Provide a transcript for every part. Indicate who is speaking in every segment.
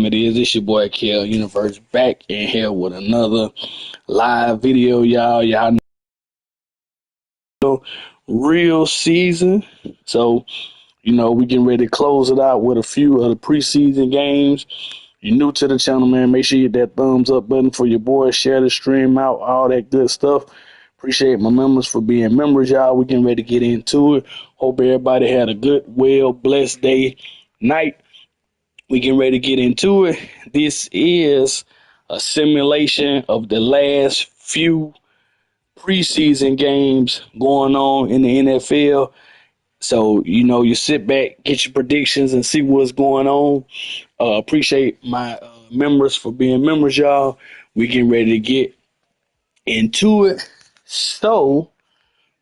Speaker 1: time it is? It's your boy Kel Universe back in here with another live video, y'all. Y'all know real season. So, we getting ready to close it out with a few of the preseason games. You're new to the channel, man. Make sure you hit that thumbs up button for your boy. Share the stream out, all that good stuff. Appreciate my members for being members, y'all. We getting ready to get into it. Hope everybody had a good, blessed day, night. We getting ready to get into it. This is a simulation of the last few preseason games going on in the NFL. So, you sit back, get your predictions, and see what's going on. Appreciate my members for being members, y'all. We getting ready to get into it. So,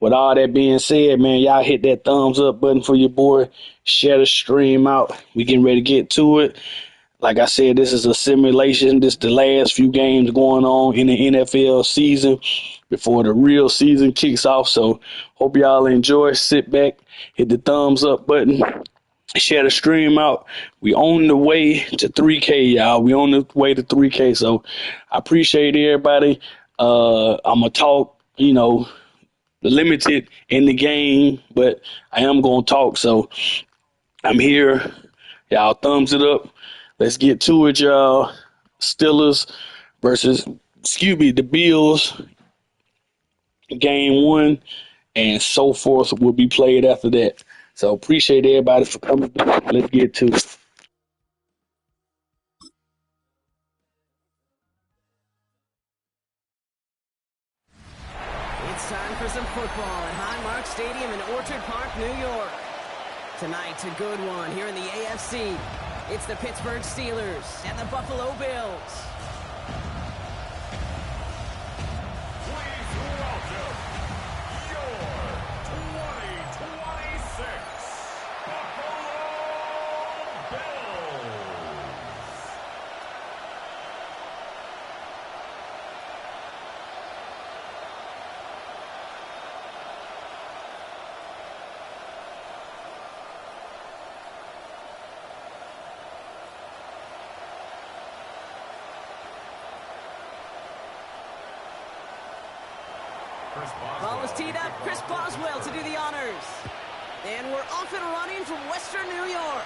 Speaker 1: with all that being said, man, y'all hit that thumbs up button for your boy. Share the stream out. We getting ready to get to it. Like I said, this is a simulation. This is the last few games going on in the NFL season before the real season kicks off. So hope y'all enjoy. Sit back, hit the thumbs up button, share the stream out. We on the way to 3K, y'all. We on the way to 3K. So I appreciate everybody. I'm going to talk, limited in the game, but I am going to talk. So I'm here. Y'all thumbs it up. Let's get to it, y'all. Steelers versus, the Bills. Game 1 and so forth will be played after that. So appreciate everybody for coming back. Let's get to it.
Speaker 2: It's time for some football at Highmark Stadium in Orchard Park, New York. Tonight's a good one here in the AFC. It's the Pittsburgh Steelers and the Buffalo Bills.
Speaker 3: Please welcome your 2026 Buffalo Bills.
Speaker 2: Ball is teed up. Chris Boswell to do the honors. And we're off and running from Western New York.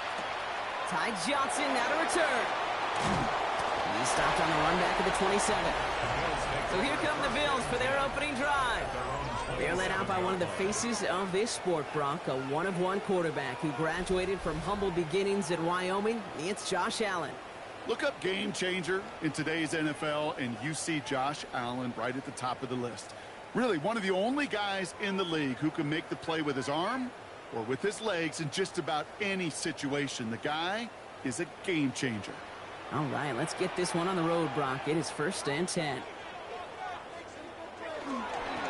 Speaker 2: Ty Johnson now to return. He stopped on the run back of the 27. So here come the Bills for their opening drive. They're led out by one of the faces of this sport, Brock, a one-of-one quarterback who graduated from humble beginnings at Wyoming. It's Josh Allen.
Speaker 4: Look up game changer in today's NFL, and you see Josh Allen right at the top of the list. Really, one of the only guys in the league who can make the play with his arm or with his legs in just about any situation. The guy is a game changer.
Speaker 2: All right, let's get this one on the road, Brock. It is 1st and 10.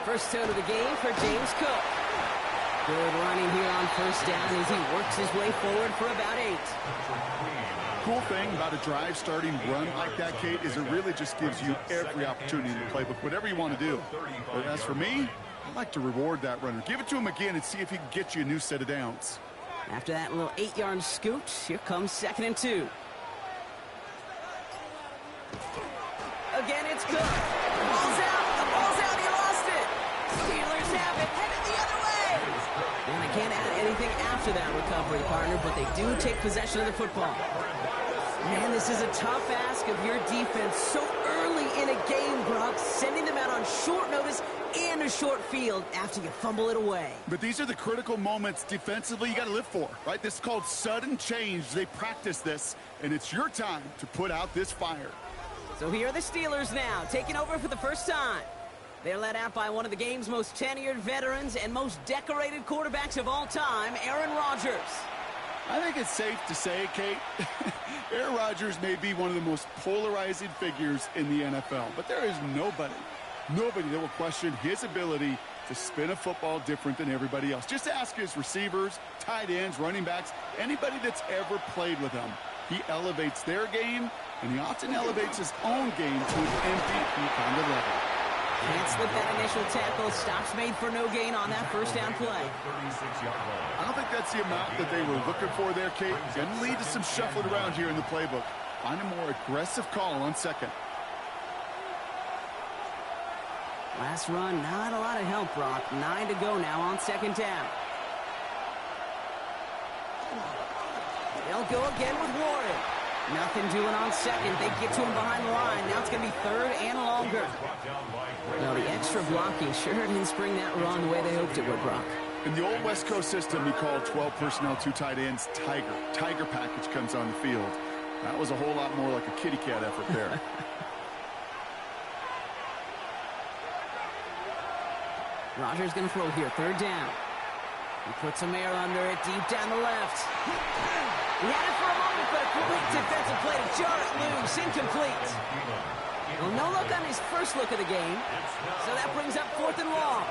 Speaker 2: First toe to the game for James Cook. Good running here on 1st down as he works his way forward for about 8.
Speaker 4: Cool thing about a drive starting run like that, Kate, is it really just gives you every opportunity in the playbook, whatever you want to do. But as for me, I like to reward that runner. Give it to him again and see if he can get you a new set of downs.
Speaker 2: After that little 8-yard scoot, here comes 2nd and 2. Again, it's Cook. The ball's out. The ball's out. He lost it. Steelers have it. Headed the other way. And they can't add anything after that recovery, partner, but they do take possession of the football. Man, this is a tough ask of your defense so early in a game, Brock, sending them out on short notice and a short field after you fumble it away.
Speaker 4: But these are the critical moments defensively you got to live for, right? This is called sudden change. They practice this, and it's your time to put out this fire.
Speaker 2: So here are the Steelers now, taking over for the first time. They're led out by one of the game's most tenured veterans and most decorated quarterbacks of all time, Aaron Rodgers.
Speaker 4: I think it's safe to say, Kate, Aaron Rodgers may be one of the most polarizing figures in the NFL, but there is nobody that will question his ability to spin a football different than everybody else. Just ask his receivers, tight ends, running backs, anybody that's ever played with him. He elevates their game, and he often elevates his own game to an MVP kind of level.
Speaker 2: Can't slip that initial tackle. Stops made for no gain on that 1st down play.
Speaker 4: I don't think that's the amount that they were looking for there, Kate. Going to lead to some shuffling around here in the playbook. Find a more aggressive call on second.
Speaker 2: Last run, not a lot of help, Brock. 9 to go now on second down. They'll go again with Warren. Nothing doing on second. They get to him behind the line. Now it's going to be third and longer. Now the extra blocking sure didn't spring that run the way they hoped it would, Brock.
Speaker 4: In the old West Coast system, you called 12 personnel, 2 tight ends, Tiger. Tiger package comes on the field. That was a whole lot more like a kitty cat effort there.
Speaker 2: Rodgers going to throw here, third down. He puts some air under it, deep down the left. He had it for a moment, but a quick defensive play to jar it loose, incomplete. Well, no look on his first look of the game, so that brings up fourth and long.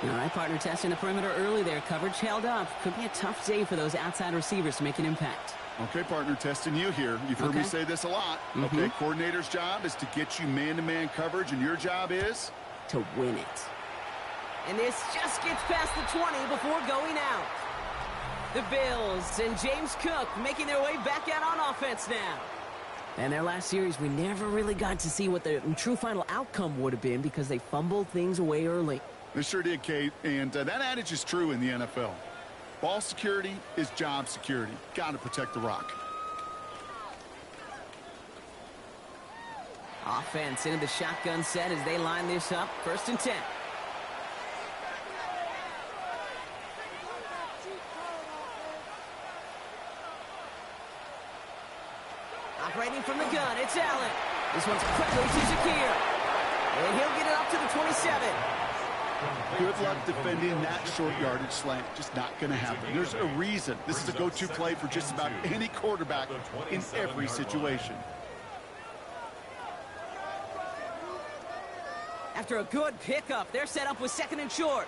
Speaker 2: All right, partner, testing the perimeter early there. Coverage held up. Could be a tough day for those outside receivers to make an impact.
Speaker 4: Okay, partner, testing you here. You've heard me say this a lot. Okay, coordinator's job is to get you man-to-man coverage, and your job is?
Speaker 2: To win it. And this just gets past the 20 before going out. The Bills and James Cook making their way back out on offense now. And their last series, we never really got to see what the true final outcome would have been because they fumbled things away early.
Speaker 4: They sure did, Kate, and that adage is true in the NFL. Ball security is job security. Got to protect the rock.
Speaker 2: Offense into the shotgun set as they line this up. First and 10. Operating from the gun, it's Allen. This one's quickly to Shakir. And he'll get it up to the 27.
Speaker 4: Good luck defending that short yardage slant. Just not going to happen. There's a reason. This is a go-to play for just about any quarterback in every situation.
Speaker 2: After a good pickup, they're set up with second and short.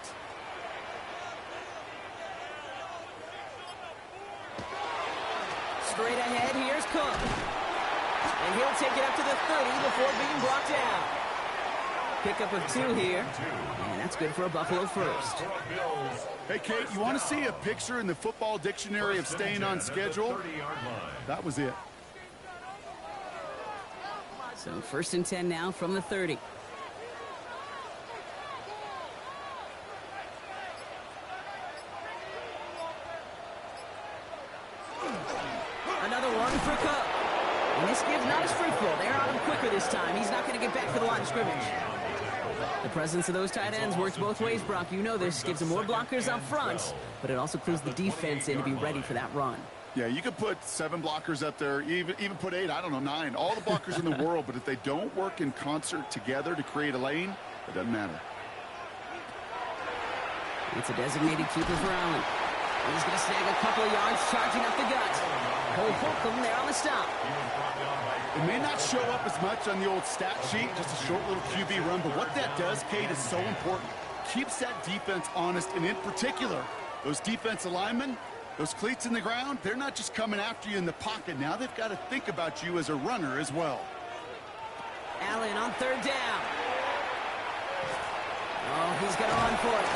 Speaker 2: Straight ahead, here's Cook. And he'll take it up to the 30 before being brought down. Pickup of 2 here. And that's good for a Buffalo first.
Speaker 4: Hey, Kate, you want to see a picture in the football dictionary of staying on schedule? That was it.
Speaker 2: So first and 10 now from the 30. Another one for Cook. And this give's not as fruitful. They're on him quicker this time. He's not going to get back to the line of scrimmage. The presence of those tight ends works both ways, Brock. You know this. Gives them more blockers up front, but it also clues the defense in to be ready for that run.
Speaker 4: Yeah, you could put 7 blockers up there, even put 8, I don't know, 9. All the blockers in the world, but if they don't work in concert together to create a lane, it doesn't matter.
Speaker 2: It's a designated keeper for Allen. He's going to snag a couple of yards, charging up the gut. Cole Holcomb there on the stop.
Speaker 4: It may not show up as much on the old stat sheet, just a short little QB run, but what that does, Kate, is so important. Keeps that defense honest, and in particular, those defensive linemen, those cleats in the ground, they're not just coming after you in the pocket. Now they've got to think about you as a runner as well.
Speaker 2: Allen on third down. Oh, he's going to run for it.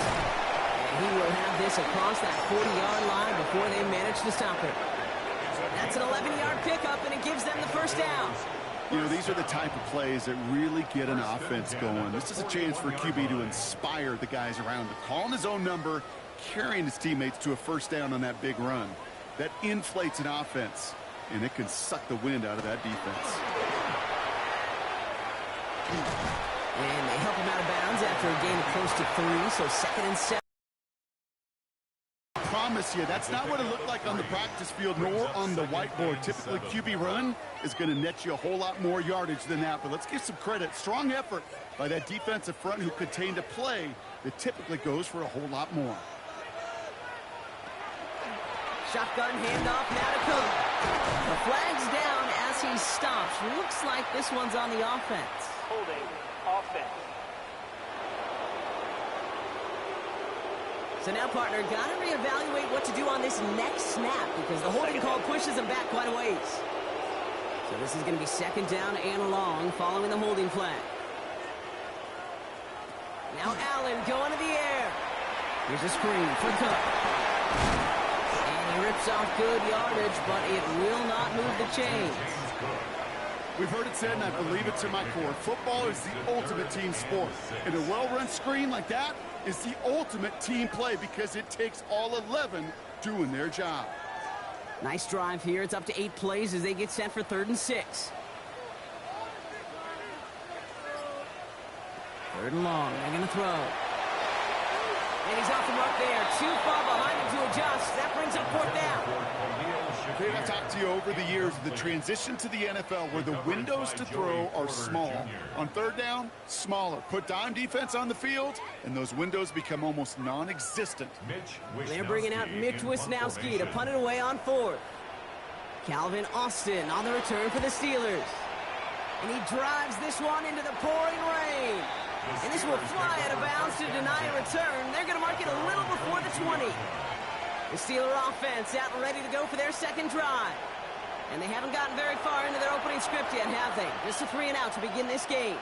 Speaker 2: And he will have this across that 40-yard line before they manage to stop it. That's an 11-yard pickup, and it gives them the first down.
Speaker 4: You know, these are the type of plays that really get an offense going. This is a chance for QB to inspire the guys around him. Calling his own number, carrying his teammates to a first down on that big run. That inflates an offense, and it can suck the wind out of that defense.
Speaker 2: And they help him out of bounds after a gain of close to 3, so second and 7.
Speaker 4: I promise you, that's not what it looked like on the practice field nor on the whiteboard. Typically, QB run is going to net you a whole lot more yardage than that, but let's give some credit. Strong effort by that defensive front who contained a play that typically goes for a whole lot more.
Speaker 2: Shotgun handoff now to Cook. The flag's down as he stops. Looks like this one's on the offense.
Speaker 5: Holding offense.
Speaker 2: So now, partner, got to reevaluate what to do on this next snap because the holding call pushes him back quite a ways. So this is going to be second down and long following the holding flag. Now Allen going to the air. Here's a screen for Cook. And He rips off good yardage, but it will not move the chains.
Speaker 4: We've heard it said, and I believe it to my core, football is the ultimate team sport. And a well-run screen like that is the ultimate team play because it takes all 11 doing their job.
Speaker 2: Nice drive here. It's up to 8 plays as they get set for 3rd and 6. 3rd and long. They're going to throw. And he's off the mark there. Too far behind him to adjust. That brings up 4th down.
Speaker 4: Dave, I've talked to you over the years of the transition to the NFL where the windows to throw are small. On 3rd down, smaller. Put dime defense on the field, and those windows become almost non-existent.
Speaker 2: They're bringing out Mitch Wisnowski to punt it away on 4th. Calvin Austin on the return for the Steelers. And he drives this one into the pouring rain. And this will fly out of bounds to deny a return. They're going to mark it a little before the 20. The Steeler offense out and ready to go for their 2nd drive. And they haven't gotten very far into their opening script yet, have they? Just a 3 and out to begin this game.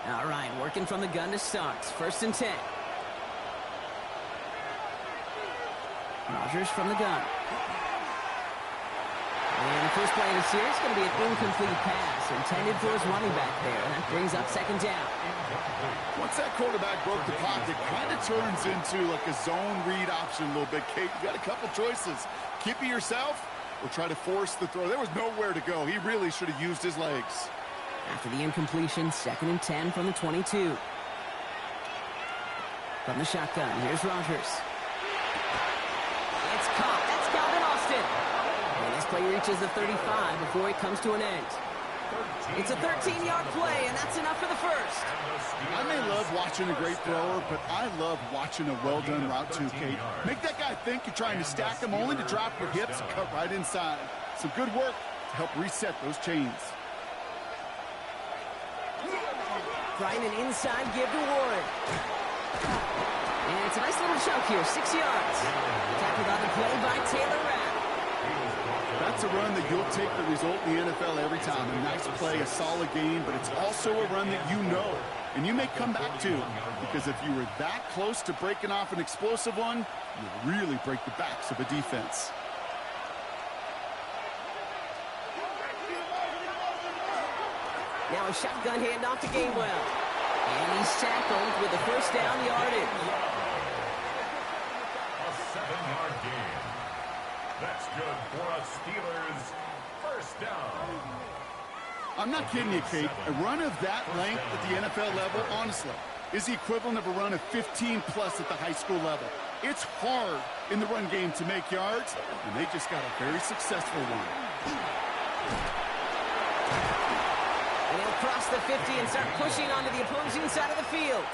Speaker 2: All right, working from the gun to start. 1st and 10. Rodgers from the gun. And the first play of the series is going to be an incomplete pass intended for his running back there. And that brings up 2nd down.
Speaker 4: Once that quarterback broke the pocket, it kind of turns into like a zone read option a little bit. Kate, you got a couple choices. Keep it yourself or try to force the throw. There was nowhere to go. He really should have used his legs.
Speaker 2: After the incompletion, 2nd and 10 from the 22. From the shotgun, here's Rodgers. It's caught. That's Calvin Austin. And this play reaches the 35 before it comes to an end. It's a 13-yard play, and that's enough for the 1st.
Speaker 4: I may love watching a great thrower, but I love watching a well-done route too, Kate. Make that guy think you're trying to stack him only to drop your hips and cut right inside. Some good work to help reset those chains.
Speaker 2: Trying an inside give to Warren. And it's a nice little chunk here, 6 yards. Tackled on the play by Taylor Rapp.
Speaker 4: That's a run that you'll take the result in the NFL every time. A nice play, a solid game, but it's also a run that you know, and you may come back to. Because if you were that close to breaking off an explosive one, you really break the backs of a defense.
Speaker 2: Now a shotgun handoff to Gainwell. And he's tackled with the 1st down yardage.
Speaker 3: A 7-yard gain. That's good for a Steelers 1st down.
Speaker 4: I'm not kidding you, Kate. A run of that length at the NFL level, honestly, is the equivalent of a run of 15-plus at the high school level. It's hard in the run game to make yards, and they just got a very successful one.
Speaker 2: And he'll cross the 50 and start pushing onto the opposing side of the field.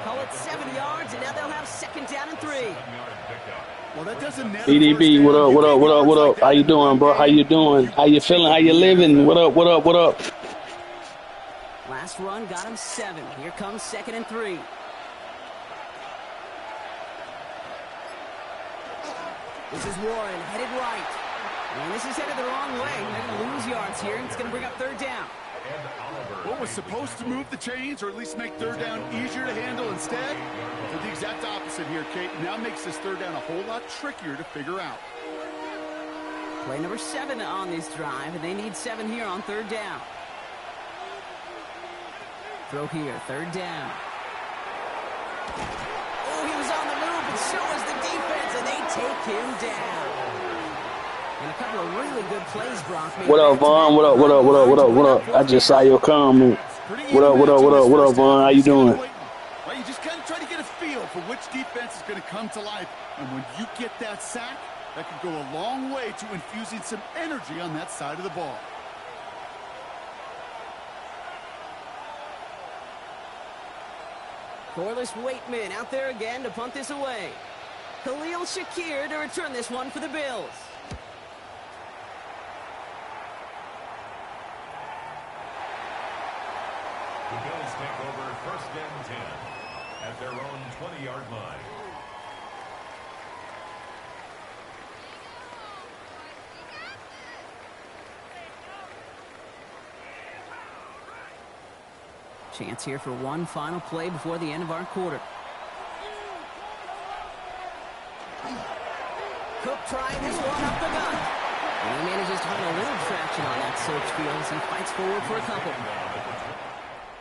Speaker 2: Call it 7 yards, and now they'll have 2nd down and 3.
Speaker 4: Well, that doesn't net
Speaker 1: BDB, what up, what up, what up, what up? How you doing, bro? How you doing? How you feeling? How you living? What up, what up, what up?
Speaker 2: Last run got him 7. Here comes 2nd and 3. This is Warren, headed right. And this is headed the wrong way. They're going to lose yards here, and it's going to bring up 3rd down.
Speaker 4: What was supposed to move the chains, or at least make 3rd down easier to handle instead? Did the exact opposite here, Kate. Now makes this 3rd down a whole lot trickier to figure out.
Speaker 2: Play number 7 on this drive, and they need 7 here on 3rd down. Throw here, 3rd down. Oh, he was on the move, but so was the defense, and they take him down. And a couple of really good plays, Brock.
Speaker 1: What up, Vaughn? What up, what up, what up, what up, what up? I just saw your comment. What up, what up, what up, what up, Vaughn? How you doing?
Speaker 4: Right, you just kind of try to get a feel for which defense is going to come to life. And when you get that sack, that could go a long way to infusing some energy on that side of the ball.
Speaker 2: Corliss Waitman out there again to punt this away. Khalil Shakir to return this one for the Bills.
Speaker 3: The Bills take over 1st and 10 at their own 20-yard line.
Speaker 2: Chance here for one final play before the end of our quarter. Cook trying this one up the gut. And he manages to find a little traction on that search field as he fights forward for a couple.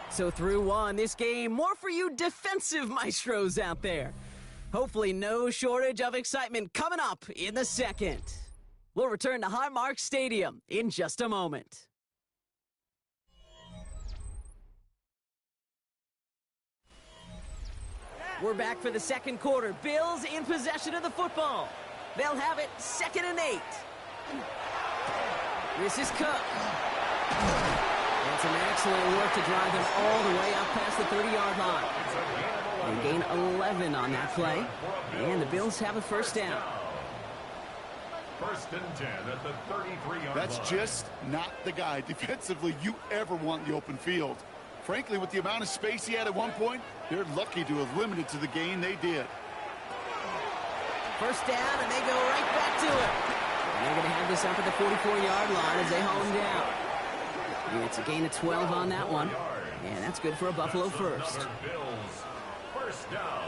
Speaker 2: So through one, this game, more for you defensive maestros out there. Hopefully no shortage of excitement coming up in the second. We'll return to Highmark Stadium in just a moment. We're back for the second quarter. Bills in possession of the football. They'll have it 2nd and 8. This is Cook. That's an excellent work to drive them all the way up past the 30-yard line. They gain 11 on that play, and the Bills have a first down.
Speaker 3: 1st and 10 at the 33-yard line.
Speaker 4: That's just not the guy defensively you ever want in the open field. Frankly, with the amount of space he had at one point, they're lucky to have limited to the gain they did.
Speaker 2: First down, and they go right back to it. And they're going to have this up at the 44-yard line as they haul him down. And it's a gain of 12 on that one, and that's good for a Buffalo first.
Speaker 3: Bills, 1st down.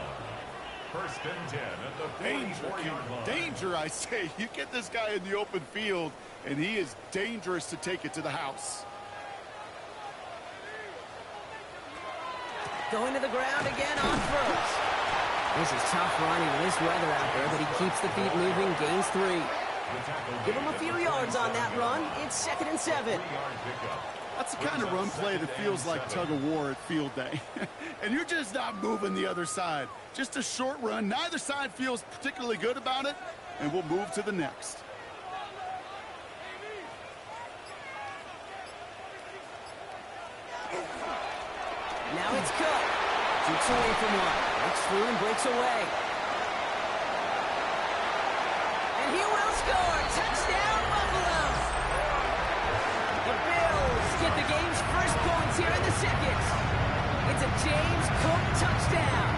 Speaker 3: 1st and 10 at the 44-yard line.
Speaker 4: Danger, I say. You get this guy in the open field, and he is dangerous to take it to the house.
Speaker 2: Going to the ground again on first. This is tough running in this weather out there, but he keeps the feet moving, gains 3. Give him a few yards on that run. It's 2nd and 7.
Speaker 4: That's the kind of run play that feels like tug-of-war at field day. And you're just not moving the other side. Just a short run. Neither side feels particularly good about it, and we'll move to the next.
Speaker 2: Now it's Cook. Keeps away from one. Breaks through and breaks away. And he will score. Touchdown, Buffalo. The Bills get the game's first points here in the second. It's a James Cook touchdown.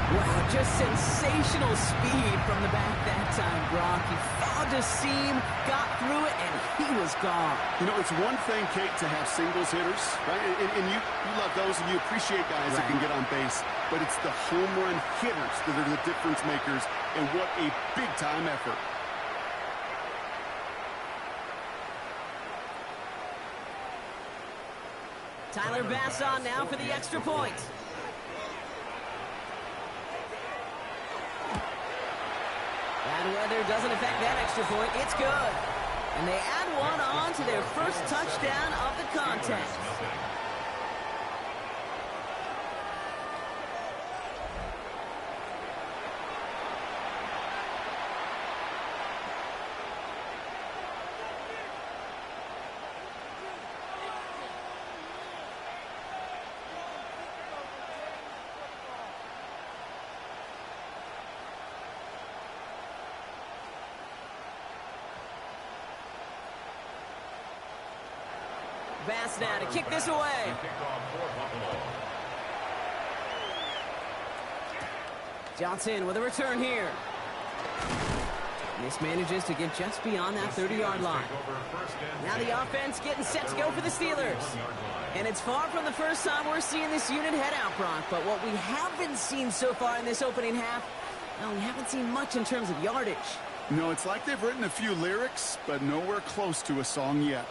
Speaker 2: Wow, just sensational speed from the back that time, Brock. He found a seam, got through it, and he was gone.
Speaker 4: You know, it's one thing, Kate, to have singles hitters, right? And you love those, and you appreciate guys that can get on base. But it's the home run hitters that are the difference makers, and what a big-time effort.
Speaker 2: Tyler Bass on now for the extra point. Bad weather doesn't affect that extra point. It's good. And they add one on to their first touchdown of the contest. Bass now to kick this away. Johnson with a return here. This manages to get just beyond that 30-yard line. Now the offense getting set to go for the Steelers. And it's far from the first time we're seeing this unit head out, Brock. But what we haven't seen so far in this opening half, well, we haven't seen much in terms of yardage.
Speaker 4: No, it's like they've written a few lyrics, but nowhere close to a song yet.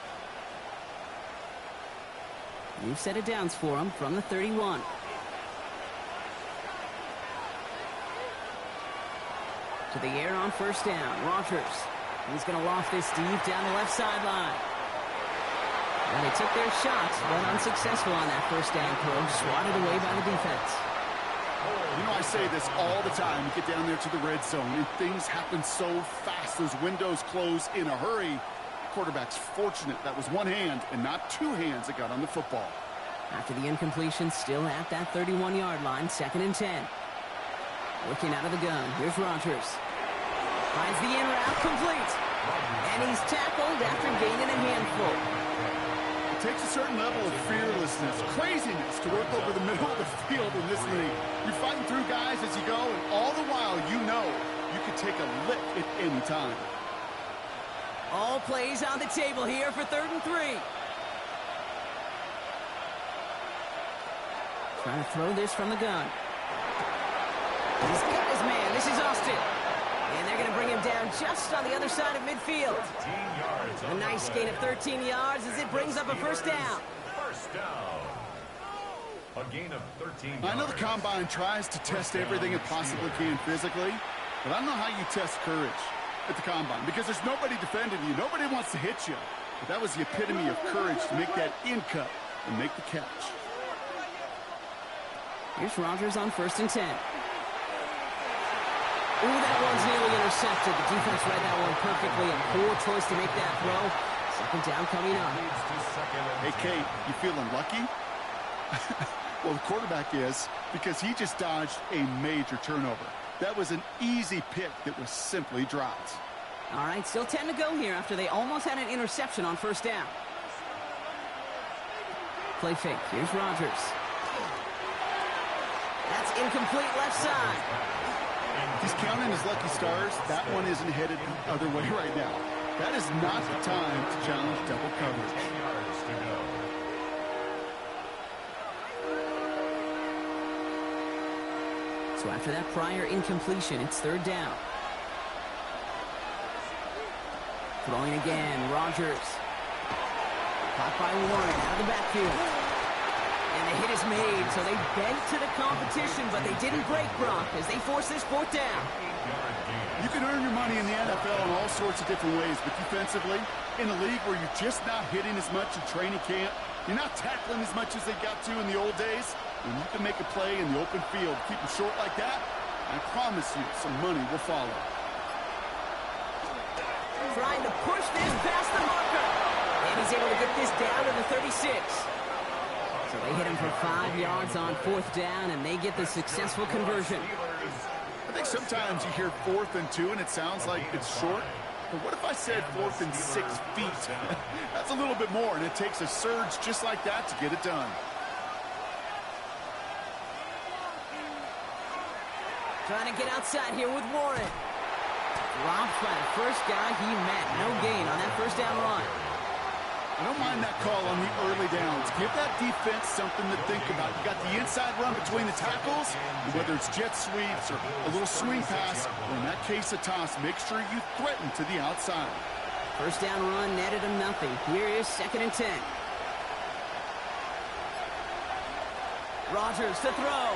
Speaker 2: You've set it down for him from the 31. To the air on first down. Rogers. He's going to loft this deep down the left sideline. And they took their shots, but unsuccessful on that first down pull. Swatted away by the defense.
Speaker 4: You know, I say this all the time. You get down there to the red zone, and things happen so fast. Those windows close in a hurry. Quarterback's fortunate that was one hand and not two hands that got on the football.
Speaker 2: After the incompletion, still at that 31-yard line, 2nd and 10. Working out of the gun. Here's Rogers. Finds the in route, complete. And he's tackled after gaining a handful.
Speaker 4: It takes a certain level of fearlessness, craziness to work over the middle of the field in this league. You're fighting through guys as you go, and all the while you know you can take a lick at any time.
Speaker 2: All plays on the table here for 3rd and 3. Trying to throw this from the gun. He's got his man. This is Austin. And they're going to bring him down just on the other side of midfield. A nice gain of 13 yards as it brings up a first down.
Speaker 3: First down. A gain of 13 yards.
Speaker 4: I know the Combine tries to test everything it possibly can physically, but I don't know how you test courage at the Combine because there's nobody defending you. Nobody wants to hit you. But that was the epitome of courage to make that in cut and make the catch.
Speaker 2: Here's Rodgers on 1st and 10. Ooh, that one's nearly intercepted. The defense read that one perfectly. A poor choice to make that throw. Second down coming up.
Speaker 4: Hey, Kate, you feeling lucky? Well, the quarterback is, because he just dodged a major turnover. That was an easy pick that was simply dropped.
Speaker 2: All right, still 10 to go here after they almost had an interception on 1st down. Play fake. Here's Rodgers. That's incomplete left side.
Speaker 4: He's counting his lucky stars. That one isn't headed the other way right now. That is not the time to challenge double coverage.
Speaker 2: So after that prior incompletion, it's 3rd down. Throwing again, Rodgers. Caught by Warren out of the backfield. And the hit is made, so they bent to the competition, but they didn't break Brock as they force this 4th down.
Speaker 4: You can earn your money in the NFL in all sorts of different ways, but defensively, in a league where you're just not hitting as much in training camp, you're not tackling as much as they got to in the old days, when you can make a play in the open field, keep them short like that, I promise you some money will follow.
Speaker 2: Trying to push this past the marker. And he's able to get this down to the 36. So they hit him for 5 yards on 4th down, and they get the successful conversion.
Speaker 4: I think sometimes you hear 4th and 2, and it sounds like it's short. But what if I said 4th and 6 feet? That's a little bit more, and it takes a surge just like that to get it done.
Speaker 2: Trying to get outside here with Warren. Dropped by the first guy he met. No gain on that 1st down run.
Speaker 4: I don't mind that call on the early downs. Give that defense something to think about. You got the inside run between the tackles, and whether it's jet sweeps or a little swing pass, or in that case a toss, make sure you threaten to the outside.
Speaker 2: 1st down run netted him nothing. Here is 2nd and 10. Rodgers to throw.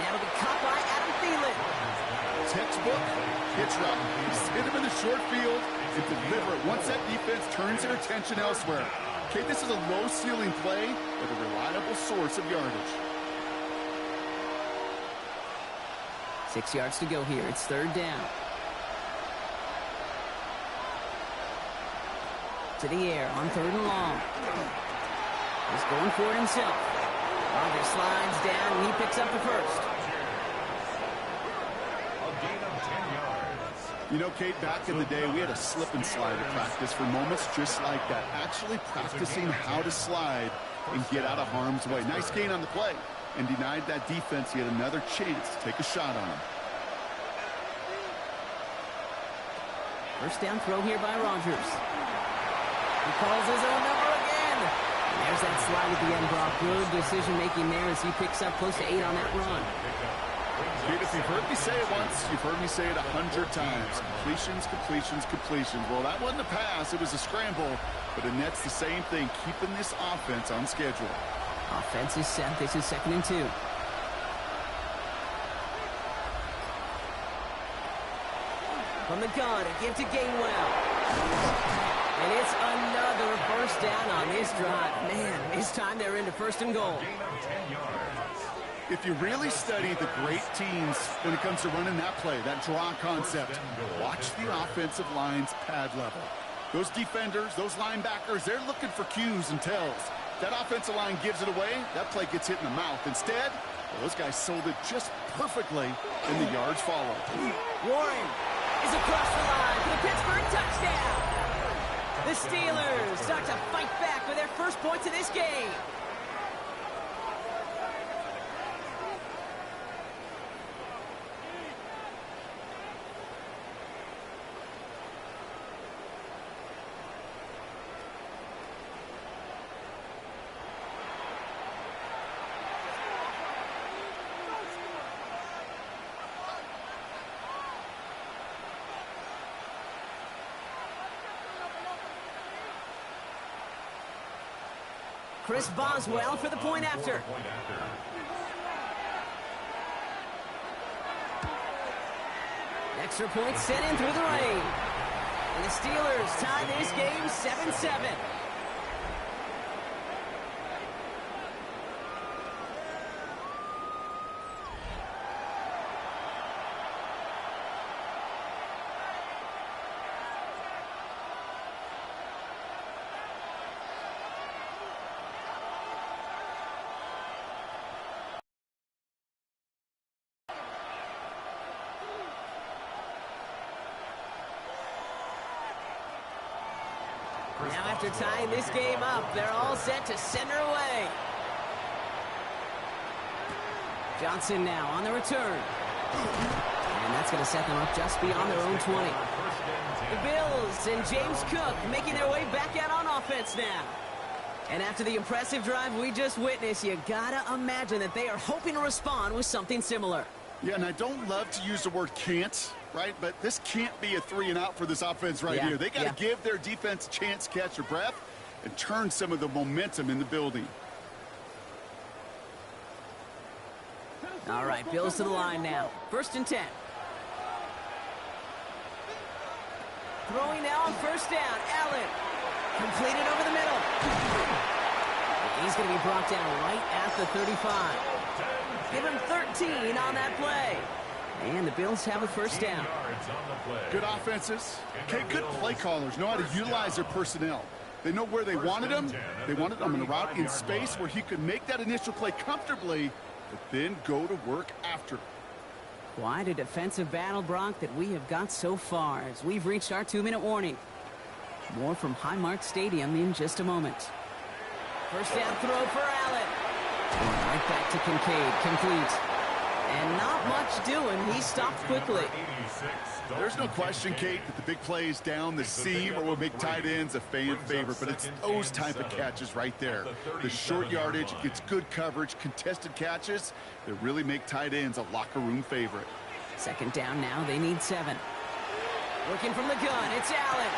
Speaker 2: Now it'll be caught by Adam Thielen.
Speaker 4: Textbook pitch route. Just hit him in the short field and deliver it once that defense turns their attention elsewhere. Okay, this is a low ceiling play with a reliable source of yardage.
Speaker 2: 6 yards to go here. It's 3rd down. To the air on 3rd and long. He's going for it himself. Rodgers slides down and he picks up the 1st.
Speaker 4: You know, Kate, back in the day, we had a slip and slide at practice for moments just like that. Actually practicing how to slide and get out of harm's way. Nice gain on the play and denied that defense yet another chance to take a shot on him.
Speaker 2: 1st down throw here by Rodgers. He calls his own number again. And there's that slide at the end, Brock. Good decision-making there as he picks up close to 8 on that run.
Speaker 4: Kate, if you've heard me say it once, you've heard me say it 100 times. Completions, completions, completions. Well, that wasn't a pass. It was a scramble. But it nets the same thing, keeping this offense on schedule.
Speaker 2: Offense is set. This is 2nd and 2. From the gun, a give to Gainwell. And it's another 1st down on this drive. Man, this time they're into 1st and goal.
Speaker 4: If you really study the great teams when it comes to running that play, that draw concept, watch the offensive line's pad level. Those defenders, those linebackers, they're looking for cues and tells. That offensive line gives it away, that play gets hit in the mouth. Instead, well, those guys sold it just perfectly, and the yards follow.
Speaker 2: Warren is across the line for the Pittsburgh touchdown. The Steelers start to fight back with their first points of this game. Chris Boswell for the point after. Extra point sent in through the rain. And the Steelers tie this game 7-7. Now after tying this game up, they're all set to send her away. Johnson now on the return. And that's going to set them up just beyond their own 20. The Bills and James Cook making their way back out on offense now. And after the impressive drive we just witnessed, you gotta imagine that they are hoping to respond with something similar.
Speaker 4: Yeah, and I don't love to use the word can't, right? But this can't be a 3-and-out for this offense right here. They got to give their defense a chance to catch their breath and turn some of the momentum in the building.
Speaker 2: All right, Bills to the line now. 1st and 10. Throwing now on 1st down. Allen. Completed over the middle. He's going to be brought down right at the 35. Give him 13 on that play. And the Bills have a 1st down.
Speaker 4: Good offenses. Okay, good play callers know how to utilize their personnel. They know where they wanted them. They wanted them in a route in space where he could make that initial play comfortably, but then go to work after.
Speaker 2: Quite a defensive battle, Brock, that we have got so far as we've reached our 2-minute warning. More from Highmark Stadium in just a moment. 1st down throw for Allen. Right back to Kincaid, complete. And not much doing. He stopped quickly.
Speaker 4: There's no question, Kate, that the big plays down the seam or will make tight ends a fan favorite, but it's those type of catches right there. The short yardage, gets good coverage, contested catches that really make tight ends a locker room favorite.
Speaker 2: 2nd down now. They need 7. Working from the gun. It's Allen.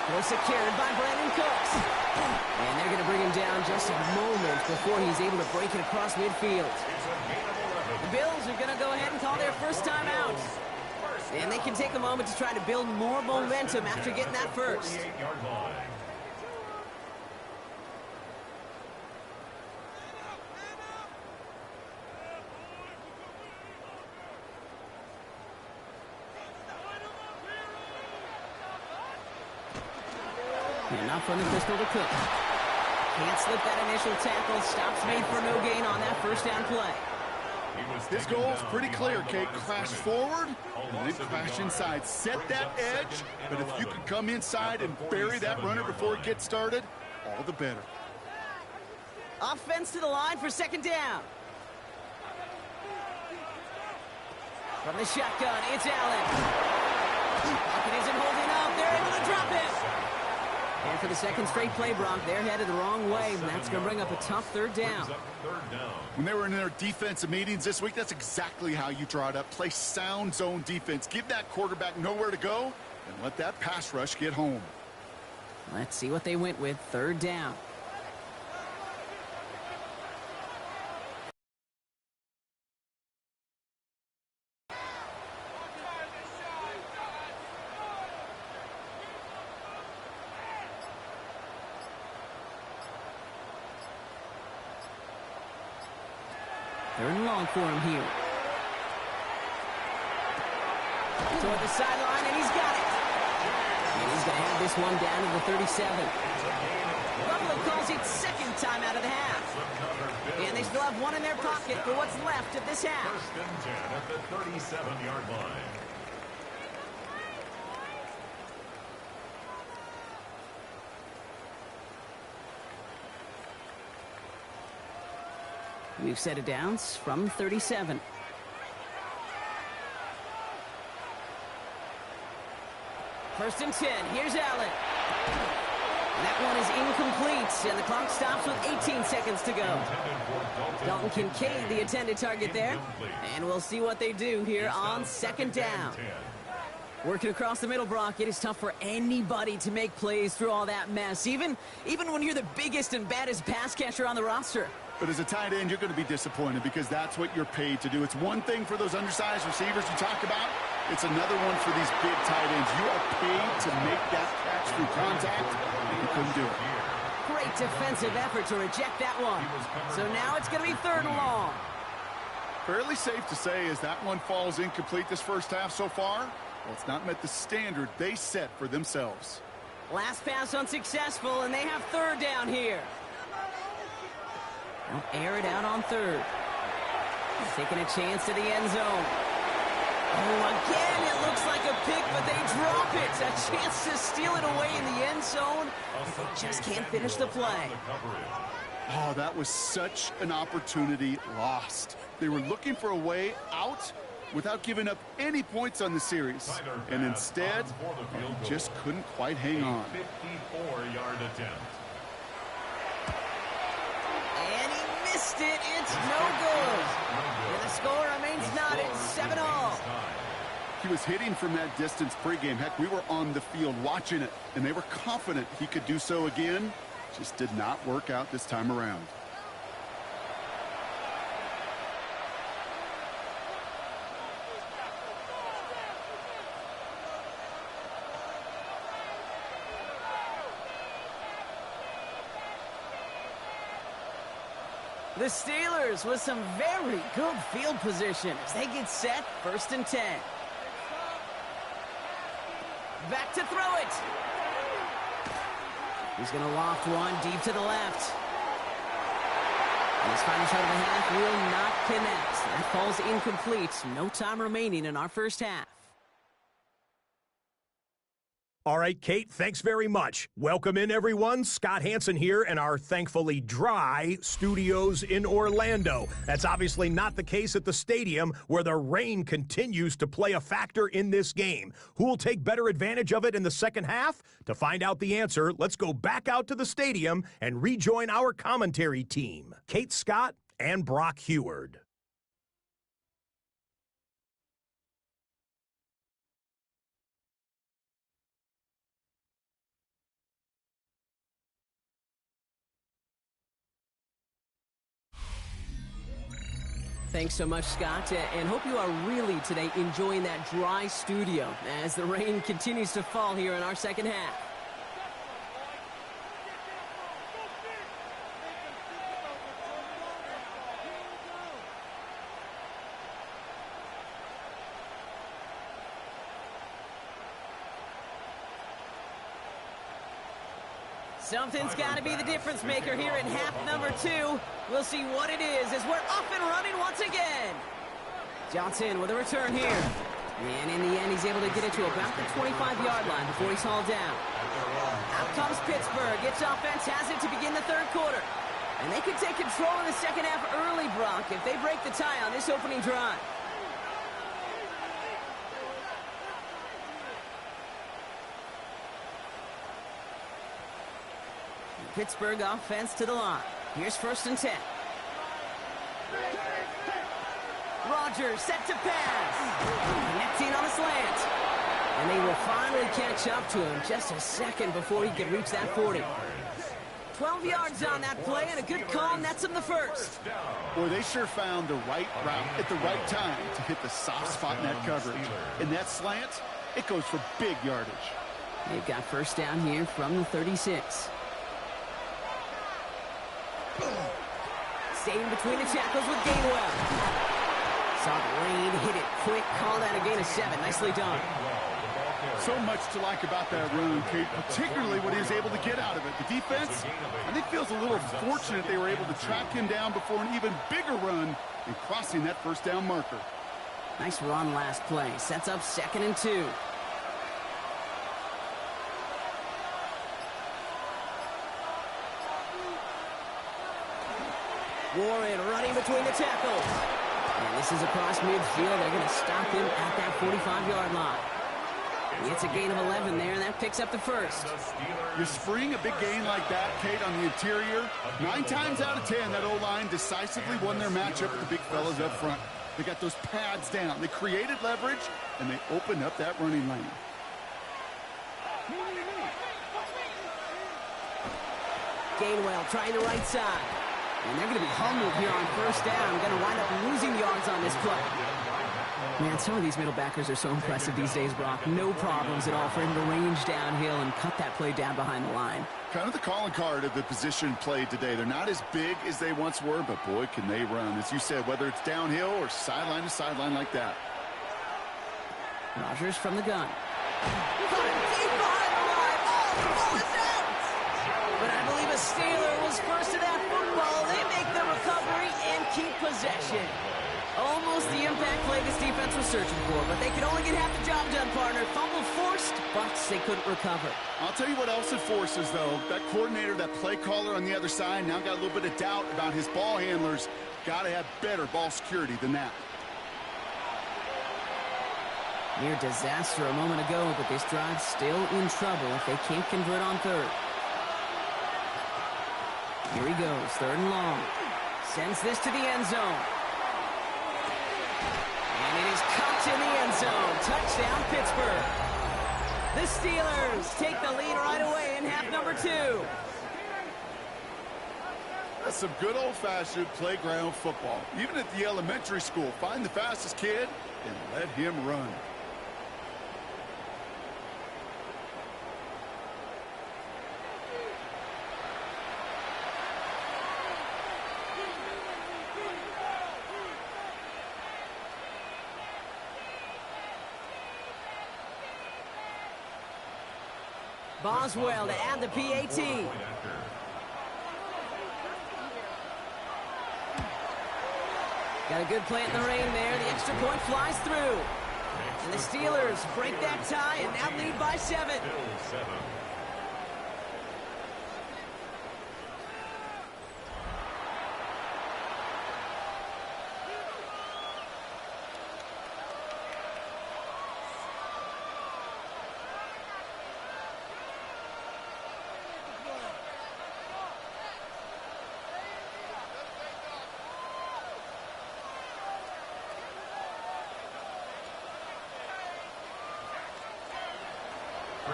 Speaker 2: Well secured by Brandon Cooks. And they're going to bring him down just a moment before he's able to break it across midfield. The Bills are going to go ahead and call their 1st timeout. And they can take a moment to try to build more momentum after getting that first. And now from the pistol to Cook. Can't slip that initial tackle. Stops made for no gain on that 1st down play.
Speaker 4: This goal is pretty clear, Kate. Crash forward and then crash inside. Set that edge, but if you can come inside and bury that runner before it gets started, all the better.
Speaker 2: Offense to the line for 2nd down. From the shotgun, it's Allen. Pocket isn't holding up. They're able to drop it. And for the 2nd straight play, Brock, they're headed the wrong way, and that's going to bring up a tough 3rd down.
Speaker 4: When they were in their defensive meetings this week, that's exactly how you draw it up. Play sound zone defense. Give that quarterback nowhere to go, and let that pass rush get home.
Speaker 2: Let's see what they went with. 3rd down. Third and long for him here. Toward the sideline, and he's got it. And he's going to have this one down to the 37. Buffalo calls it 2nd time out of the half. And they still have one in their pocket for what's left of this half.
Speaker 3: 1st and 10 at the 37-yard line.
Speaker 2: We've set it down from 37. First and 10. Here's Allen. And that one is incomplete, and the clock stops with 18 seconds to go. Dalton Kincaid, the intended target there. And we'll see what they do here on 2nd down. Working across the middle, Brock, it is tough for anybody to make plays through all that mess, even when you're the biggest and baddest pass catcher on the roster.
Speaker 4: But as a tight end, you're going to be disappointed because that's what you're paid to do. It's one thing for those undersized receivers you talk about. It's another one for these big tight ends. You are paid to make that catch through contact, and you couldn't do it.
Speaker 2: Great defensive effort to reject that one. So now it's going to be 3rd and long.
Speaker 4: Fairly safe to say as that one falls incomplete this first half so far, well, it's not met the standard they set for themselves.
Speaker 2: Last pass unsuccessful, and they have 3rd down here. They'll air it out on 3rd. Taking a chance to the end zone. Oh, again, it looks like a pick, but they drop it. A chance to steal it away in the end zone. They just can't finish the play.
Speaker 4: Oh, that was such an opportunity lost. They were looking for a way out without giving up any points on the series. And instead, just couldn't quite hang on.
Speaker 3: 54-yard attempt.
Speaker 2: And he missed it. It's no good. And the score remains knotted 7-all.
Speaker 4: He was hitting from that distance pregame. Heck, we were on the field watching it, and they were confident he could do so again. Just did not work out this time around.
Speaker 2: The Steelers with some very good field position as they get set, 1st and 10. Back to throw it. He's going to loft one deep to the left. And his final shot of the half will not connect. That falls incomplete. No time remaining in our first half.
Speaker 6: All right, Kate, thanks very much. Welcome in, everyone. Scott Hansen here in our thankfully dry studios in Orlando. That's obviously not the case at the stadium, where the rain continues to play a factor in this game. Who will take better advantage of it in the second half? To find out the answer, let's go back out to the stadium and rejoin our commentary team, Kate Scott and Brock Heward.
Speaker 2: Thanks so much, Scott, and hope you are really today enjoying that dry studio as the rain continues to fall here in our second half. Something's got to be the difference maker here in half number 2. We'll see what it is as we're off and running once again. Johnson with a return here. And in the end, he's able to get it to about the 25-yard line before he's hauled down. Out comes Pittsburgh. Its offense has it to begin the 3rd quarter. And they could take control in the second half early, Brock, if they break the tie on this opening drive. Pittsburgh offense to the line. Here's 1st and 10. Rodgers set to pass. Connecting on a slant. And they will finally catch up to him just a second before he can reach that 40. 12 yards on that play and a good call nets him the first.
Speaker 4: Boy, they sure found the right route at the right time to hit the soft spot in that coverage. And that slant, it goes for big yardage.
Speaker 2: They've got 1st down here from the 36. Staying between the tackles with Gainwell. Saw the lane, hit it quick, called out a gain of 7. Nicely done.
Speaker 4: So much to like about that run, Kate, particularly what he was able to get out of it. The defense, I think, feels a little fortunate they were able to track him down before an even bigger run and crossing that 1st down marker.
Speaker 2: Nice run last play. Sets up 2nd and 2. Warren running between the tackles. And this is across midfield. They're going to stop him at that 45-yard line. It's a gain of 11 there, and that picks up the 1st.
Speaker 4: You spring a big gain like that, Kate, on the interior. 9 times out of 10, that O-line decisively won their matchup with the big fellas up front. They got those pads down. They created leverage, and they opened up that running lane.
Speaker 2: Gainwell trying the right side. And they're going to be humbled here on first down. Going to wind up losing yards on this play. Man, some of these middle backers are so impressive these days, Brock. No problems at all for him to range downhill and cut that play down behind the line.
Speaker 4: Kind of the calling card of the position played today. They're not as big as they once were, but boy, can they run. As you said, whether it's downhill or sideline to sideline like that.
Speaker 2: Rodgers from the gun. Caught him deep behind the line. Oh, the ball is out! But I believe a Steeler was first to that football. They make the recovery and keep possession. Almost the impact play this defense was searching for, but they could only get half the job done, partner. Fumble forced, but they couldn't recover.
Speaker 4: I'll tell you what else it forces, though. That coordinator, that play caller on the other side, now got a little bit of doubt about his ball handlers. Got to have better ball security than that.
Speaker 2: Near disaster a moment ago, but this drive's still in trouble if they can't convert on third. Here he goes, third and long. Sends this to the end zone. And it is caught in the end zone. Touchdown, Pittsburgh. The Steelers take the lead right away in half number 2.
Speaker 4: That's some good old-fashioned playground football. Even at the elementary school, find the fastest kid and let him run.
Speaker 2: Boswell to add the PAT. Got a good play in the rain there. The extra point flies through. And the Steelers break that tie and now lead by 7.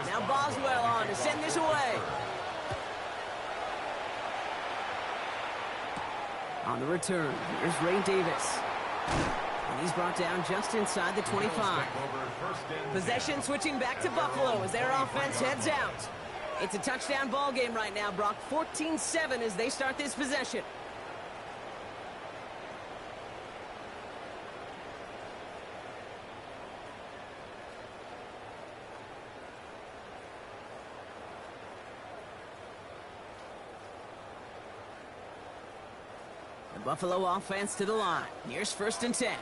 Speaker 2: Now Boswell on to send this away. On the return, here's Ray Davis. And he's brought down just inside the 25. Possession switching back to Buffalo as their offense heads out. It's a touchdown ball game right now, Brock. 14-7 as they start this possession. Buffalo offense to the line. Here's 1st and 10.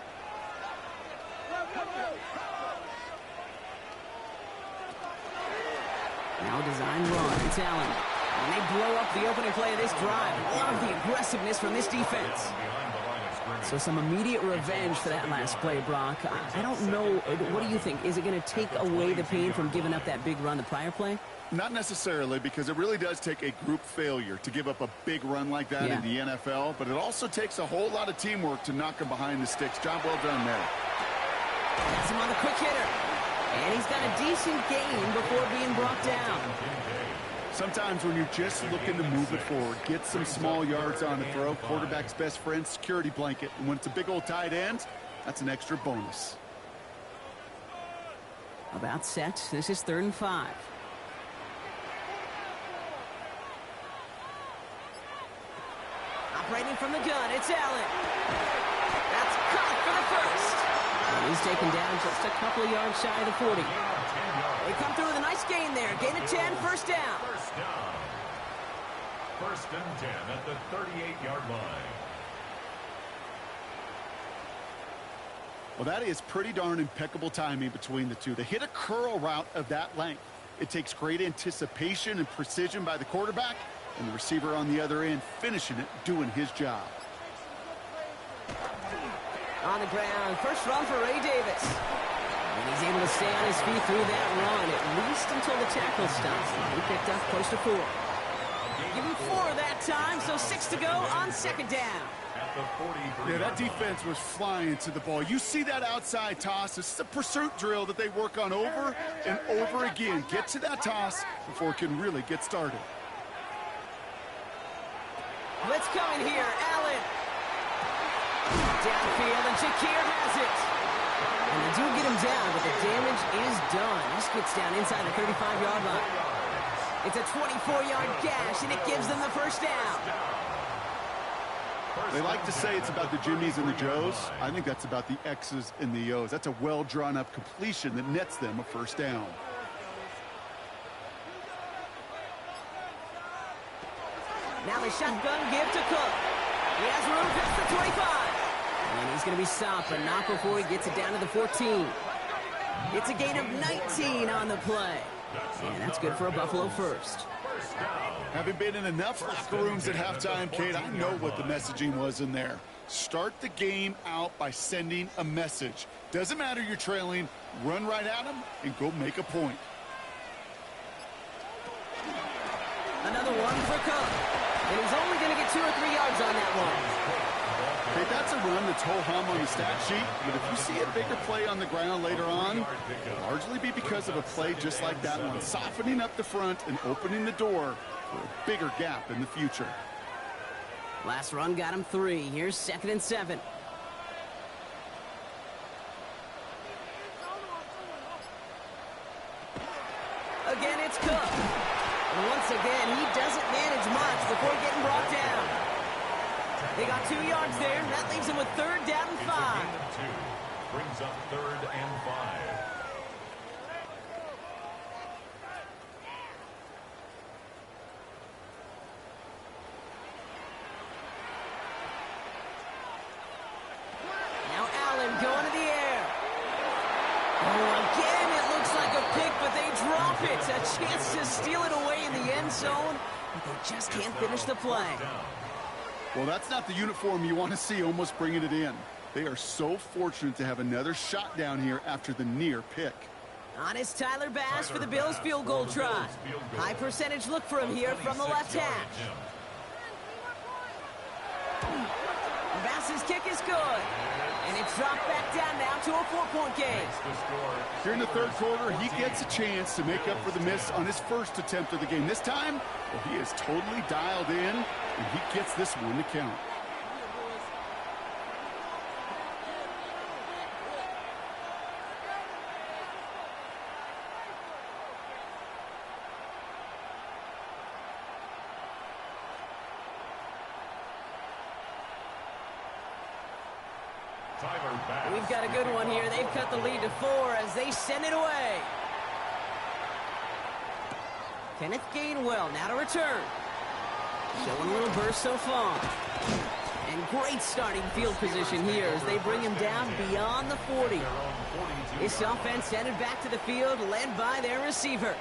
Speaker 2: Now a design run. It's Allen. And they blow up the opening play of this drive. Love the aggressiveness from this defense. So some immediate revenge for that last play, Brock. I don't know. What do you think? Is it going to take away the pain from giving up that big run the prior play?
Speaker 4: Not necessarily, because it really does take a group failure to give up a big run like that in the NFL, but it also takes a whole lot of teamwork to knock him behind the sticks. Job well done there.
Speaker 2: That's him on the quick hitter. And he's got a decent gain before being brought down.
Speaker 4: Sometimes when you're just looking to move it forward, get some small yards on the throw, quarterback's best friend, security blanket. And when it's a big old tight end, that's an extra bonus.
Speaker 2: About set. This is 3rd and 5. Operating from the gun, it's Allen. That's caught for the first. And he's taken down just a couple of yards shy of the 40. They come through with a nice gain there. Gain of 10, first down.
Speaker 3: First down. 1st and 10 at the 38-yard line.
Speaker 4: Well, that is pretty darn impeccable timing between the two. They hit a curl route of that length. It takes great anticipation and precision by the quarterback, and the receiver on the other end finishing it, doing his job.
Speaker 2: On the ground, first run for Ray Davis. And he's able to stay on his feet through that run, at least until the tackle stops. He picked up close to 4. Give him 4 that time, so 6 to go on second down.
Speaker 3: At the 43.
Speaker 4: Yeah, that defense was flying to the ball. You see that outside toss. This is a pursuit drill that they work on over and over again. Get to that toss before it can really get started.
Speaker 2: Blitz coming here, Allen. Downfield, and Shakir has it. And they do get him down, but the damage is done. This gets down inside the 35-yard line. It's a 24-yard gash, and it gives them the first down.
Speaker 4: They like to say it's about the Jimmies and the Joes. I think that's about the X's and the O's. That's a well-drawn-up completion that nets them a first down.
Speaker 2: Now the shotgun give to Cook. He has room past the 25. And he's going to be stopped, but not before he gets it down to the 14. It's a gain of 19 on the play. And that's good for a Buffalo first.
Speaker 4: Having been in enough locker rooms at halftime, Kate, I know what the messaging was in there. Start the game out by sending a message. Doesn't matter you're trailing, run right at them and go make a point.
Speaker 2: Another one for Cook. And he's only going to get 2 or 3 yards on that one.
Speaker 4: Okay, that's a run that's ho-hum on the stat sheet, but if you see a bigger play on the ground later on, it'll largely be because of a play just like that one, softening up the front and opening the door for a bigger gap in the future.
Speaker 2: Last run got him 3. Here's 2nd and 7. Again, it's Cook. And once again, he doesn't manage much before getting brought down. They got 2 yards there, and that leaves them with 3rd down and 5.
Speaker 3: Brings up 3rd and 5.
Speaker 2: Now Allen going to the air. Oh, again, it looks like a pick, but they drop it. A chance to steal it away in the end zone, but they just can't finish the play.
Speaker 4: Well, that's not the uniform you want to see almost bringing it in. They are so fortunate to have another shot down here after the near pick.
Speaker 2: On is Tyler Bass for the Bills field goal try. High percentage look for him here from the left hash. Bass's kick is good. And it's dropped back down now to a 4-point game.
Speaker 4: Here in the 3rd quarter, he gets a chance to make up for the miss on his first attempt of the game. This time, well, he is totally dialed in, and he gets this one to count.
Speaker 2: We've got a good one here. They've cut the lead to 4 as they send it away. Kenneth Gainwell now to return. Showing a little burst so far. And great starting field position here as they bring him down beyond the 40. This offense headed back to the field, led by their receiver.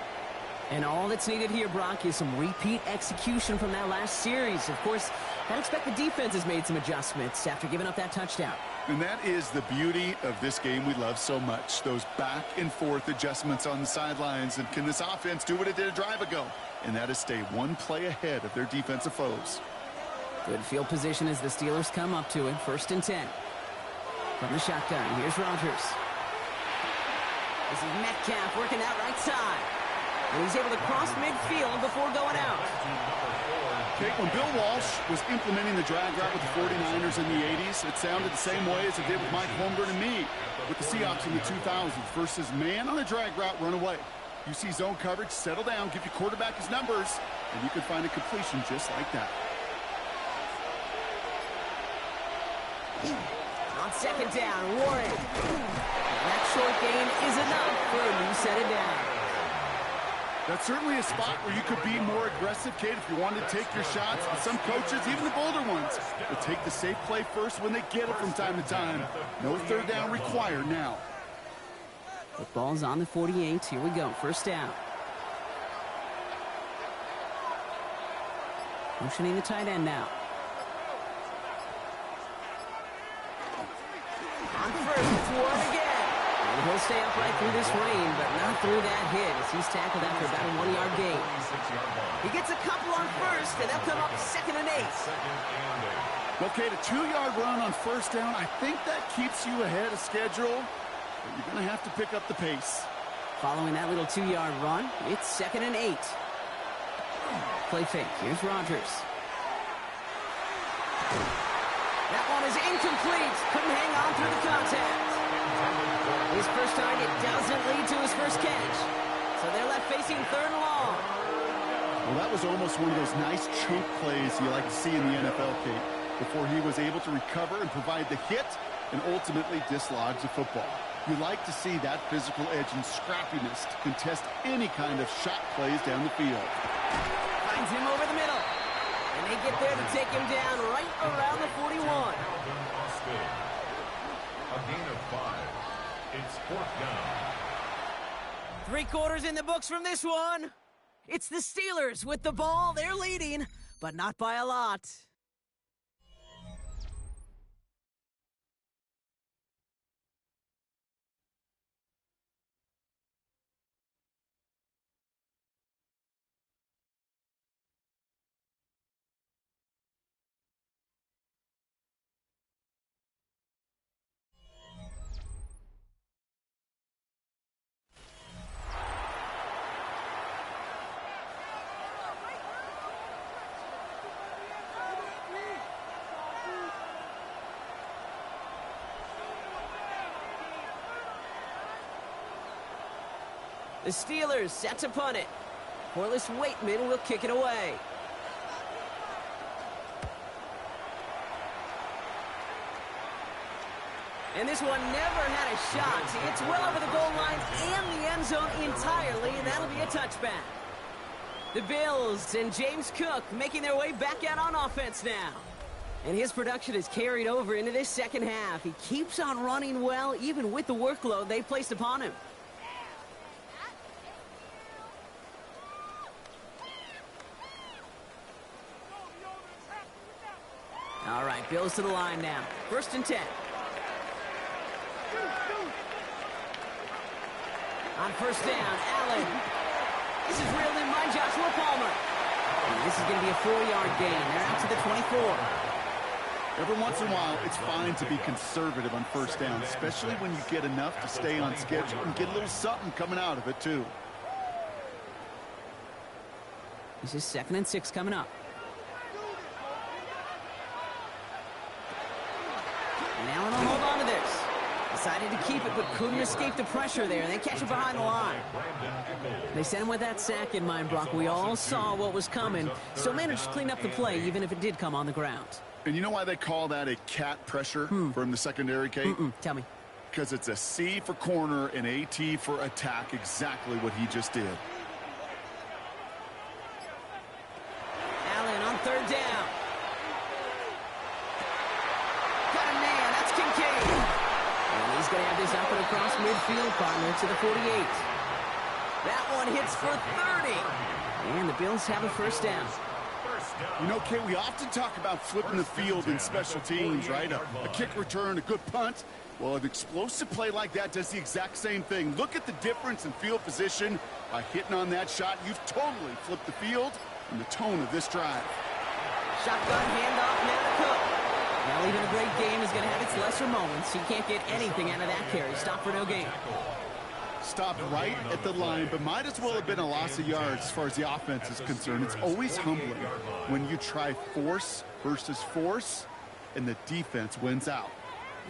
Speaker 2: And all that's needed here, Brock, is some repeat execution from that last series. Of course, I'd expect the defense has made some adjustments after giving up that touchdown.
Speaker 4: And that is the beauty of this game we love so much. Those back and forth adjustments on the sidelines. And can this offense do what it did a drive ago? And that is stay one play ahead of their defensive foes.
Speaker 2: Good field position as the Steelers come up to it. 1st and 10. From the shotgun, here's Rodgers. This is Metcalf working out right side. And he's able to cross midfield before going out.
Speaker 4: Okay, when Bill Walsh was implementing the drag route with the 49ers in the 80s, it sounded the same way as it did with Mike Holmgren and me with the Seahawks in the 2000s. Versus man on a drag route, run away. You see zone coverage, settle down, give your quarterback his numbers, and you can find a completion just like that.
Speaker 2: On 2nd down, Warren. And that short gain is enough for a new set it down.
Speaker 4: That's certainly a spot where you could be more aggressive, Kate, if you wanted to take your shots. But some coaches, even the bolder ones, will take the safe play first when they get it from time to time. No 3rd down required now.
Speaker 2: The ball's on the 48. Here we go. 1st down. Motioning the tight end now. On 1st, it's Warren again. And he'll stay upright through this rain, but not through that hit as he's tackled after about a 1-yard gain. He gets a couple on first, and they'll come up 2nd and 8.
Speaker 4: Well, Kate, a 2-yard run on first down, I think that keeps you ahead of schedule, but you're going to have to pick up the pace.
Speaker 2: Following that little 2-yard run, it's 2nd and 8. Play fake. Here's Rodgers. That one is incomplete. Couldn't hang on through the contact. His first target doesn't lead to his first catch. So they're left facing 3rd and long.
Speaker 4: Well, that was almost one of those nice chunk plays you like to see in the NFL, Kate, before he was able to recover and provide the hit and ultimately dislodge the football. You like to see that physical edge and scrappiness to contest any kind of shot plays down the field.
Speaker 2: Finds him over the middle. And they get there to take him down right around the 41.
Speaker 3: A gain of 5. It's 4th down.
Speaker 2: 3 quarters in the books from this one. It's the Steelers with the ball. They're leading, but not by a lot. The Steelers set to punt it. Corliss Waitman will kick it away. And this one never had a shot. It's well over the goal line and the end zone entirely, and that'll be a touchback. The Bills and James Cook making their way back out on offense now. And his production is carried over into this second half. He keeps on running well, even with the workload they've placed upon him. All right, Bills to the line now. 1st and 10. On first down, Allen. This is reeled in by Joshua Palmer. And this is going to be a 4-yard gain. They're out to the 24.
Speaker 4: Every once in a while, it's fine to be conservative on first down, especially when you get enough to stay on schedule and get a little something coming out of it, too.
Speaker 2: This is 2nd and 6 coming up. And Allen will hold on to this. Decided to keep it, but couldn't escape the pressure there. They catch it behind the line. They sent him with that sack in mind, Brock. We all saw what was coming. Still managed to clean up the play, even if it did come on the ground.
Speaker 4: And you know why they call that a cat pressure from the secondary, Kate?
Speaker 2: Tell me.
Speaker 4: Because it's a C for corner and a T for attack, exactly what he just did.
Speaker 2: Allen on 3rd down. Got a man, that's Kincaid. And he's going to have this up and across midfield, partner, to the 48. That one hits for 30. And the Bills have a first down.
Speaker 4: You know, Kate, we often talk about flipping the field in special teams, right? A kick return, a good punt. Well, an explosive play like that does the exact same thing. Look at the difference in field position. By hitting on that shot, you've totally flipped the field and the tone of this drive.
Speaker 2: Shotgun handoff now to Cook. Well, even a great game is going to have its lesser moments. He can't get anything out of that carry. Stop for no gain.
Speaker 4: Stopped right at the line, but might as well have been a loss of yards as far as the offense is concerned. It's always humbling when you try force versus force, and the defense wins out.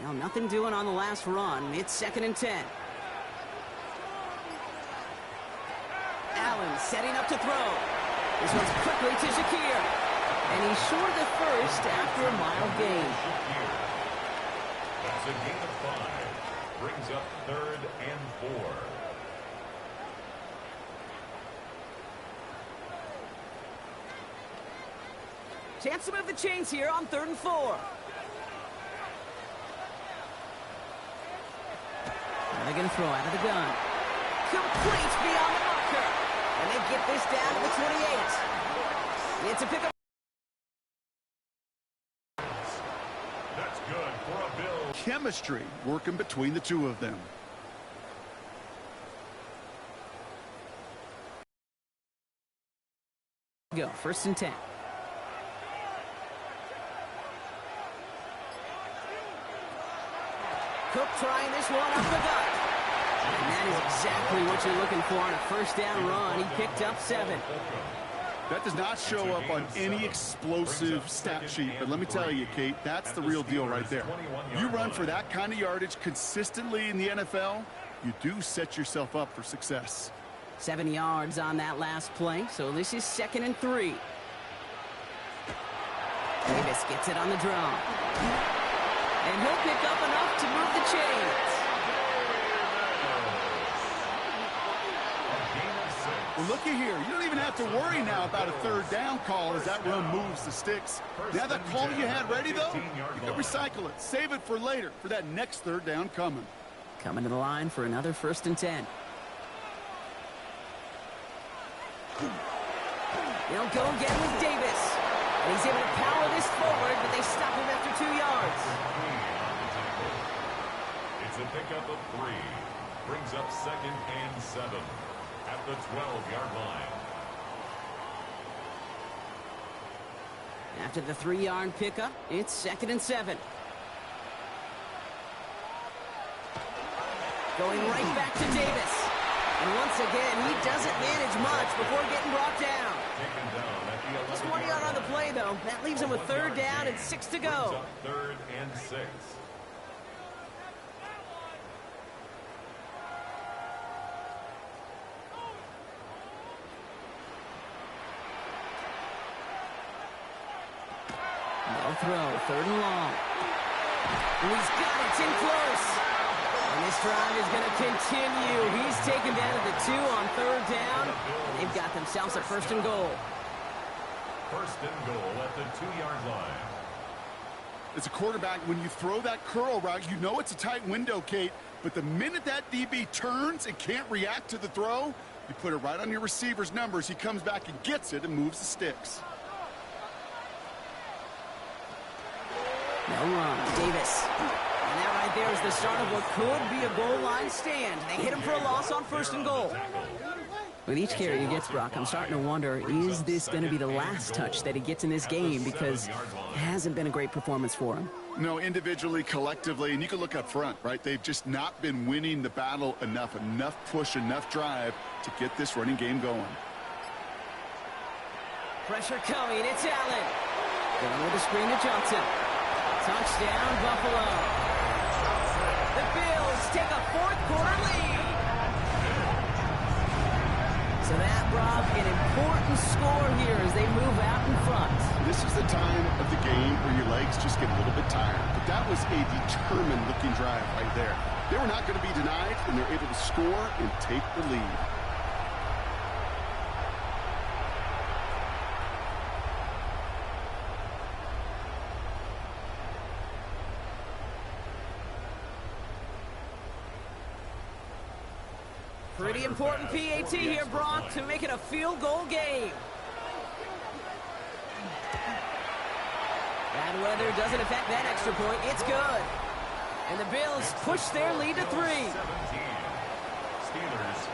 Speaker 2: Well, nothing doing on the last run. It's 2nd and 10. Allen setting up to throw. This one's quickly to Shakir. And he's short of the first after a mile gain.
Speaker 3: That's a gain of 5. Brings up 3rd and 4.
Speaker 2: Chance to move the chains here on 3rd and 4. Now they're going to throw out of the gun. Complete beyond the marker. And they get this down to the 28. It's a pickup.
Speaker 3: That's good for a Bill.
Speaker 4: Chemistry working between the two of them.
Speaker 2: Go, 1st and 10. Cook trying this one up the gut. And that is exactly what you're looking for on a 1st down run. He picked up 7.
Speaker 4: That does not show up on any explosive stat sheet, but let me tell you, Kate, that's the real deal right there. You run for that kind of yardage consistently in the NFL, you do set yourself up for success.
Speaker 2: 7 yards on that last play, so this is 2nd and 3. Davis gets it on the draw. And he'll pick up enough to move the chains.
Speaker 4: Well, looky here. You don't even have to worry now about a 3rd down call as that run moves the sticks. Now that call you had ready, though, you can recycle it. Save it for later, for that next 3rd down coming.
Speaker 2: Coming to the line for another 1st and 10. They'll go again with Davis. And he's able to power this forward, but they stop him after 2 yards.
Speaker 3: It's a pickup of 3. Brings up 2nd and 7 at the 12-yard line.
Speaker 2: After the 3-yard pickup, it's 2nd and 7. Going right back to Davis. And once again, he doesn't manage much before getting brought down. Just 1 yard on the play, though. That leaves him with 3rd down and 6 to go.
Speaker 3: 3rd and 6.
Speaker 2: No throw, 3rd and long. And he's got it, it's in close. And this drive is going to continue. He's taken down at the 2 on 3rd down. And they've got themselves a 1st and goal.
Speaker 3: 1st and goal at the 2-yard line.
Speaker 4: As a quarterback, when you throw that curl route, you know it's a tight window, Kate. But the minute that DB turns and can't react to the throw, you put it right on your receiver's numbers. He comes back and gets it and moves the sticks.
Speaker 2: No run, Davis. And that right there is the start of what could be a goal line stand. They hit him for a loss on 1st and goal. With each carry he gets, Brock, I'm starting to wonder, is this going to be the last touch that he gets in this game? Because it hasn't been a great performance for him.
Speaker 4: No, individually, collectively, and you can look up front, right? They've just not been winning the battle enough push, enough drive to get this running game going.
Speaker 2: Pressure coming, it's Allen. Going with a screen to Johnson. Touchdown, Buffalo. The Bills take a 4th quarter lead. So that, Brock, an important score here as they move out in front.
Speaker 4: This is the time of the game where your legs just get a little bit tired. But that was a determined-looking drive right there. They were not going to be denied, and they're able to score and take the lead.
Speaker 2: Pretty important PAT here, Brock, to make it a field goal game. Bad weather doesn't affect that extra point. It's good. And the Bills push their lead to 3.
Speaker 3: 17. Steelers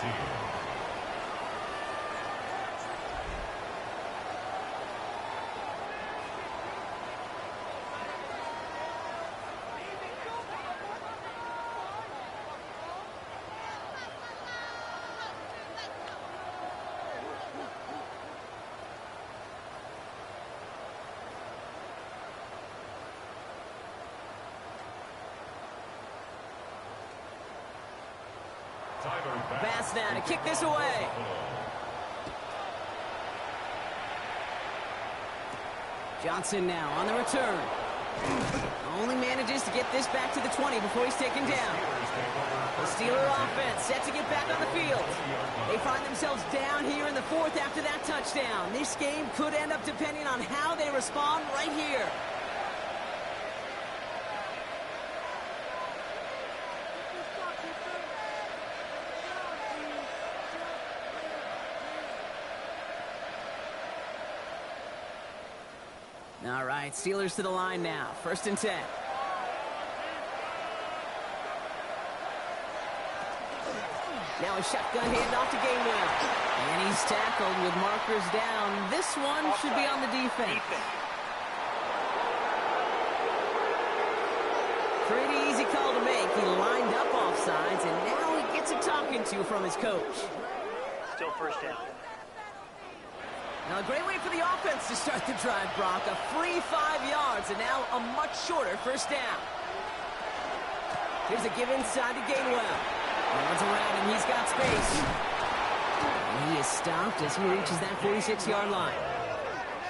Speaker 3: 14.
Speaker 2: Bass now to kick this away. Johnson now on the return. Only manages to get this back to the 20 before he's taken down. The Steeler offense set to get back on the field. They find themselves down here in the 4th after that touchdown. This game could end up depending on how they respond right here. All right, Steelers to the line now. 1st and 10. Now a shotgun handoff to Gainwell. And he's tackled with markers down. This one should be on the defense. Pretty easy call to make. He lined up offsides, and now he gets a talking to from his coach.
Speaker 5: Still first down.
Speaker 2: Now a great way for the offense to start the drive, Brock. A free 5 yards, and now a much shorter first down. Here's a give inside to Gainwell. Runs around, and he's got space. And he is stopped as he reaches that 46-yard line.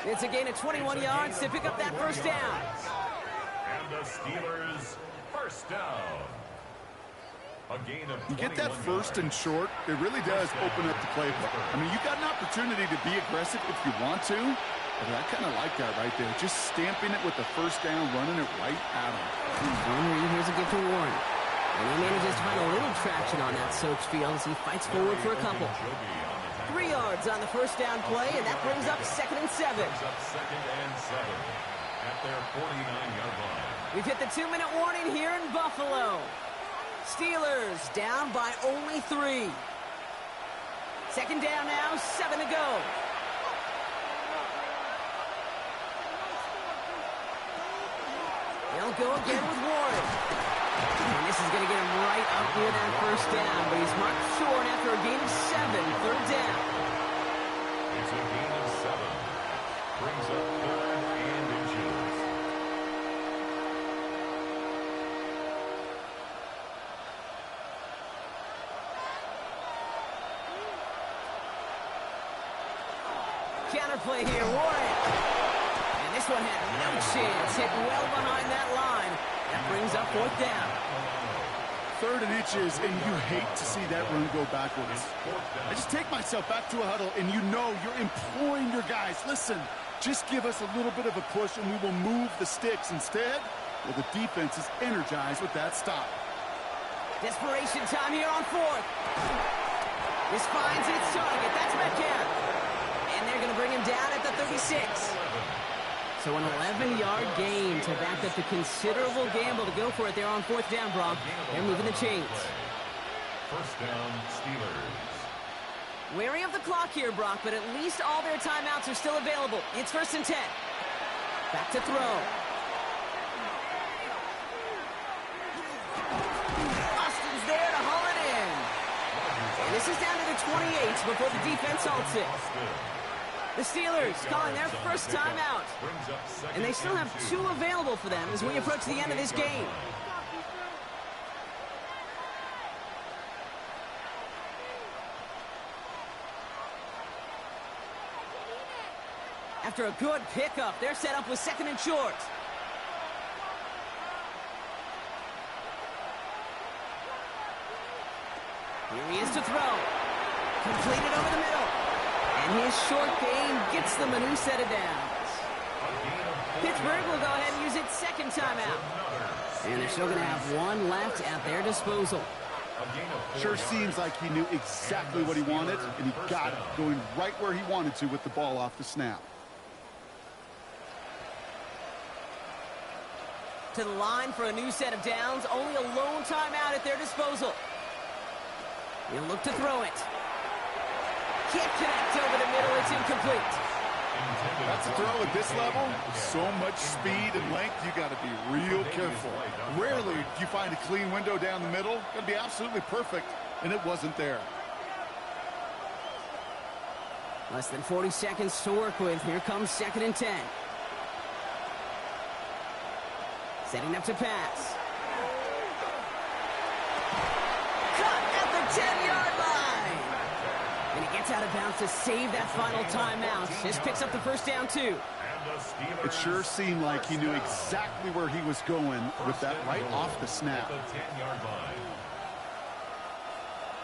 Speaker 2: It's a gain of 21 yards to pick up that first down.
Speaker 3: And the Steelers first down. A gain of
Speaker 4: You get that
Speaker 3: 21
Speaker 4: first and short, it really does open up the playbook. I mean, you got an opportunity to be aggressive if you want to. But I kind of like that right there. Just stamping it with the first down, running it right at him.
Speaker 2: Henry, here's a gift to Warren. And he manages to find a little traction on that soaked field as he fights forward for a couple. 3 yards on the first down play, and that brings up 2nd and 7.
Speaker 3: Second and 7 at their 49-yard line.
Speaker 2: We've hit the 2-minute warning here in Buffalo. Steelers down by only 3. 2nd down now, 7 to go. They'll go again with Warren. And this is going to get him right up near that first down, but he's marked short after a gain of 7, 3rd down.
Speaker 3: It's a gain of 7. Brings up 3rd and inches.
Speaker 2: Counterplay here, Warren. And this one had no chance. Hit well behind that line. That brings up 4th down.
Speaker 4: 3rd and inches, and you hate to see that run go backwards. I just take myself back to a huddle, and you know you're imploring your guys, listen, just give us a little bit of a push, and we will move the sticks. Instead, well, the defense is energized with that stop.
Speaker 2: Desperation time here on 4th. This finds its target. That's Metcalf. And they're going to bring him down at the 36. So an 11-yard gain to back up the considerable gamble to go for it there on 4th down, Brock. They're moving the chains.
Speaker 3: First down, Steelers.
Speaker 2: Wary of the clock here, Brock, but at least all their timeouts are still available. It's 1st and 10. Back to throw. Austin's there to haul it in. And this is down to the 28 before the defense halts it. The Steelers calling their first timeout. And they still have 2 available for them as we approach the end of this game. After a good pickup, they're set up with 2nd and short. Here he is to throw. Completed over the middle. And his short gain gets them a new set of downs. Pittsburgh will go ahead and use its 2nd timeout. And they're still going to have 1 left at their disposal.
Speaker 4: Sure seems like he knew exactly what he wanted, and he got it, going right where he wanted to with the ball off the snap.
Speaker 2: To the line for a new set of downs. Only a lone timeout at their disposal. He'll look to throw it. Can't connect over the middle. It's incomplete.
Speaker 4: That's a throw at this level. So much speed and length, you got to be real careful. Rarely do you find a clean window down the middle. Got to be absolutely perfect, and it wasn't there.
Speaker 2: Less than 40 seconds to work with. Here comes 2nd and 10. Setting up to pass. Cut at the 10-yard line. And he gets out of bounds to save that final timeout. This picks up the first down, too.
Speaker 4: It sure seemed like he knew exactly where he was going with that right off the snap.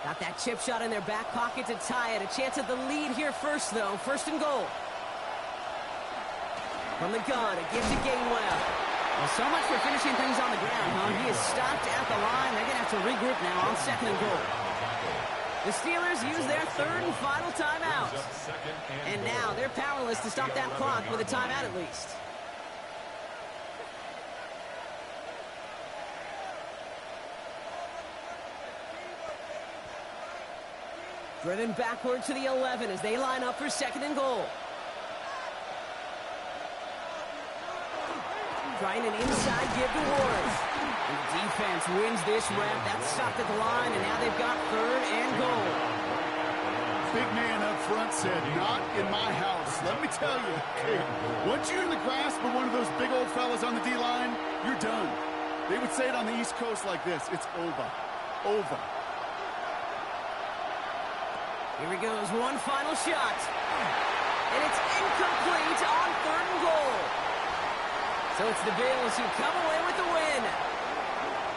Speaker 2: Got that chip shot in their back pocket to tie it. A chance at the lead here first, though. 1st and goal. From the gun, a give to Gainwell. Well, so much for finishing things on the ground, huh? He is stopped at the line. They're going to have to regroup now on 2nd and goal. The Steelers use their 3rd and final timeout. And now they're powerless to stop that clock with a timeout at least. Driven backward to the 11 as they line up for second and goal. Trying an inside give to Ward. And the defense wins this rep. That's stopped at the line, and now they've got third and goal.
Speaker 4: Big man up front said, "Not in my house." Let me tell you, kid, once you're in the grasp of one of those big old fellas on the D-line, you're done. They would say it on the East Coast like this: it's over. Over.
Speaker 2: Here he goes, one final shot. And it's incomplete on third and goal. So it's the Bills who come away with the win.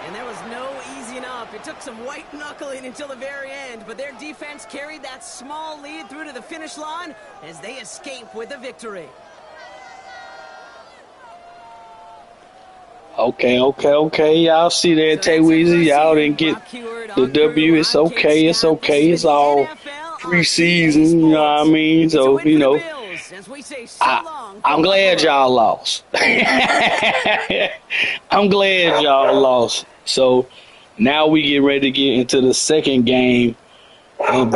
Speaker 2: And there was no easing up. It took some white knuckling until the very end, but their defense carried that small lead through to the finish line as they escape with a victory.
Speaker 1: Okay. Y'all see that, Tay Weezy? Y'all didn't get the W. It's okay. It's all preseason, you know what I mean? So, you know, I'm glad y'all lost. I'm glad y'all lost. So now we get ready to get into the second game of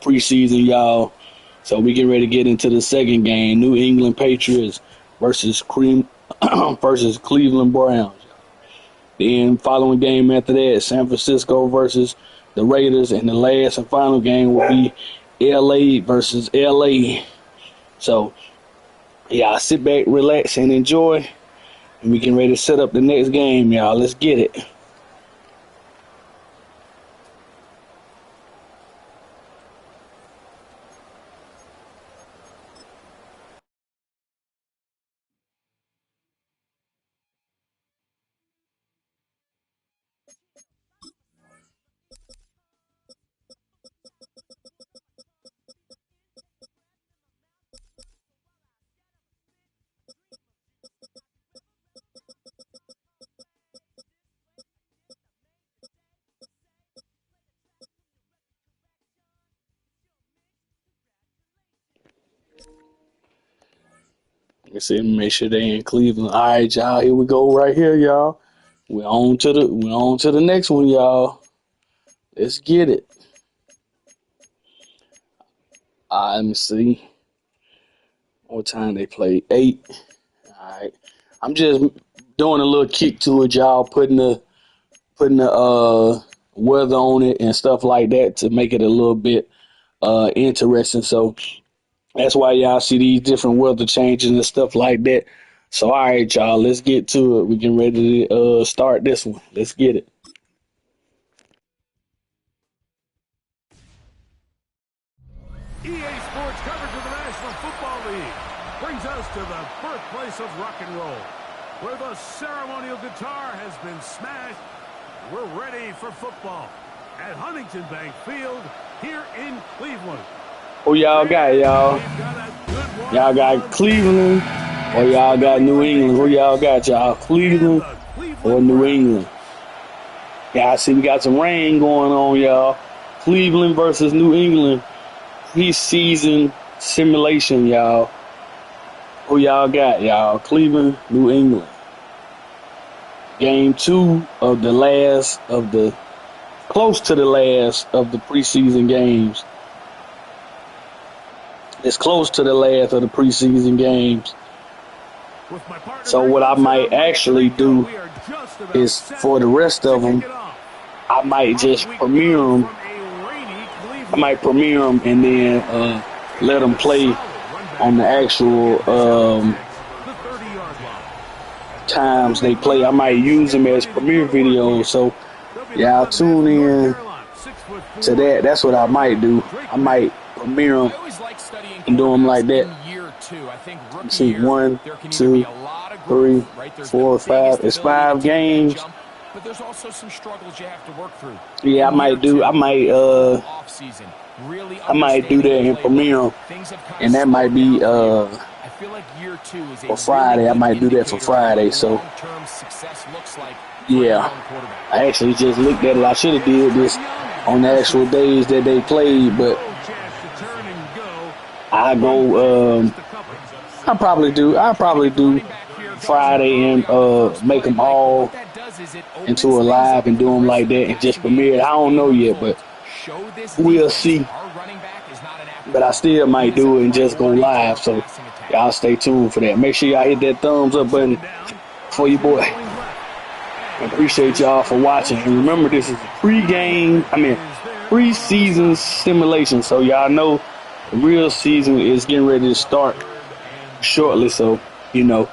Speaker 1: preseason, y'all. So we get ready to get into the second game. New England Patriots versus Cleveland Browns. Then following game after that, San Francisco versus the Raiders, and the last and final game will be LA versus LA. So y'all sit back, relax, and enjoy. And we getting ready to set up the next game, y'all. Let's get it. Let's see, make sure they in Cleveland. All right, y'all. Here we go, right here, y'all. We're on to the next one, y'all. Let's get it. Let me see. What time they play? 8. All right. I'm just doing a little kick to it, y'all. Putting the weather on it and stuff like that to make it a little bit interesting. So that's why y'all see these different weather changes and stuff like that. So, all right, y'all, let's get to it. We're getting ready to start this one. Let's get it.
Speaker 7: EA Sports coverage of the National Football League brings us to the birthplace of rock and roll, where the ceremonial guitar has been smashed. We're ready for football at Huntington Bank Field here in Cleveland.
Speaker 1: Who y'all got, y'all? Y'all got Cleveland or y'all got New England? Who y'all got, y'all? Cleveland or New England? Yeah, I see we got some rain going on, y'all. Cleveland versus New England preseason simulation, y'all. Who y'all got, y'all? Cleveland, New England. Game 2 of the last of the, close to the last of the preseason games. It's close to the last of the preseason games. So what I might actually do is for the rest of them, I might just premiere them. I might premiere them and then let them play on the actual times they play. I might use them as premiere videos. So y'all tune in to that. That's what I might do. I might premiere them and do them like that. Let's see, 1, 2, 3, 4, 5. It's 5 games.
Speaker 8: But there's also some struggles you have to work through.
Speaker 1: Yeah, I might do that in premiere, and that might be for Friday. I might do that for Friday. So yeah, I actually just looked at it. I should have did this on the actual days that they played, but I go. I'll probably do Friday and make them all into a live and do them like that and just premiere it. I don't know yet, but
Speaker 8: show this
Speaker 1: we'll
Speaker 8: defense,
Speaker 1: see.
Speaker 8: our running back is not an afterthought.
Speaker 1: But I still might do it and just go live. So y'all stay tuned for that. Make sure y'all hit that thumbs up button for your boy. I appreciate y'all for watching. And remember, this is a preseason simulation. So y'all know the real season is getting ready to start shortly. So, you know,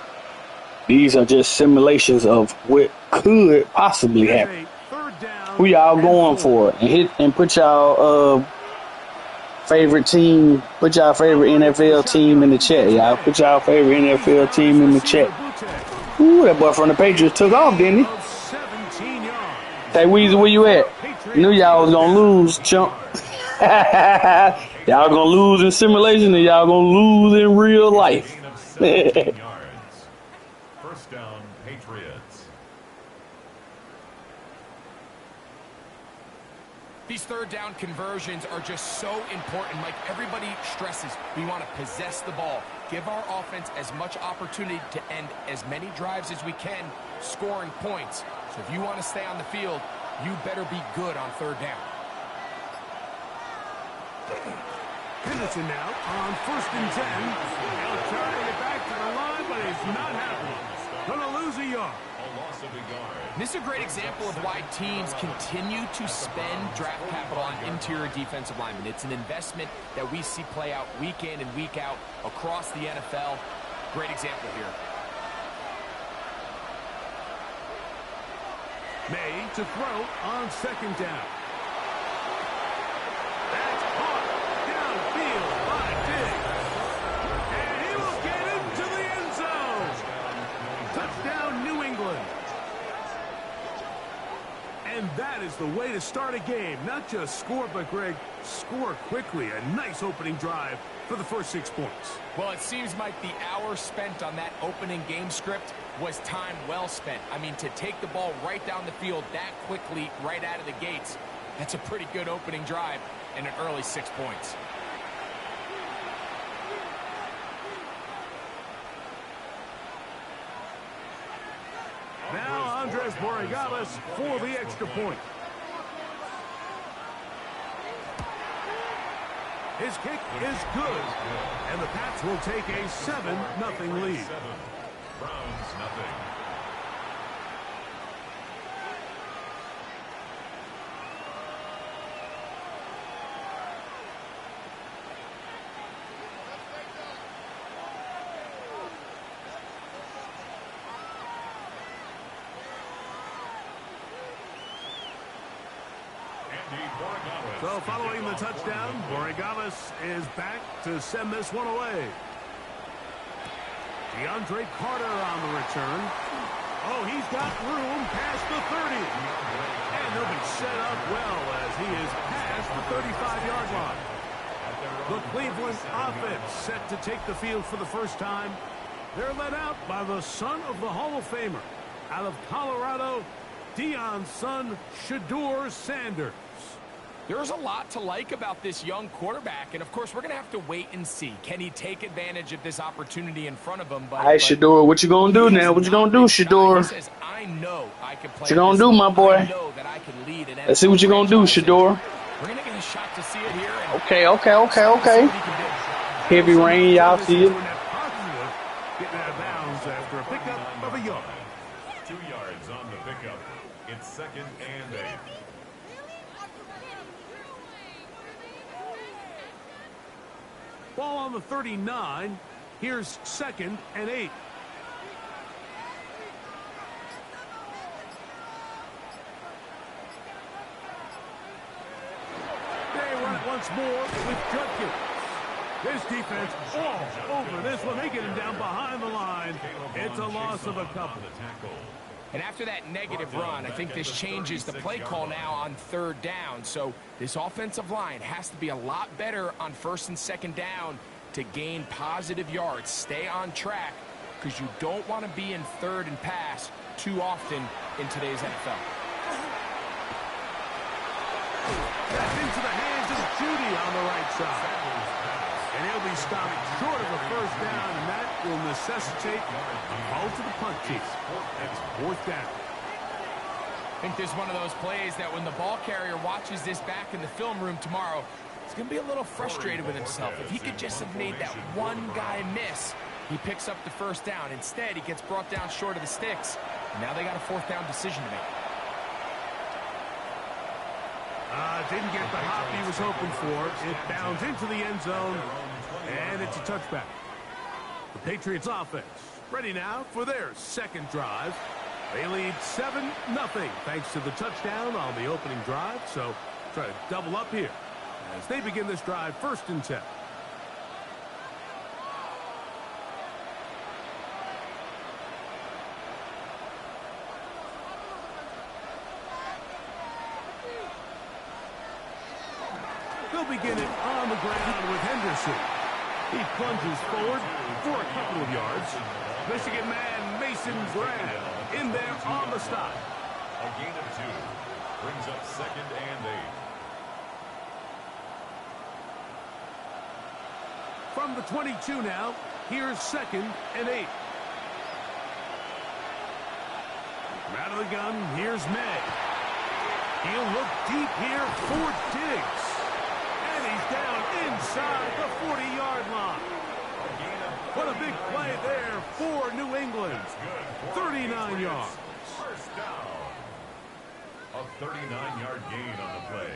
Speaker 1: these are just simulations of what could possibly happen. Who y'all going for? And hit and put y'all favorite team. Put y'all favorite NFL team in the chat, y'all. Put y'all favorite NFL team in the chat. Ooh, that boy from the Patriots took off, didn't he? Hey, Weezy, where you at? Knew y'all was gonna lose, chump. Y'all gonna lose in simulation and y'all gonna lose in real life.
Speaker 3: First down, Patriots.
Speaker 8: These third down conversions are just so important. Like everybody stresses, we want to possess the ball. Give our offense as much opportunity to end as many drives as we can, scoring points. So if you want to stay on the field, you better be good on third down.
Speaker 7: Henderson now on 1st and 10. He'll try to get back to the line, but it's not happening. Gonna lose a yard.
Speaker 3: A loss of a yard.
Speaker 8: This is a great example of why teams continue to spend draft capital on interior defensive linemen. It's an investment that we see play out week in and week out across the NFL. Great example here.
Speaker 7: May to throw on 2nd down. That's caught downfield by Diggs. And he will get into the end zone. Touchdown, New England. And that is the way to start a game. Not just score, but, Greg, score quickly. A nice opening drive for the first 6 points.
Speaker 8: Well, it seems like the hour spent on that opening game script was time well spent. I mean, to take the ball right down the field that quickly, right out of the gates, that's a pretty good opening drive and an early 6 points.
Speaker 7: Now Andres Borregales for the extra point. His kick is good. And the Pats will take a 7-0 lead.
Speaker 3: Browns, nothing.
Speaker 7: So following the touchdown, Borregales is back to send this one away. DeAndre Carter on the return. Oh, he's got room past the 30. And he'll be set up well as he is past the 35-yard line. The Cleveland offense set to take the field for the first time. They're led out by the son of the Hall of Famer. Out of Colorado, Deion's son, Shedeur Sanders.
Speaker 8: There's a lot to like about this young quarterback, and of course, we're going to have to wait and see. Can he take advantage of this opportunity in front of him?
Speaker 1: All right, Shedeur, what you gonna do now? What you gonna do, Shedeur?
Speaker 8: He says, I know I can play.
Speaker 1: What you gonna do, my boy?
Speaker 8: I know that I can lead an
Speaker 1: Let's see what you gonna do, Shedeur.
Speaker 8: We're going to get a shot to see it here.
Speaker 1: Okay. Heavy rain, y'all see it.
Speaker 7: Getting out of bounds after a pickup of a yard.
Speaker 3: 2 yards on the pickup. It's 2nd and 8.
Speaker 7: Ball on the 39. Here's 2nd and 8. They run it once more with Judkins. This defense all over this one. They get him down behind the line. It's a loss of a couple.
Speaker 8: And after that negative run, I think this changes the play call now on 3rd down. So this offensive line has to be a lot better on 1st and 2nd down to gain positive yards. Stay on track because you don't want to be in 3rd and pass too often in today's NFL.
Speaker 7: That's into the hands of Judy on the right side. And he'll be stopped short of a 1st down, and that will necessitate a ball to the punt team. That's 4th down.
Speaker 8: think this is one of those plays that when the ball carrier watches this back in the film room tomorrow, he's going to be a little frustrated with himself. If he could just have made that one guy miss, he picks up the first down. Instead, he gets brought down short of the sticks. Now they got a fourth down decision to make.
Speaker 7: Didn't get the hop he was hoping for. It bounds into the end zone, and it's a touchback. The Patriots offense ready now for their second drive. They lead 7-0 thanks to the touchdown on the opening drive. So try to double up here as they begin this drive 1st and 10. They'll begin it on the ground with Henderson. He plunges forward for a couple of yards. Michigan man Mason Graham in there on the stop.
Speaker 3: A gain of 2 brings up 2nd and 8.
Speaker 7: From the 22 now, here's 2nd and 8. From out of the gun, here's May. He'll look deep here for Diggs. And he's down inside the 40-yard line. What a big play there for New England. 39 yards.
Speaker 3: First down. A 39-yard gain on the play.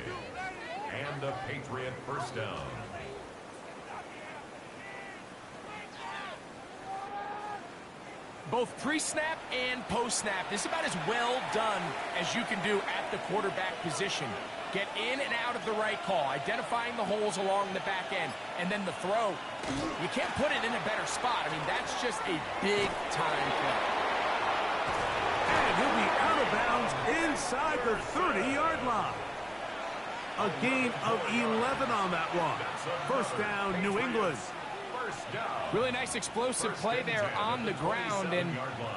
Speaker 3: And a Patriot first down.
Speaker 8: Both pre-snap and post-snap, this is about as well done as you can do at the quarterback position. Get in and out of the right call, identifying the holes along the back end, and then the throw. You can't put it in a better spot. I mean, that's just a big-time play.
Speaker 7: And he'll be out of bounds inside the 30-yard line. A gain of 11 on that one. First down, New England.
Speaker 8: Really nice explosive play there on the ground. And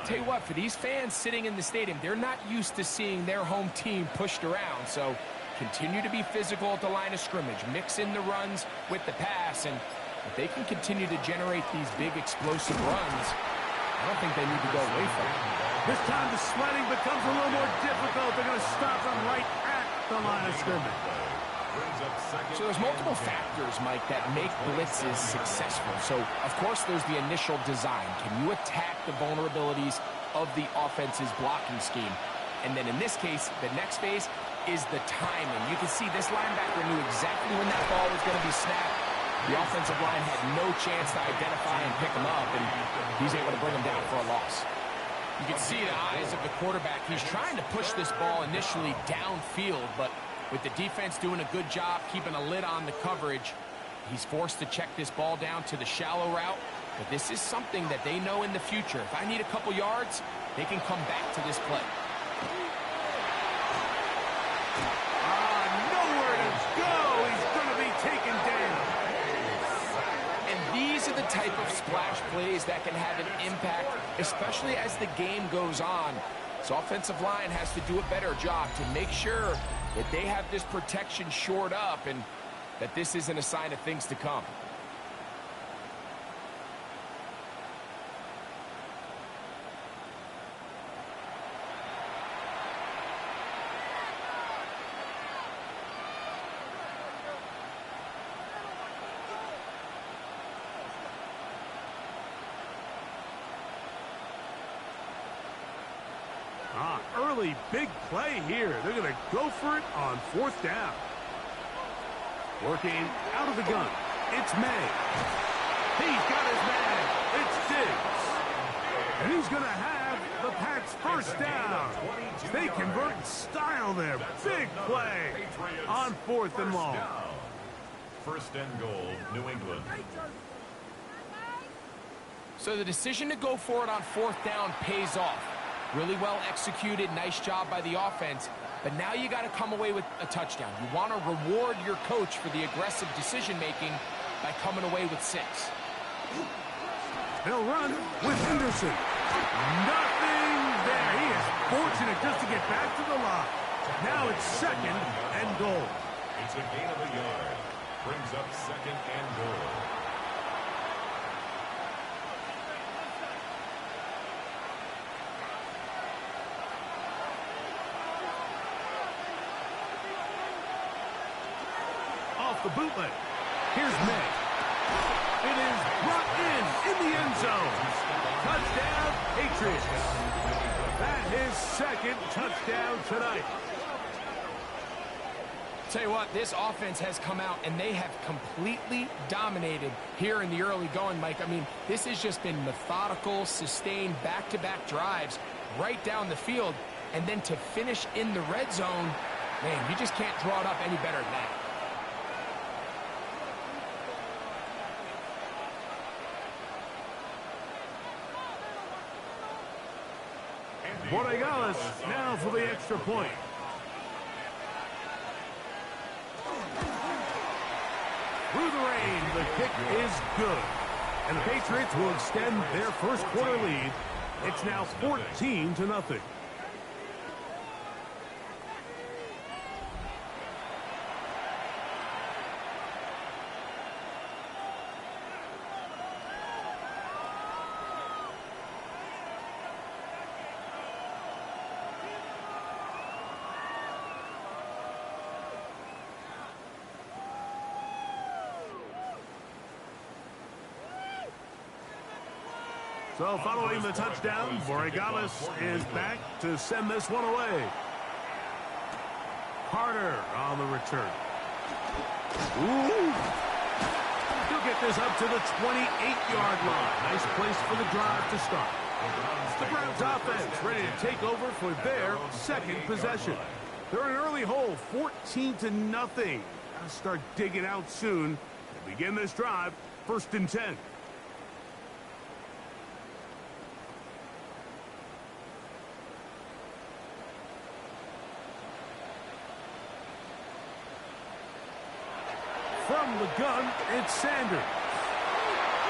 Speaker 8: tell you what, for these fans sitting in the stadium, they're not used to seeing their home team pushed around. So continue to be physical at the line of scrimmage. Mix in the runs with the pass. And if they can continue to generate these big explosive runs, I don't think they need to go away from it.
Speaker 7: This time the sledding becomes a little more difficult. They're going to stop them right at the line of scrimmage.
Speaker 8: So there's multiple factors, Mike, that make blitzes successful. So, of course, there's the initial design. Can you attack the vulnerabilities of the offense's blocking scheme? And then in this case, the next phase is the timing. You can see this linebacker knew exactly when that ball was going to be snapped. The offensive line had no chance to identify and pick him up, and he's able to bring him down for a loss. You can see the eyes of the quarterback. He's trying to push this ball initially downfield, but with the defense doing a good job keeping a lid on the coverage, he's forced to check this ball down to the shallow route. But this is something that they know in the future. If I need a couple yards, they can come back to this play.
Speaker 7: Nowhere to go. He's going to be taken down.
Speaker 8: And these are the type of splash plays that can have an impact, especially as the game goes on. This offensive line has to do a better job to make sure that they have this protection shored up and that this isn't a sign of things to come.
Speaker 7: Early big play here. They're going to go for it on 4th down. Working out of the gun. It's May. He's got his man. It's Diggs. And he's going to have the Pats first down. They convert in style there. Big play on 4th and long.
Speaker 3: First and goal, New England.
Speaker 8: So the decision to go for it on 4th down pays off. Really well executed, nice job by the offense. But now you got to come away with a touchdown. You want to reward your coach for the aggressive decision-making by coming away with 6.
Speaker 7: They'll run with Henderson. Nothing there. He is fortunate just to get back to the line. Now it's 2nd and goal.
Speaker 3: It's a gain of a yard. Brings up 2nd and goal.
Speaker 7: off the bootleg. Here's May. It is brought in the end zone. Touchdown, Patriots. That his second touchdown tonight.
Speaker 8: Tell you what, this offense has come out and they have completely dominated here in the early going, Mike. I mean, this has just been methodical, sustained, back-to-back drives right down the field. And then to finish in the red zone, man, you just can't draw it up any better than that.
Speaker 7: Borregales now for the extra point. Through the rain, the kick is good. And the Patriots will extend their first quarter lead. It's now 14-0. So following the touchdown, Borregales is back to send this one away. Carter on the return. Ooh. He'll get this up to the 28-yard line. Nice place for the drive to start. The Browns offense ready to take over for their second possession. They're in an early hole, 14-0. Gotta start digging out soon to begin this drive. 1st and 10. From the gun, it's Sanders.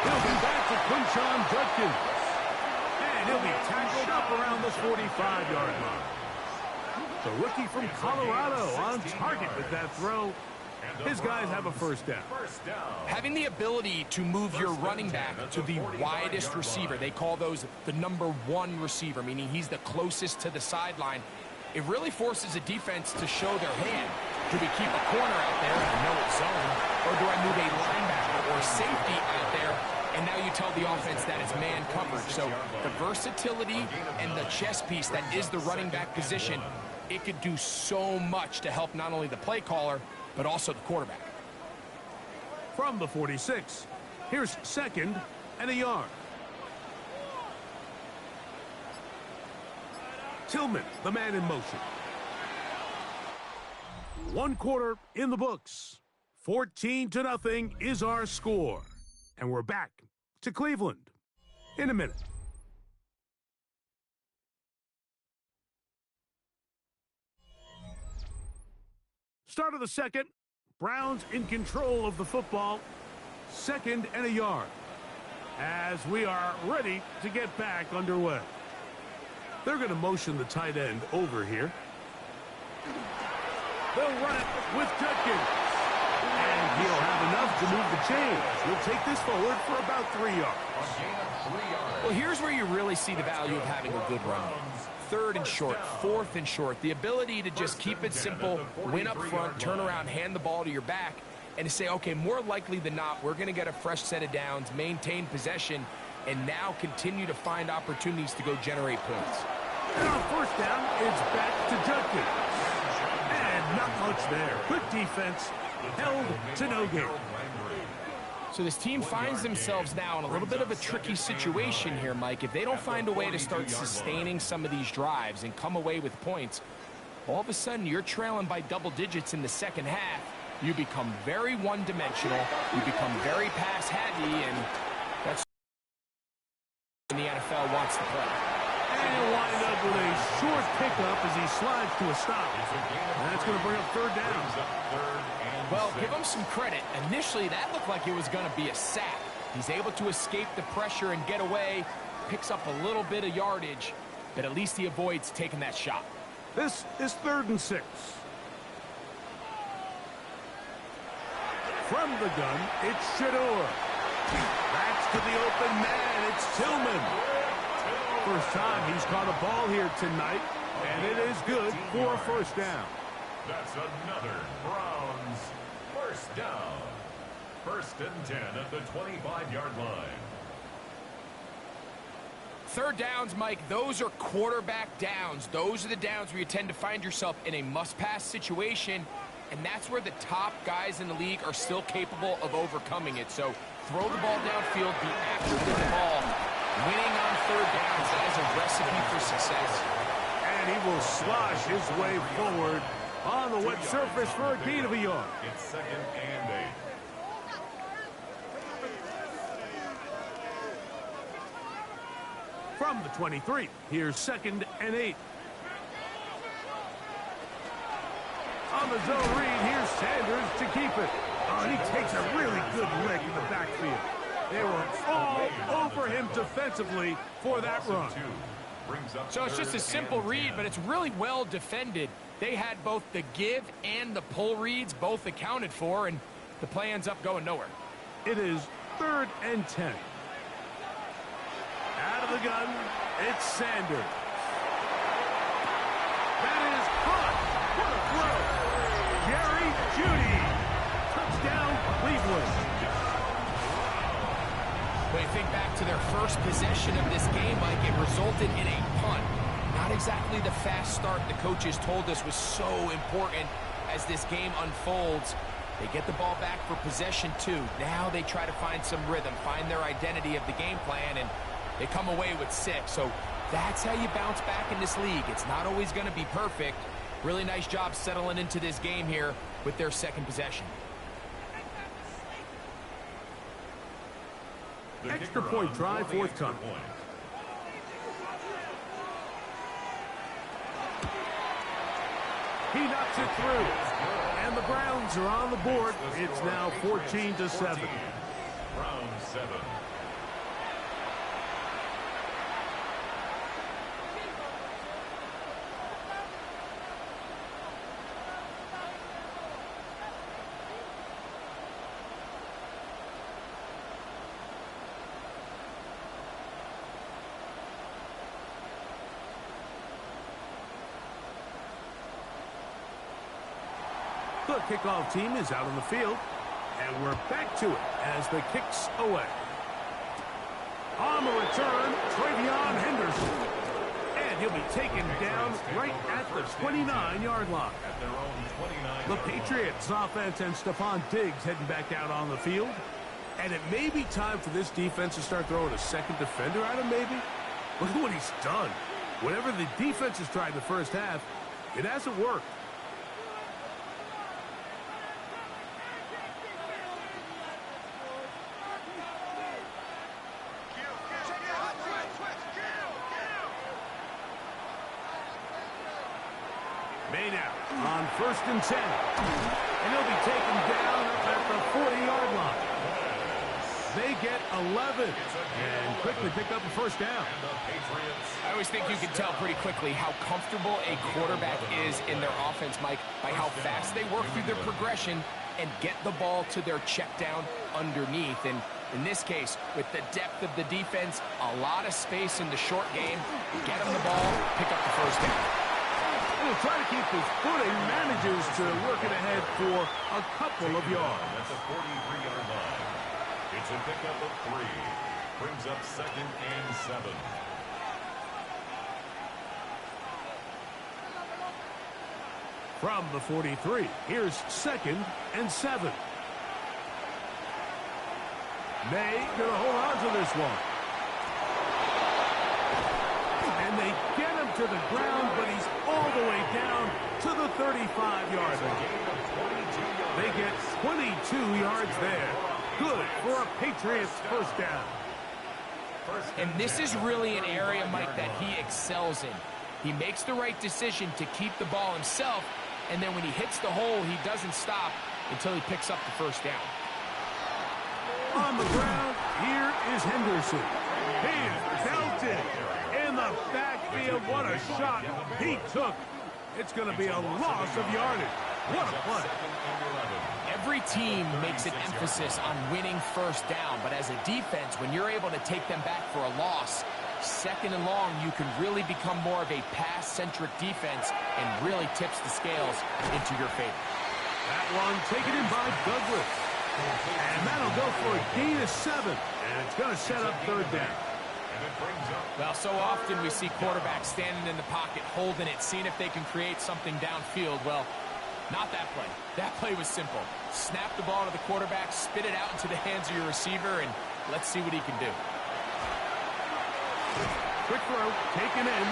Speaker 7: He'll be back to Quinshon Judkins. And he'll be tackled up around the 45-yard line. The rookie from Colorado on target with that throw. His guys have a first down.
Speaker 8: Having the ability to move your running back to the widest receiver, they call those the #1 receiver, meaning he's the closest to the sideline. It really forces a defense to show their hand. Do we keep a corner out there in a no zone, or do I move a linebacker or safety out there, and now you tell the offense that it's man coverage? So the versatility and the chess piece that is the running back position, it could do so much to help not only the play caller, but also the quarterback.
Speaker 7: From the 46, here's 2nd and a yard. Tillman, the man in motion. 1 quarter in the books. 14-0 is our score. And we're back to Cleveland in a minute. Start of the second. Browns in control of the football. 2nd and a yard. As we are ready to get back underway. They're going to motion the tight end over here. They'll run it with Judkins. And he'll have enough to move the chains. He'll take this forward for about 3 yards.
Speaker 8: Well, here's where you really see the value of having a good run. 3rd and short, 4th and short. The ability to just keep it simple, win up front, turn around, hand the ball to your back, and to say, okay, more likely than not, we're going to get a fresh set of downs, maintain possession, and now continue to find opportunities to go generate points.
Speaker 7: And on 1st down, it's back to Judkins. And not much there. Good defense, held to no gain.
Speaker 8: So this team finds themselves now in a little bit of a tricky situation here, Mike. If they don't find a way to start sustaining some of these drives and come away with points, all of a sudden you're trailing by double digits in the second half. You become very one-dimensional. You become very pass-heavy, and that's what the NFL wants to play.
Speaker 7: And he'll wind up with a short pickup as he slides to a stop. And that's going to bring up 3rd down.
Speaker 8: Well, give him some credit. Initially, that looked like it was going to be a sack. He's able to escape the pressure and get away, picks up a little bit of yardage, but at least he avoids taking that shot.
Speaker 7: This is 3rd and 6. From the gun, it's Shador. That's to the open man. It's Tillman. First time he's caught a ball here tonight, and it is good for a 1st down.
Speaker 3: That's another Browns first down. 1st and 10 at the 25-yard line.
Speaker 8: Third downs, Mike, those are quarterback downs. Those are the downs where you tend to find yourself in a must-pass situation, and that's where the top guys in the league are still capable of overcoming it. So throw the ball downfield, be active with the ball. Winning on third downs, that is a recipe for success.
Speaker 7: And he will slosh his way forward on the wet surface for a gain of a yard.
Speaker 3: It's 2nd and 8.
Speaker 7: From the 23, here's 2nd and 8. On the zone read, here's Sanders to keep it. Oh, and he takes a really good lick in the backfield. They were all over him defensively for that run.
Speaker 8: So it's just a simple read, but it's really well defended. They had both the give and the pull reads both accounted for, and the play ends up going nowhere.
Speaker 7: It is 3rd and 10. Out of the gun, it's Sanders. That is caught. What a throw. Jerry Jeudy. Touchdown, Cleveland.
Speaker 8: When you think back to their first possession of this game, Mike, it resulted in a punt. Not exactly the fast start the coaches told us was so important as this game unfolds. They get the ball back for possession 2. Now they try to find some rhythm, find their identity of the game plan, and they come away with 6. So that's how you bounce back in this league. It's not always going to be perfect. Really nice job settling into this game here with their second possession.
Speaker 7: Extra point try forthcoming. He knocks it through. And the Browns are on the board. It's now 14-7.
Speaker 3: Browns 7.
Speaker 7: The kickoff team is out on the field, and we're back to it as the kick's away. On the return, Travion Henderson. And he'll be taken down right at the 29-yard line. The Patriots offense and Stephon Diggs heading back out on the field. And it may be time for this defense to start throwing a second defender at him, maybe. Look at what he's done. Whatever the defense has tried the first half, it hasn't worked. Made out on 1st and 10. And he'll be taken down at the 40-yard line. They get 11 and quickly pick up a first down.
Speaker 8: I always think you can tell pretty quickly how comfortable a quarterback is in their offense, Mike, by how fast they work through their progression and get the ball to their check down underneath. And in this case, with the depth of the defense, a lot of space in the short game, get him the ball, pick up the first down.
Speaker 7: He'll try to keep his footing, manages to work it ahead for a couple of yards.
Speaker 3: At the 43-yard line. It's a pickup of 3. Brings up 2nd and 7.
Speaker 7: From the 43, here's 2nd and 7. May gonna hold on to this one. And they get him to the ground, but he's all the way down to the 35-yard line. They get 22 yards there. Good for a Patriots first down.
Speaker 8: And this is really an area, Mike, that he excels in. He makes the right decision to keep the ball himself, and then when he hits the hole, he doesn't stop until he picks up the first down.
Speaker 7: On the ground, here is Henderson. He is belted in the backfield. What a shot he took. It's going to be a loss of yardage. What a play.
Speaker 8: Every team makes an emphasis on winning first down, but as a defense, when you're able to take them back for a loss, 2nd and long, you can really become more of a pass-centric defense and really tips the scales into your favor.
Speaker 7: That one taken in by Douglas. And that'll go for a gain of 7. And it's going to set up third down.
Speaker 8: Well, so often we see quarterbacks standing in the pocket, holding it, seeing if they can create something downfield. Well, not that play. That play was simple. Snap the ball to the quarterback, spit it out into the hands of your receiver, and let's see what he can do.
Speaker 7: Quick throw, taken in.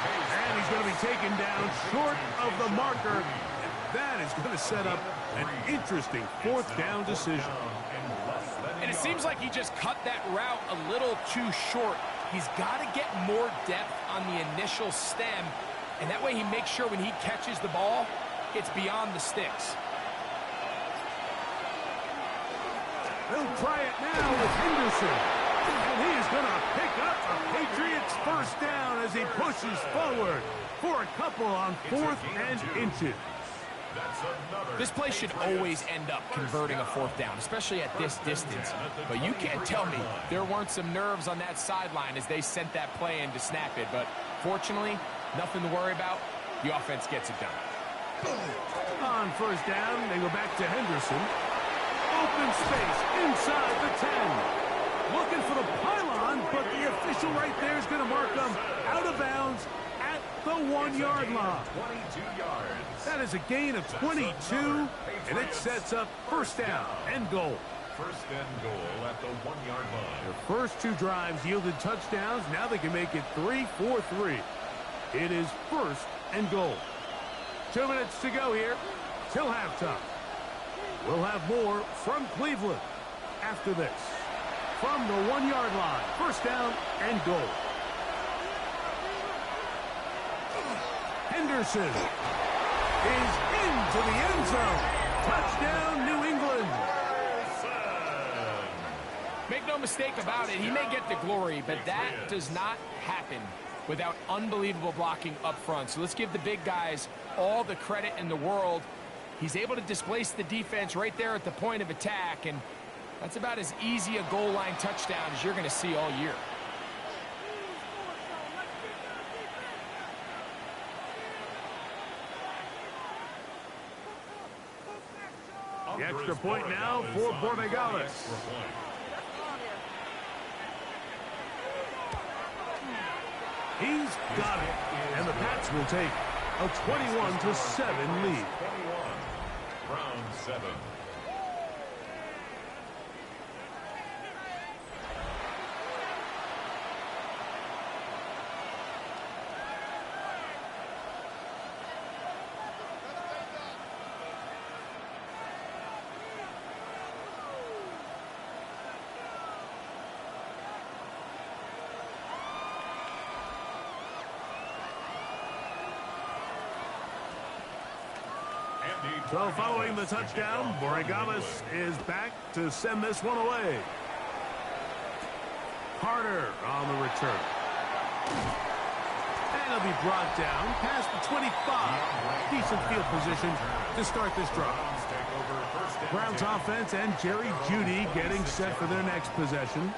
Speaker 7: And he's going to be taken down short of the marker. And that is going to set up an interesting fourth down decision.
Speaker 8: And it seems like he just cut that route a little too short. He's got to get more depth on the initial stem, and that way he makes sure when he catches the ball, it's beyond the sticks.
Speaker 7: They'll try it now with Henderson. And he is going to pick up a Patriots first down as he pushes forward for a couple on 4th and inches.
Speaker 8: This play should always end up converting a 4th down, especially at this distance. But you can't tell me there weren't some nerves on that sideline as they sent that play in to snap it. But fortunately, nothing to worry about. The offense gets it done.
Speaker 7: On first down, they go back to Henderson. Open space inside the 10. Looking for the pylon, but the official right there is going to mark them out of bounds at the 1-yard line.
Speaker 3: 22 yards.
Speaker 7: That is a gain of 22, and it sets up first down and goal.
Speaker 3: First and goal at the 1-yard line.
Speaker 7: Their first 2 drives yielded touchdowns. Now they can make it 3-4-3. It is first and goal. 2 minutes to go here till halftime. We'll have more from Cleveland after this. From the 1-yard line, first down and goal. Henderson is into the end zone. Touchdown, New England.
Speaker 8: Make no mistake about it, he may get the glory, but that does not happen without unbelievable blocking up front. So let's give the big guys all the credit in the world. He's able to displace the defense right there at the point of attack, and that's about as easy a goal line touchdown as you're going to see all year.
Speaker 7: The extra point now for Borregales. He's got it, and the Pats will take a 21-7 lead.
Speaker 3: 21, round 7.
Speaker 7: So following the touchdown, Borregales is back to send this one away. Carter on the return. And he'll be brought down past the 25. Decent field position to start this drive. Browns offense and Jerry Jeudy getting set for their next possession.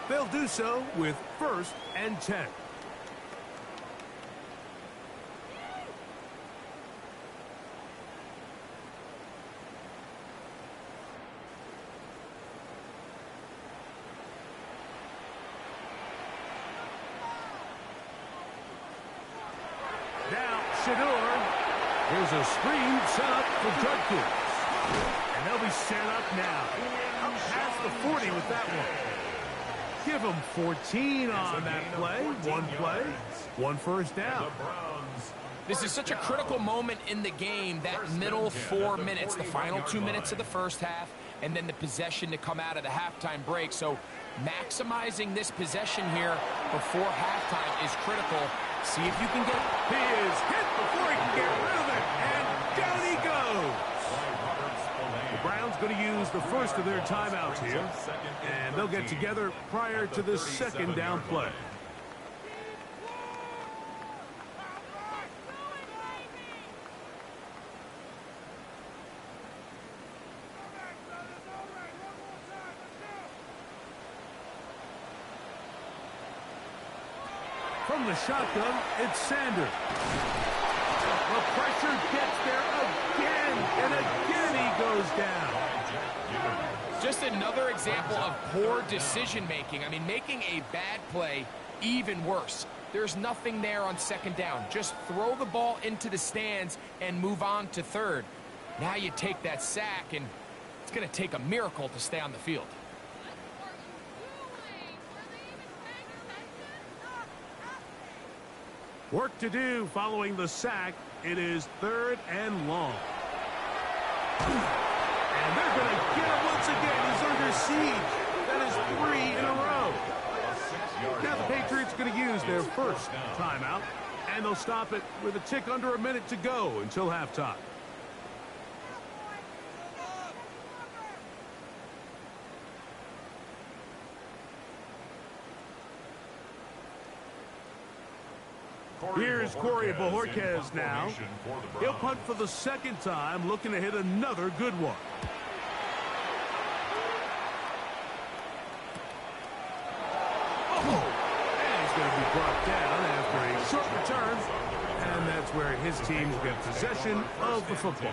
Speaker 7: They'll do so with 1st and 10. Now, Shador. Here's a screen set up for Judkins. And they'll be set up now. Up past the 40 with that one. Give them 14 on that play. One first down.
Speaker 8: This is such a critical moment in the game, that middle 4 minutes, the final 2 minutes of the first half, and then the possession to come out of the halftime break. So maximizing this possession here before halftime is critical. See if you can get...
Speaker 7: He is hit before he can get rid of it, and down he goes. The Browns going to use the first of their timeouts here, and they'll get together prior to the second down play. From the shotgun, it's Sanders. The pressure gets there again, and again down.
Speaker 8: Just another example of poor decision-making. I mean, making a bad play even worse. There's nothing there on second down. Just throw the ball into the stands and move on to third. Now you take that sack, and it's going to take a miracle to stay on the field.
Speaker 7: Work to do following the sack. It is 3rd and long. And they're going to get him once again. He's under siege. That is 3 in a row. Now the Patriots going to use their first timeout, and they'll stop it with a tick under a minute to go until halftime. Here's Corey Bojorquez now. He'll punt for the second time, looking to hit another good one. Oh, and he's going to be brought down after a short return, and that's where his team will get possession of the football.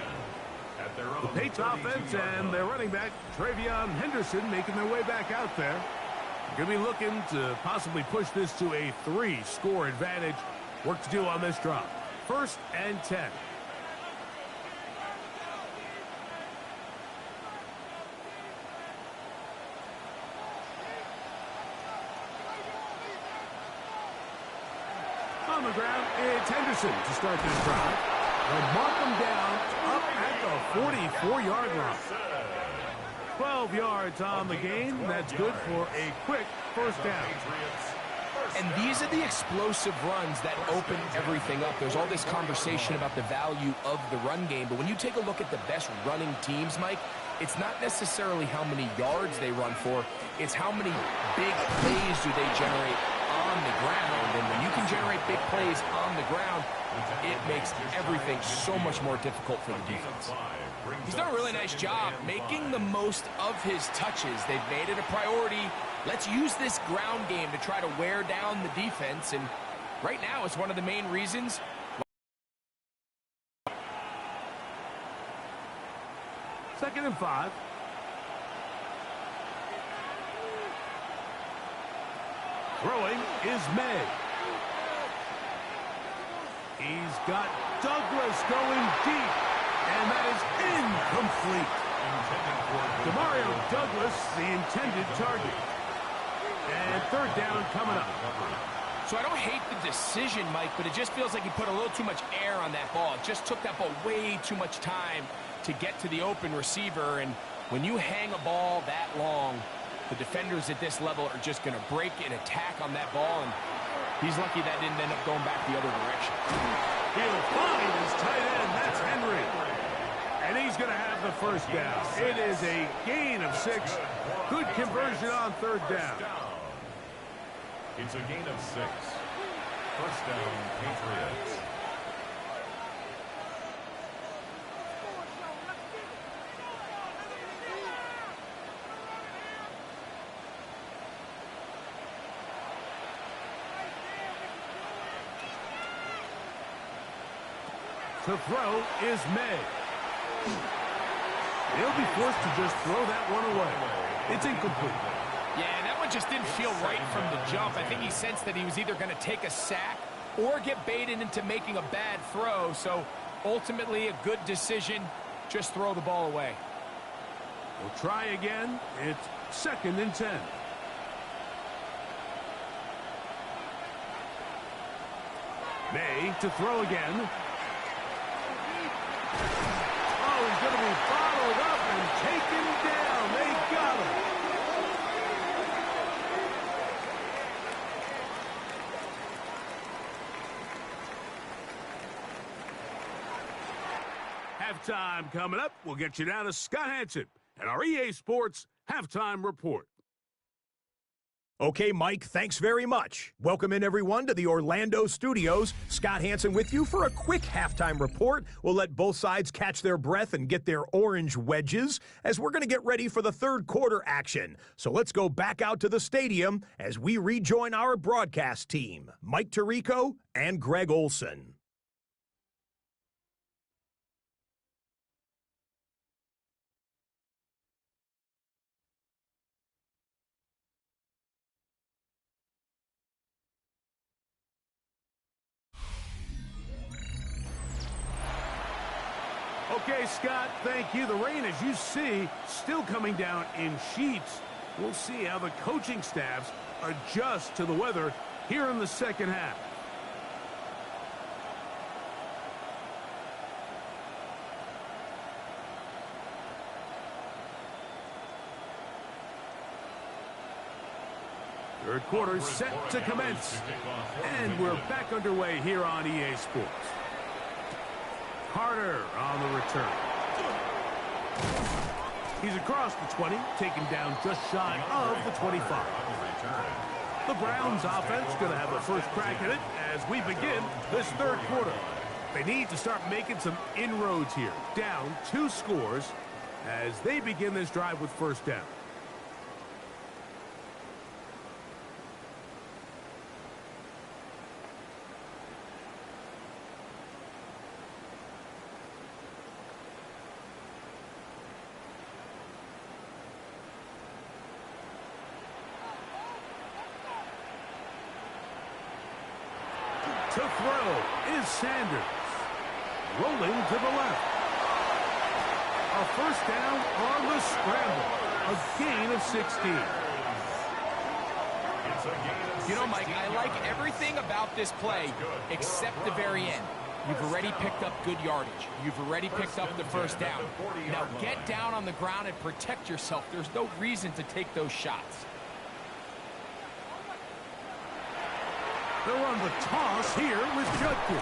Speaker 7: The Patriots offense and their running back, Travion Henderson, making their way back out there. Going to be looking to possibly push this to a 3-score advantage. Work to do on this drop. 1st and 10. On the ground, it's Henderson to start this drive. They'll mark him down up at the 44-yard line. 12 yards on the game. That's good for a quick first down.
Speaker 8: And these are the explosive runs that open everything up. There's all this conversation about the value of the run game, but when you take a look at the best running teams, Mike, it's not necessarily how many yards they run for, it's how many big plays do they generate on the ground. And when you can generate big plays on the ground, it makes everything so much more difficult for the defense. He's done a really nice job making the most of his touches. They've made it a priority. Let's use this ground game to try to wear down the defense, and right now it's one of the main reasons.
Speaker 7: Second and 5. Throwing is May. He's got Douglas going deep, and that is incomplete. Demario Douglas, the intended target. And 3rd down coming up.
Speaker 8: So I don't hate the decision, Mike, but it just feels like he put a little too much air on that ball. It just took that ball way too much time to get to the open receiver. And when you hang a ball that long, the defenders at this level are just going to break and attack on that ball. And he's lucky that didn't end up going back the other direction.
Speaker 7: He'll find his tight end. That's Henry. And he's going to have the first down. It is a gain of 6. Good conversion on 3rd down.
Speaker 3: It's a gain of 6. First down, Patriots.
Speaker 7: To throw is May. He'll be forced to just throw that one away. It's incomplete.
Speaker 8: Yeah, that one just didn't feel right from the jump. I think he sensed that he was either going to take a sack or get baited into making a bad throw. So ultimately a good decision. Just throw the ball away.
Speaker 7: We'll try again. It's 2nd and 10. May to throw again. Oh, he's going to be followed up and taken down. They got him. Halftime coming up. We'll get you down to Scott Hanson and our EA Sports Halftime Report.
Speaker 6: Okay, Mike, thanks very much. Welcome in, everyone, to the Orlando studios. Scott Hanson with you for a quick halftime report. We'll let both sides catch their breath and get their orange wedges as we're going to get ready for the 3rd quarter action. So let's go back out to the stadium as we rejoin our broadcast team, Mike Tirico and Greg Olson.
Speaker 7: Okay, Scott, thank you. The rain, as you see, still coming down in sheets. We'll see how the coaching staffs adjust to the weather here in the second half. Third quarter set to commence. And we're back underway here on EA Sports. Carter on the return. He's across the 20, taken down just shy of the 25. The Browns offense going to have the first crack at it as we begin this third quarter. They need to start making some inroads here. Down 2 scores as they begin this drive with first down. To throw is Sanders. Rolling to the left. A first down on the scramble. A gain of 16.
Speaker 8: You know, Mike, I like everything about this play except the very end. You've already picked up good yardage. You've already picked up the first down. Now get down on the ground and protect yourself. There's no reason to take those shots.
Speaker 7: They'll run the toss here with Judkins.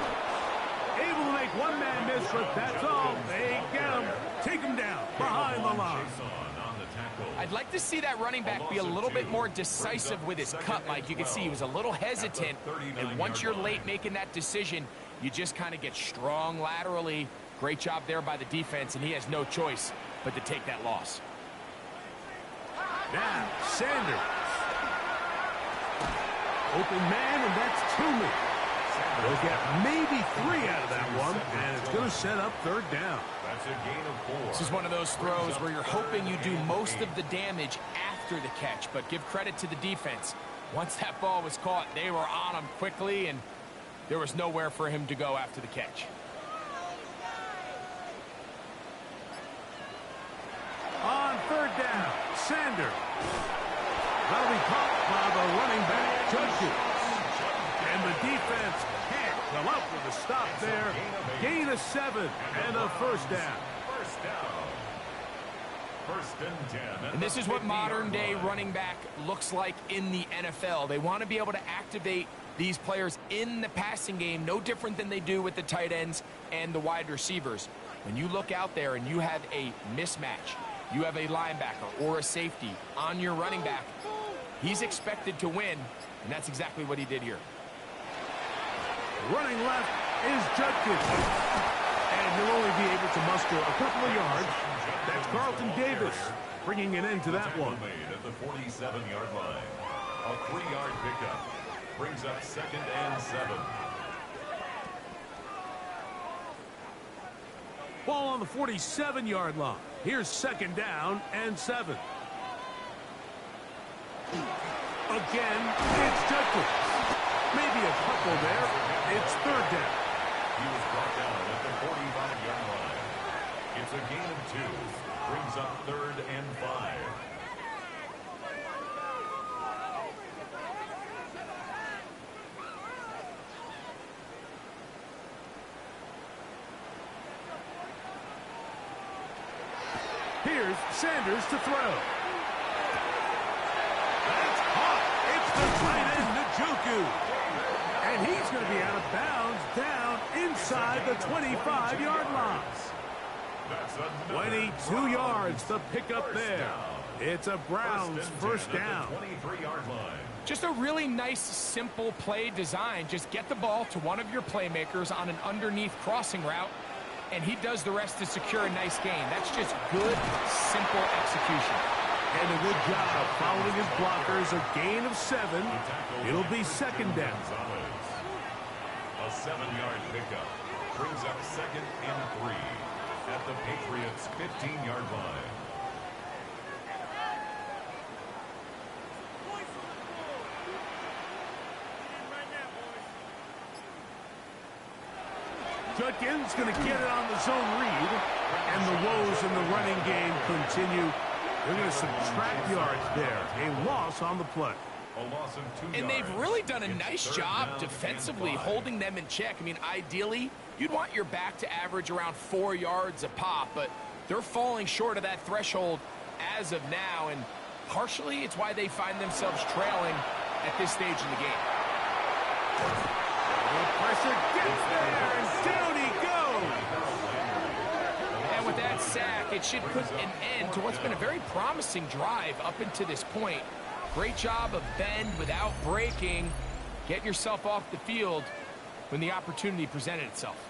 Speaker 7: Able to make one man miss, but that's all. They get him. Take him down behind the line.
Speaker 8: I'd like to see that running back be a little bit more decisive with his cut, Mike. You can see he was a little hesitant, and once you're late making that decision, you just kind of get strong laterally. Great job there by the defense, and he has no choice but to take that loss.
Speaker 7: Now, Sanders. Open man, and that's Toomey. They'll get maybe 3 out of that one, and it's going to set up third down.
Speaker 3: That's a gain of 4.
Speaker 8: This is one of those throws where you're hoping you do most of the damage after the catch, but give credit to the defense. Once that ball was caught, they were on him quickly, and there was nowhere for him to go after the catch.
Speaker 7: On third down, Sanders. That'll be caught by the running back, Judkins. And the defense can't come up with a stop there. Gain of 7 and a first down.
Speaker 3: First and 10.
Speaker 8: And this is what modern-day running back looks like in the NFL. They want to be able to activate these players in the passing game, no different than they do with the tight ends and the wide receivers. When you look out there and you have a mismatch, you have a linebacker or a safety on your running back, he's expected to win, and that's exactly what he did here.
Speaker 7: Running left is Judkins. And he'll only be able to muster a couple of yards. That's Carlton Davis bringing an end to that one.
Speaker 3: Made at the 47-yard line. A 3-yard pickup brings up 2nd and 7.
Speaker 7: Ball on the 47-yard line. Here's 2nd down and 7. Again, it's Judkins. Maybe a couple there. It's 3rd down.
Speaker 3: He was brought down at the 45-yard line. It's a gain of 2. Brings up 3rd and 5.
Speaker 7: Here's Sanders to throw. That's caught. It's the tight end, Njoku. And he's going to be out of bounds down inside the 25-yard line. 22 yards to pick up there. It's a Browns first down.
Speaker 3: 23-yard line.
Speaker 8: Just a really nice, simple play design. Just get the ball to one of your playmakers on an underneath crossing route, and he does the rest to secure a nice gain. That's just good, simple execution.
Speaker 7: And a good job following his blockers. A gain of 7. It'll be 2nd down.
Speaker 3: A 7-yard pickup brings up 2nd and 3 at the Patriots' 15-yard line.
Speaker 7: Judkins going to get it on the zone read. And the woes in the running game continue. They're going to subtract yards there. A loss on the play.
Speaker 8: And they've really done a nice job defensively holding them in check. I mean, ideally, you'd want your back to average around 4 yards a pop, but they're falling short of that threshold as of now, and partially it's why they find themselves trailing at this stage in the game.
Speaker 7: The pressure gets there, and down he goes.
Speaker 8: And with that sack, it should put an end to what's been a very promising drive up until this point. Great job of bend without breaking, getting yourself off the field when the opportunity presented itself.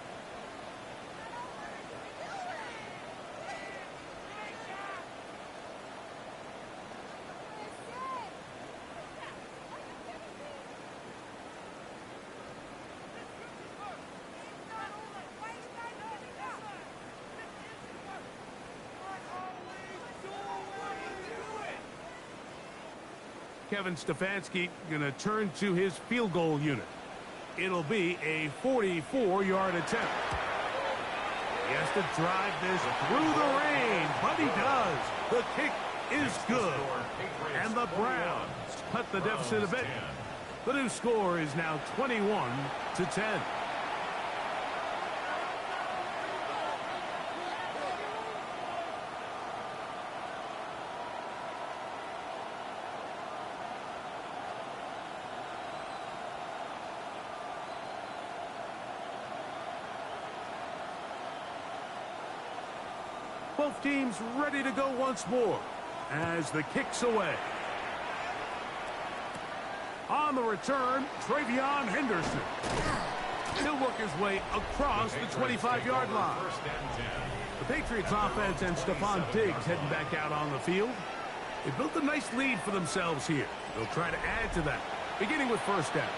Speaker 7: Kevin Stefanski going to turn to his field goal unit. It'll be a 44-yard attempt. He has to drive this through the rain, but he does. The kick is good. And the Browns cut the deficit a bit. The new score is now 21-10. Both teams ready to go once more as the kick's away. On the return, Travion Henderson. He'll work his way across the 25-yard line. The Patriots offense and Stephon Diggs heading back out on the field. They built a nice lead for themselves here. They'll try to add to that, beginning with first down.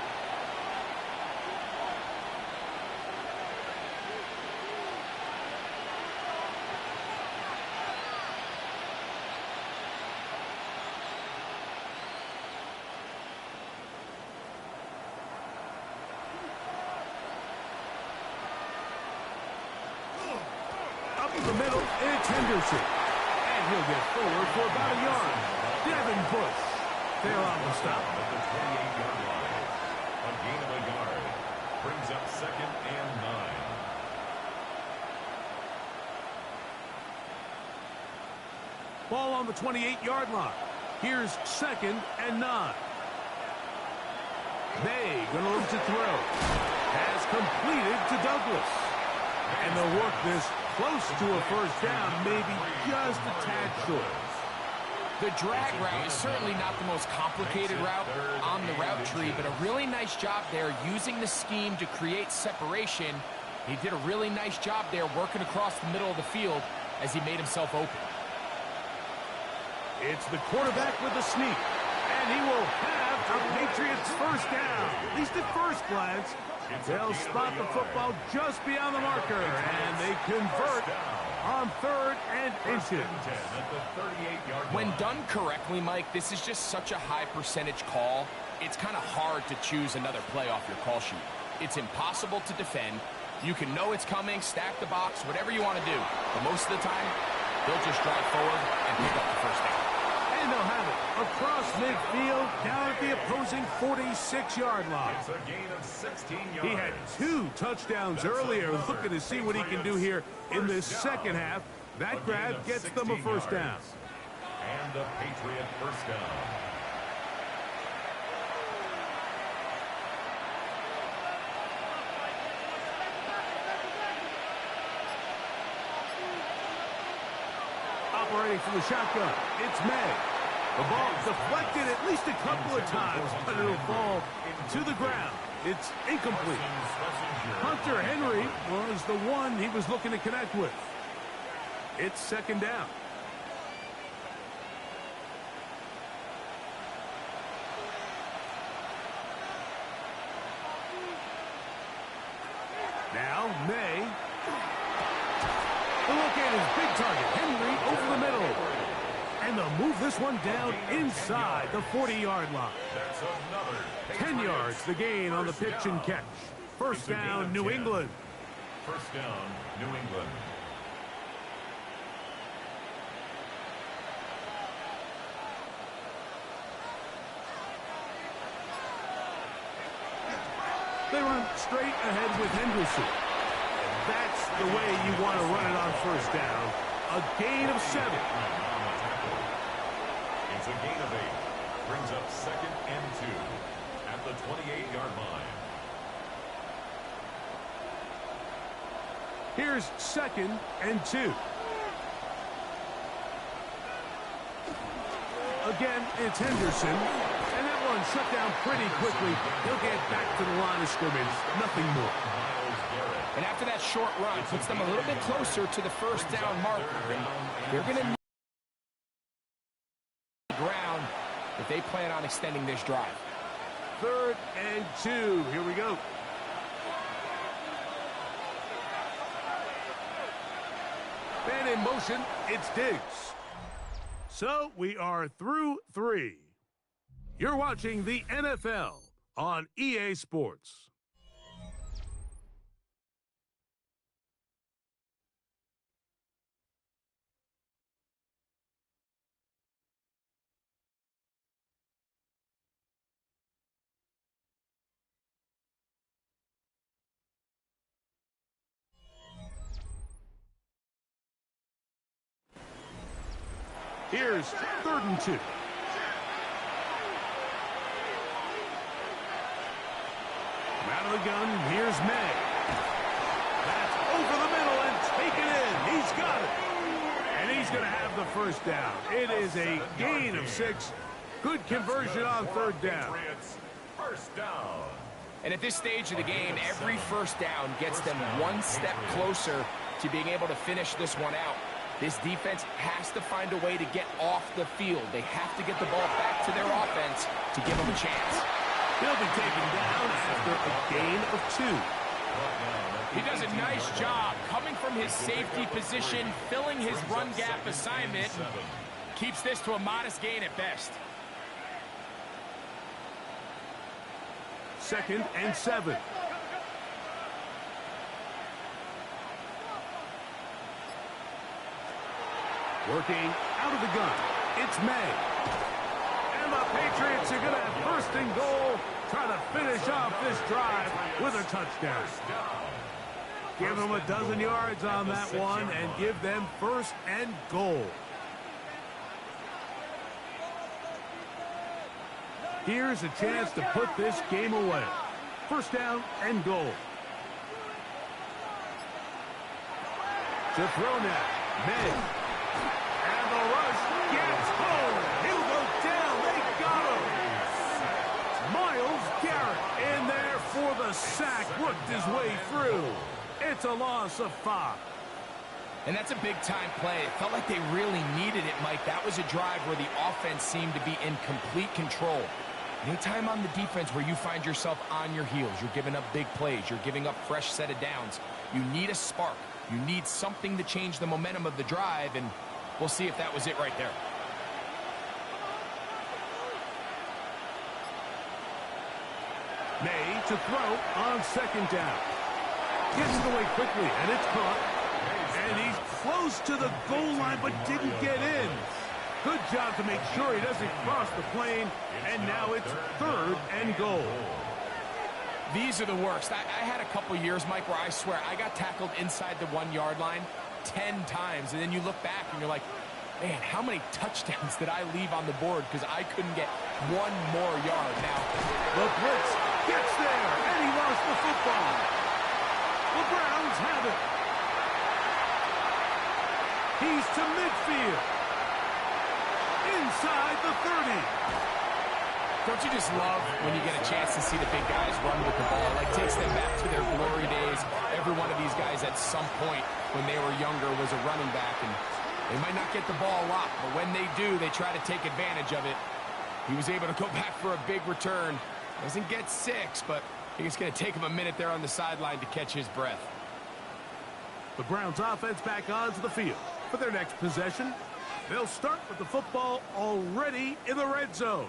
Speaker 7: The middle, it's Henderson. And he'll get forward for about a yard. Devin Bush there on the stop.
Speaker 3: At the 28-yard line. A gain of a yard. Brings up 2nd and 9.
Speaker 7: Ball on the 28-yard line. Here's 2nd and 9. May going to look to throw. Has completed to Douglas. And they'll work this close to a first down, maybe just a tad short.
Speaker 8: The drag route is certainly not the most complicated route on the route tree, but a really nice job there using the scheme to create separation. He did a really nice job there working across the middle of the field as he made himself open.
Speaker 7: It's the quarterback with the sneak, and he will have a Patriots first down, at least at first glance. They'll spot the football just beyond the marker, and they convert on 3rd and inches.
Speaker 8: When done correctly, Mike, this is just such a high percentage call. It's kind of hard to choose another play off your call sheet. It's impossible to defend. You can know it's coming, stack the box, whatever you want to do. But most of the time, they'll just drive forward and pick up the first down.
Speaker 7: And they'll have it across midfield, down at the opposing 46-yard line.
Speaker 3: It's a gain of 16 yards.
Speaker 7: He had 2 touchdowns earlier, looking to see what he can do here in this second half. That grab gets them a first down.
Speaker 3: And a Patriot first down.
Speaker 7: Operating from the shotgun, it's May. The ball deflected at least a couple of times, but it'll fall to the ground. It's incomplete. Hunter Henry was the one he was looking to connect with. It's 2nd down. Now, May. The look at his big target, Henry, over the middle. And they'll move this one down inside the 40-yard line. 10 yards the gain on the pitch and catch. First down, New England.
Speaker 3: First down, New England.
Speaker 7: They run straight ahead with Henderson. That's the way you want to run it on first down. A gain of 7.
Speaker 3: It's a gain of 8. Brings up 2nd and 2 at the 28-yard line.
Speaker 7: Here's 2nd and 2. Again, it's Henderson. And that one shut down pretty quickly. He'll get back to the line of scrimmage. Nothing more.
Speaker 8: And after that short run, puts them a little bit closer to the first down marker. And they're going to need the ground if they plan on extending this drive.
Speaker 7: 3rd and 2. Here we go. And in motion, it's Diggs. So we are through 3. You're watching the NFL on EA Sports. Here's 3rd and 2. Out of the gun, here's May. That's over the middle and taken in. He's got it. And he's going to have the first down. It is a gain of 6. Good conversion on 3rd down.
Speaker 3: First down.
Speaker 8: And at this stage of the game, every first down gets them one step closer to being able to finish this one out. This defense has to find a way to get off the field. They have to get the ball back to their offense to give them a chance.
Speaker 7: He'll be taken down after a gain of 2.
Speaker 8: He does a nice job coming from his safety position, filling his run gap assignment. Keeps this to a modest gain at best.
Speaker 7: 2nd and 7. Working out of the gun, it's May. And the Patriots are going to have 1st and goal, trying to finish off this drive with a touchdown. Give them a dozen yards on that one and give them 1st and goal. Here's a chance to put this game away. 1st down and goal. To throw now, May. And the rush gets home. He'll go down. They got him. Myles Garrett in there for the sack. Worked his way through. It's a loss of 5.
Speaker 8: And that's a big-time play. It felt like they really needed it, Mike. That was a drive where the offense seemed to be in complete control. Anytime on the defense where you find yourself on your heels, you're giving up big plays, you're giving up fresh set of downs, you need a spark. You need something to change the momentum of the drive, and we'll see if that was it right there.
Speaker 7: May to throw on 2nd down. Gets it away quickly, and it's caught. And he's close to the goal line, but didn't get in. Good job to make sure he doesn't cross the plane, and now it's 3rd and goal.
Speaker 8: These are the worst. I had a couple years, Mike, where I swear I got tackled inside the 1-yard line 10 times, and then you look back and you're like, man, how many touchdowns did I leave on the board because I couldn't get one more yard? Now,
Speaker 7: the blitz gets there, and he lost the football. The Browns have it. He's to midfield. Inside the 30.
Speaker 8: Don't you just love when you get a chance to see the big guys run with the ball? Like, takes them back to their glory days. Every one of these guys at some point when they were younger was a running back, and they might not get the ball a lot, but when they do, they try to take advantage of it. He was able to go back for a big return. Doesn't get 6, but I think it's going to take him a minute there on the sideline to catch his breath.
Speaker 7: The Browns offense back onto the field for their next possession. They'll start with the football already in the red zone.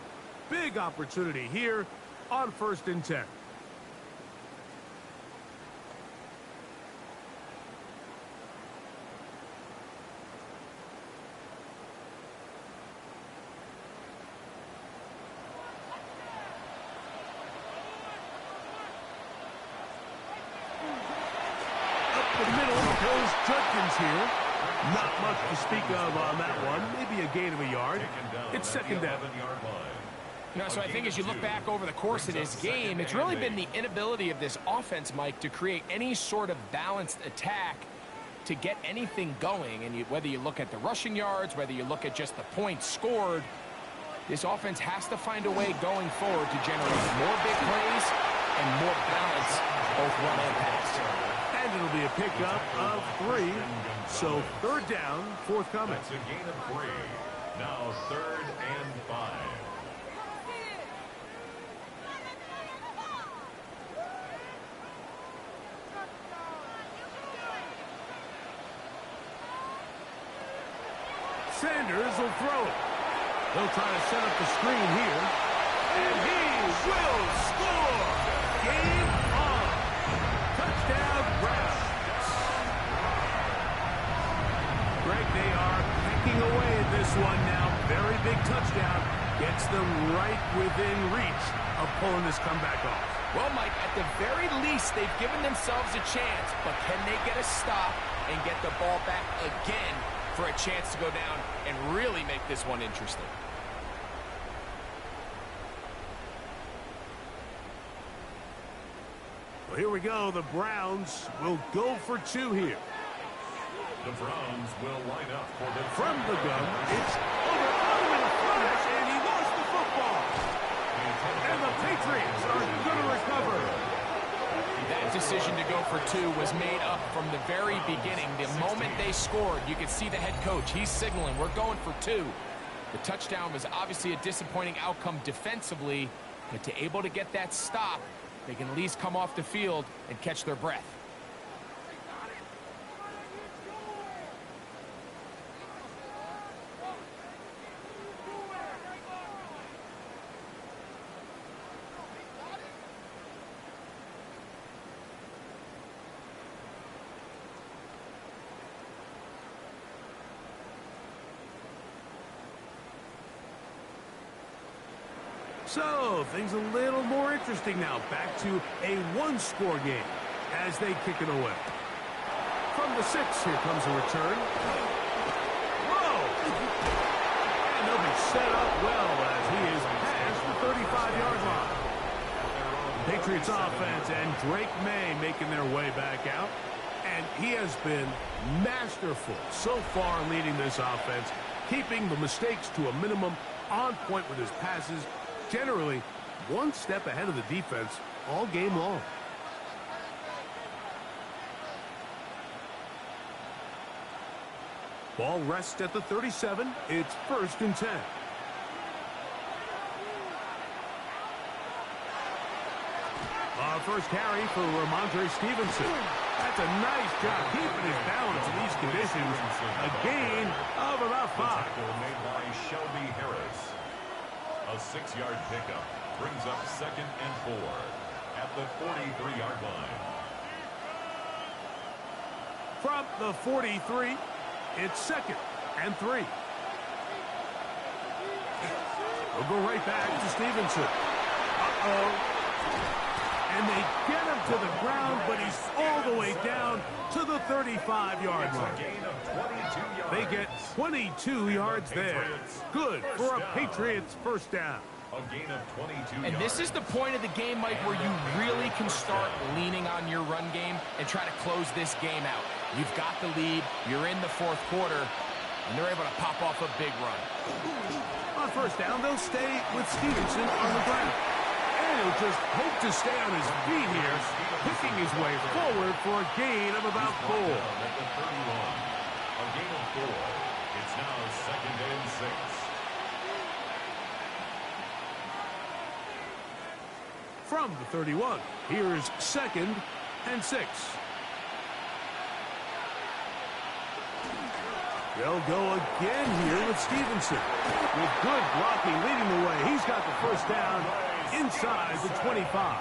Speaker 7: Big opportunity here on 1st and 10. the middle goes Judkins here. Not much to speak of on that one. Maybe a gain of a yard. It's second down.
Speaker 8: You know, so I think as you look back over the course of this game, it's really been the inability of this offense, Mike, to create any sort of balanced attack to get anything going. And whether you look at the rushing yards, whether you look at just the points scored, this offense has to find a way going forward to generate more big plays and more balance, both run and pass.
Speaker 7: And it'll be a pickup of 3. So third down, forthcoming.
Speaker 3: That's a gain of 3. Now 3rd and 5.
Speaker 7: Sanders will throw it. He'll try to set up the screen here. And he will score. Game on. Touchdown, Browns. Greg, they are picking away at this one now. Very big touchdown. Gets them right within reach of pulling this comeback off.
Speaker 8: Well, Mike, at the very least, they've given themselves a chance, but can they get a stop and get the ball back again for a chance to go down and really make this one interesting?
Speaker 7: Well, here we go. The Browns will go for 2 here.
Speaker 3: The Browns will line up for the
Speaker 7: From the gun, it's over in a flash, and he lost the football. And the Patriots are going to recover.
Speaker 8: That decision to go for 2 was made up from the very beginning. The moment they scored, you could see the head coach. He's signaling, we're going for 2. The touchdown was obviously a disappointing outcome defensively, but to able to get that stop, they can at least come off the field and catch their breath.
Speaker 7: So, things a little more interesting now. Back to a 1-score game as they kick it away. From the 6, here comes a return. Whoa! And they'll be set up well as he is past the 35-yard line. Patriots offense and Drake May making their way back out. And he has been masterful so far leading this offense, keeping the mistakes to a minimum, on point with his passes, generally one step ahead of the defense all game long. Ball rests at the 37. It's 1st and 10. First carry for Ramondre Stevenson. That's a nice job keeping his balance in these conditions. A gain of about 5.
Speaker 3: Tackle made by Shelby Harris. A 6-yard pickup brings up 2nd and 4 at the 43-yard line.
Speaker 7: From the 43, it's 2nd and 3. We'll go right back to Stevenson. Uh-oh. And they get him to the ground, but he's all the way down to the 35-yard line. They get 22 yards there. Good for a Patriots first down.
Speaker 3: A gain of 22
Speaker 8: And this is the point of the game, Mike, where you really can start leaning on your run game and try to close this game out. You've got the lead, you're in the 4th quarter, and they're able to pop off a big run.
Speaker 7: On first down, they'll stay with Stevenson on the ground. And he'll just hope to stay on his feet here, picking his way forward for a gain of about 4.
Speaker 3: At the 31. A gain of 4. It's now 2nd and 6.
Speaker 7: From the 31, here's 2nd and 6. They'll go again here with Stevenson. With good blocking leading the way, he's got the first down inside the 25.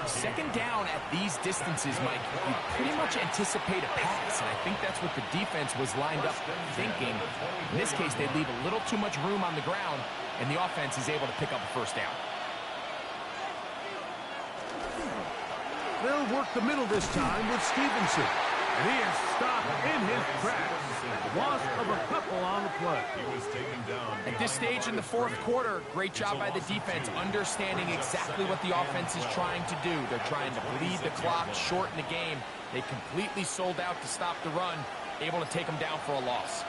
Speaker 8: Second down at these distances, Mike, you pretty much anticipate a pass, and I think that's what the defense was lined up thinking. In this case, they leave a little too much room on the ground, and the offense is able to pick up a first down.
Speaker 7: They'll work the middle this time with Stevenson. And he is stopped in his tracks. Loss of a couple on the play.
Speaker 3: He was taken down.
Speaker 8: At this stage in the fourth quarter, great job by the defense, understanding exactly what the offense is trying to do. They're trying to bleed the clock, shorten the game. They completely sold out to stop the run, able to take them down for a loss.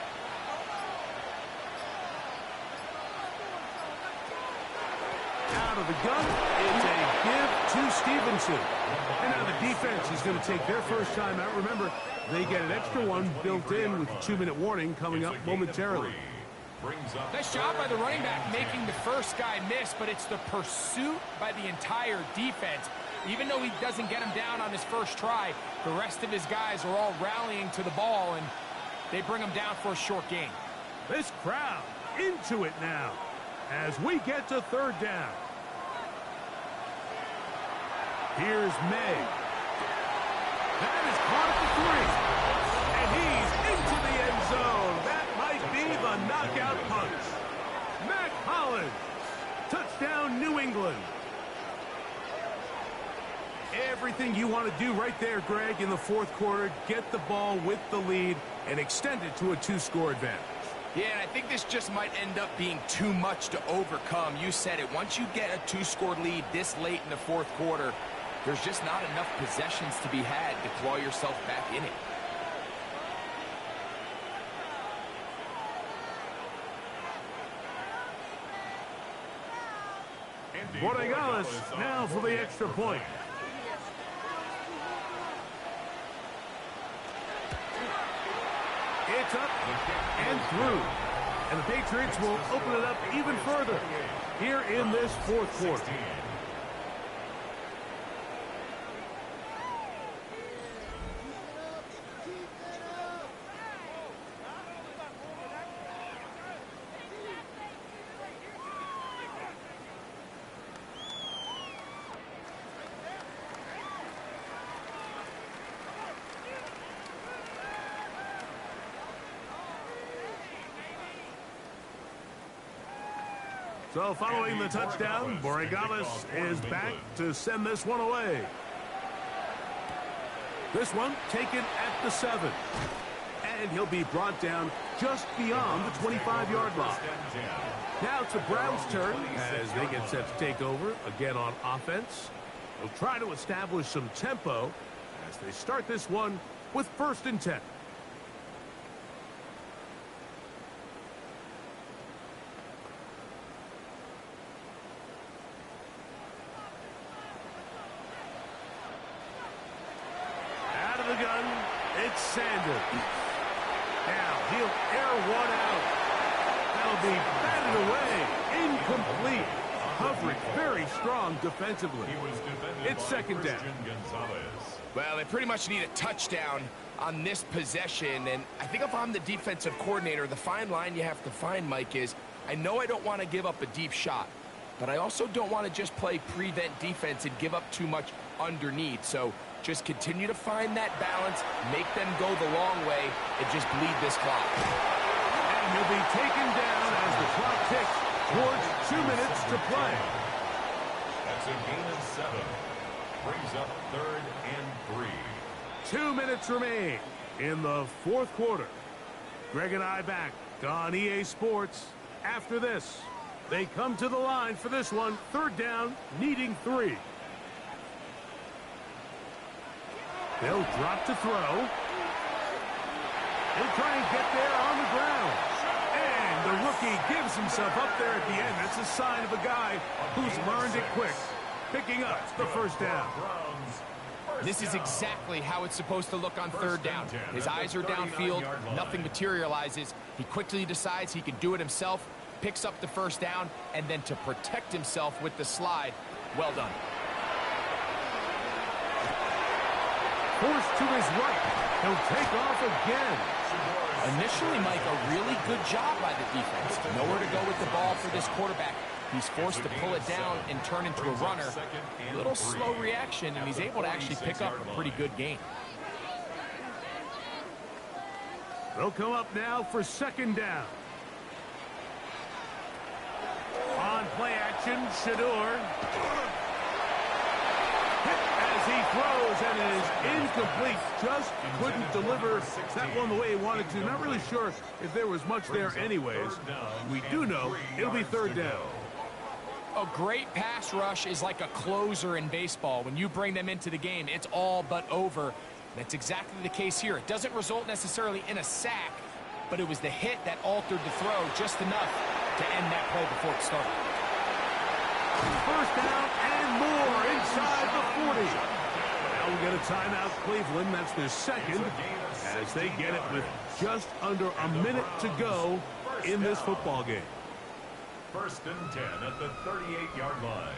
Speaker 7: Out of the gun, it's a give to Stevenson. And now the defense is going to take their first time out. Remember, they get an extra one built in with a 2-minute warning coming up momentarily.
Speaker 8: Nice job by the running back making the first guy miss, but it's the pursuit by the entire defense. Even though he doesn't get him down on his first try, the rest of his guys are all rallying to the ball, and they bring him down for a short gain.
Speaker 7: This crowd into it now as we get to third down. Here's May. That is caught at the 3. And he's into the end zone. That might be the knockout punch. Matt Collins. Touchdown, New England. Everything you want to do right there, Greg, in the fourth quarter. Get the ball with the lead and extend it to a 2-score advantage.
Speaker 8: Yeah, and I think this just might end up being too much to overcome. You said it. Once you get a 2-score lead this late in the fourth quarter, there's just not enough possessions to be had to claw yourself back in it.
Speaker 7: Borregales now for the extra point. It's up and through. And the Patriots will open it up even further here in this fourth quarter. So following the touchdown, Borregales is back to send this one away. This one taken at the 7. And he'll be brought down just beyond the 25-yard line. Now it's the Browns' turn as they get set to take over again on offense. They'll try to establish some tempo as they start this one with 1st and 10. It's Sanders. Now he'll air one out. That'll be batted away. Incomplete. Coverage very strong defensively. It's 2nd down.
Speaker 8: Well, they pretty much need a touchdown on this possession. And I think if I'm the defensive coordinator, the fine line you have to find, Mike, is I know I don't want to give up a deep shot, but I also don't want to just play prevent defense and give up too much underneath. So just continue to find that balance, make them go the long way, and just bleed this clock.
Speaker 7: And he'll be taken down as the clock ticks towards 2 minutes to play.
Speaker 3: That's a gain of 7. Brings up 3rd and 3.
Speaker 7: 2 minutes remain in the fourth quarter. Greg and I back on EA Sports. After this, they come to the line for this one. 3rd down, needing 3. They'll drop to throw. He'll try and get there on the ground. And the rookie gives himself up there at the end. That's a sign of a guy who's learned it quick. Picking up the 1st down.
Speaker 8: This is exactly how it's supposed to look on 3rd down. His eyes are downfield. Nothing materializes. He quickly decides he can do it himself, picks up the 1st down, and then to protect himself with the slide, well done.
Speaker 7: Forced to his right. He'll take off again.
Speaker 8: Initially, Mike, a really good job by the defense. Nowhere to go with the ball for this quarterback. He's forced to pull it down and turn into a runner. A little slow reaction, and he's able to actually pick up a pretty good gain.
Speaker 7: They'll come up now for 2nd down. On play action, Shador. Hit as he He throws and it is incomplete. Just couldn't deliver that one the way he wanted to. Not really sure if there was much there anyways. We do know it'll be third down.
Speaker 8: A great pass rush is like a closer in baseball. When you bring them into the game, it's all but over. That's exactly the case here. It doesn't result necessarily in a sack, but it was the hit that altered the throw just enough to end that play before it started.
Speaker 7: First down and more inside the 40. Now we get a timeout, Cleveland. That's their second, as they get it with just under a minute to go in this football game.
Speaker 3: First and 10 at the 38-yard line.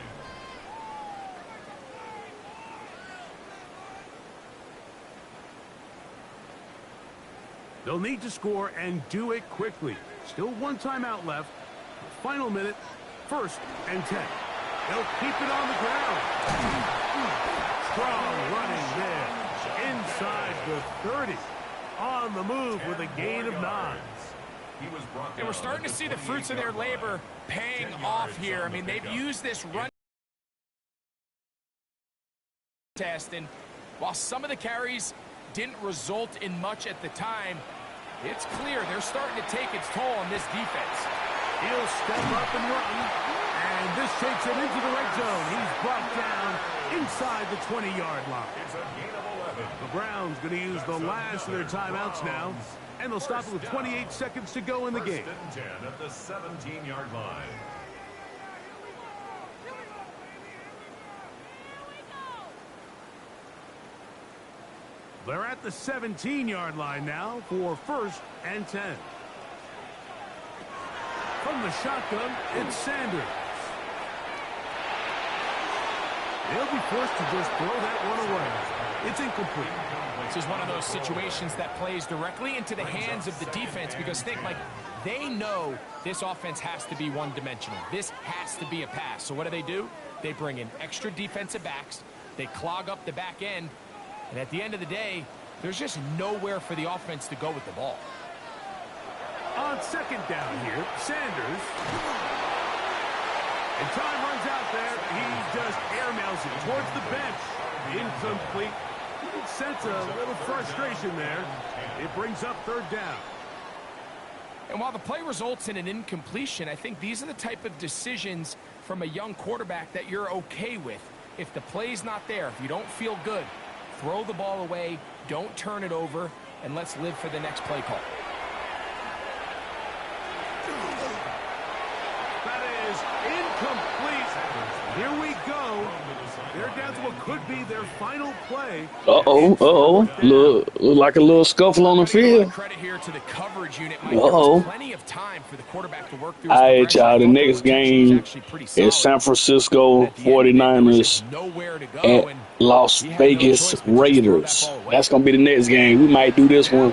Speaker 7: They'll need to score and do it quickly. Still one timeout left. Final minute, first and 10. They'll keep it on the ground. Strong running there. Inside the 30. On the move with a gain of 9.
Speaker 8: And we're starting to see the fruits of their labor paying off here. I mean, they've used this run test, and while some of the carries didn't result in much at the time, it's clear they're starting to take its toll on this defense.
Speaker 7: He'll step up and run, and this takes him into the red zone. He's brought down inside the 20-yard line.
Speaker 3: It's a gain of 11.
Speaker 7: The Browns going to use the last of their timeouts now, and they'll stop it with 28 seconds to go in the game.
Speaker 3: First and 10 at the 17-yard line.
Speaker 7: They're at the 17-yard line now for first and 10. From the shotgun, it's Sanders. They'll be forced to just throw that one away. It's incomplete.
Speaker 8: This is one of those situations that plays directly into the hands of the defense, because think, like, they know this offense has to be one-dimensional. This has to be a pass. So what do? They bring in extra defensive backs. They clog up the back end. And at the end of the day, there's just nowhere for the offense to go with the ball.
Speaker 7: On second down here, Sanders. And time runs out there. He just airmails it towards the bench. Incomplete. You can sense a little frustration there. It brings up third down.
Speaker 8: And while the play results in an incompletion, I think these are the type of decisions from a young quarterback that you're okay with. If the play's not there, if you don't feel good, throw the ball away, don't turn it over, and let's live for the next play call.
Speaker 7: That is incomplete. Here we go. They're down to what could be their final play.
Speaker 1: Look like a little scuffle on the field.
Speaker 8: Credit here to the coverage unit. Plenty of time for the quarterback to work through.
Speaker 1: All right, y'all. The next game is San Francisco 49ers at Las Vegas Raiders. That's going to be the next game. We might do this one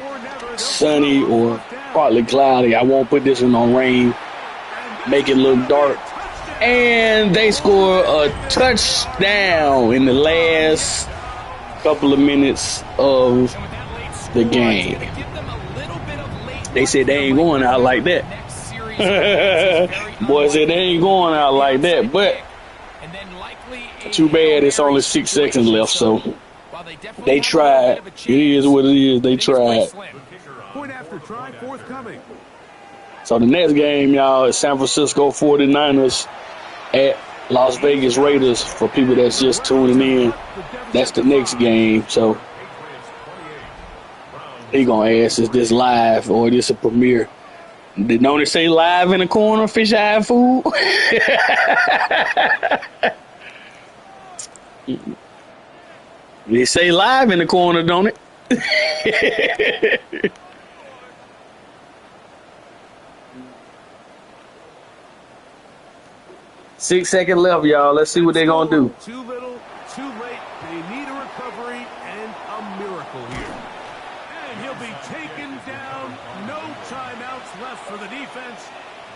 Speaker 1: sunny or partly cloudy. I won't put this one on rain. Make it look dark. And they score a touchdown in the last couple of minutes of the game. They said they ain't going out like that. Boy said they ain't going out like that. But too bad it's only 6 seconds left. So they tried. It is what it is. They tried.
Speaker 7: Point after try forthcoming.
Speaker 1: So the next game, y'all, is San Francisco 49ers at Las Vegas Raiders. For people that's just tuning in, that's the next game. So he gonna ask, is this live or is this a premiere? Don't it say live in the corner, fish eye food? They say live in the corner, don't it? 6 seconds left, y'all. Let's see what they're going to do.
Speaker 7: Too little, too late. They need a recovery and a miracle here. And he'll be taken down. No timeouts left for the defense.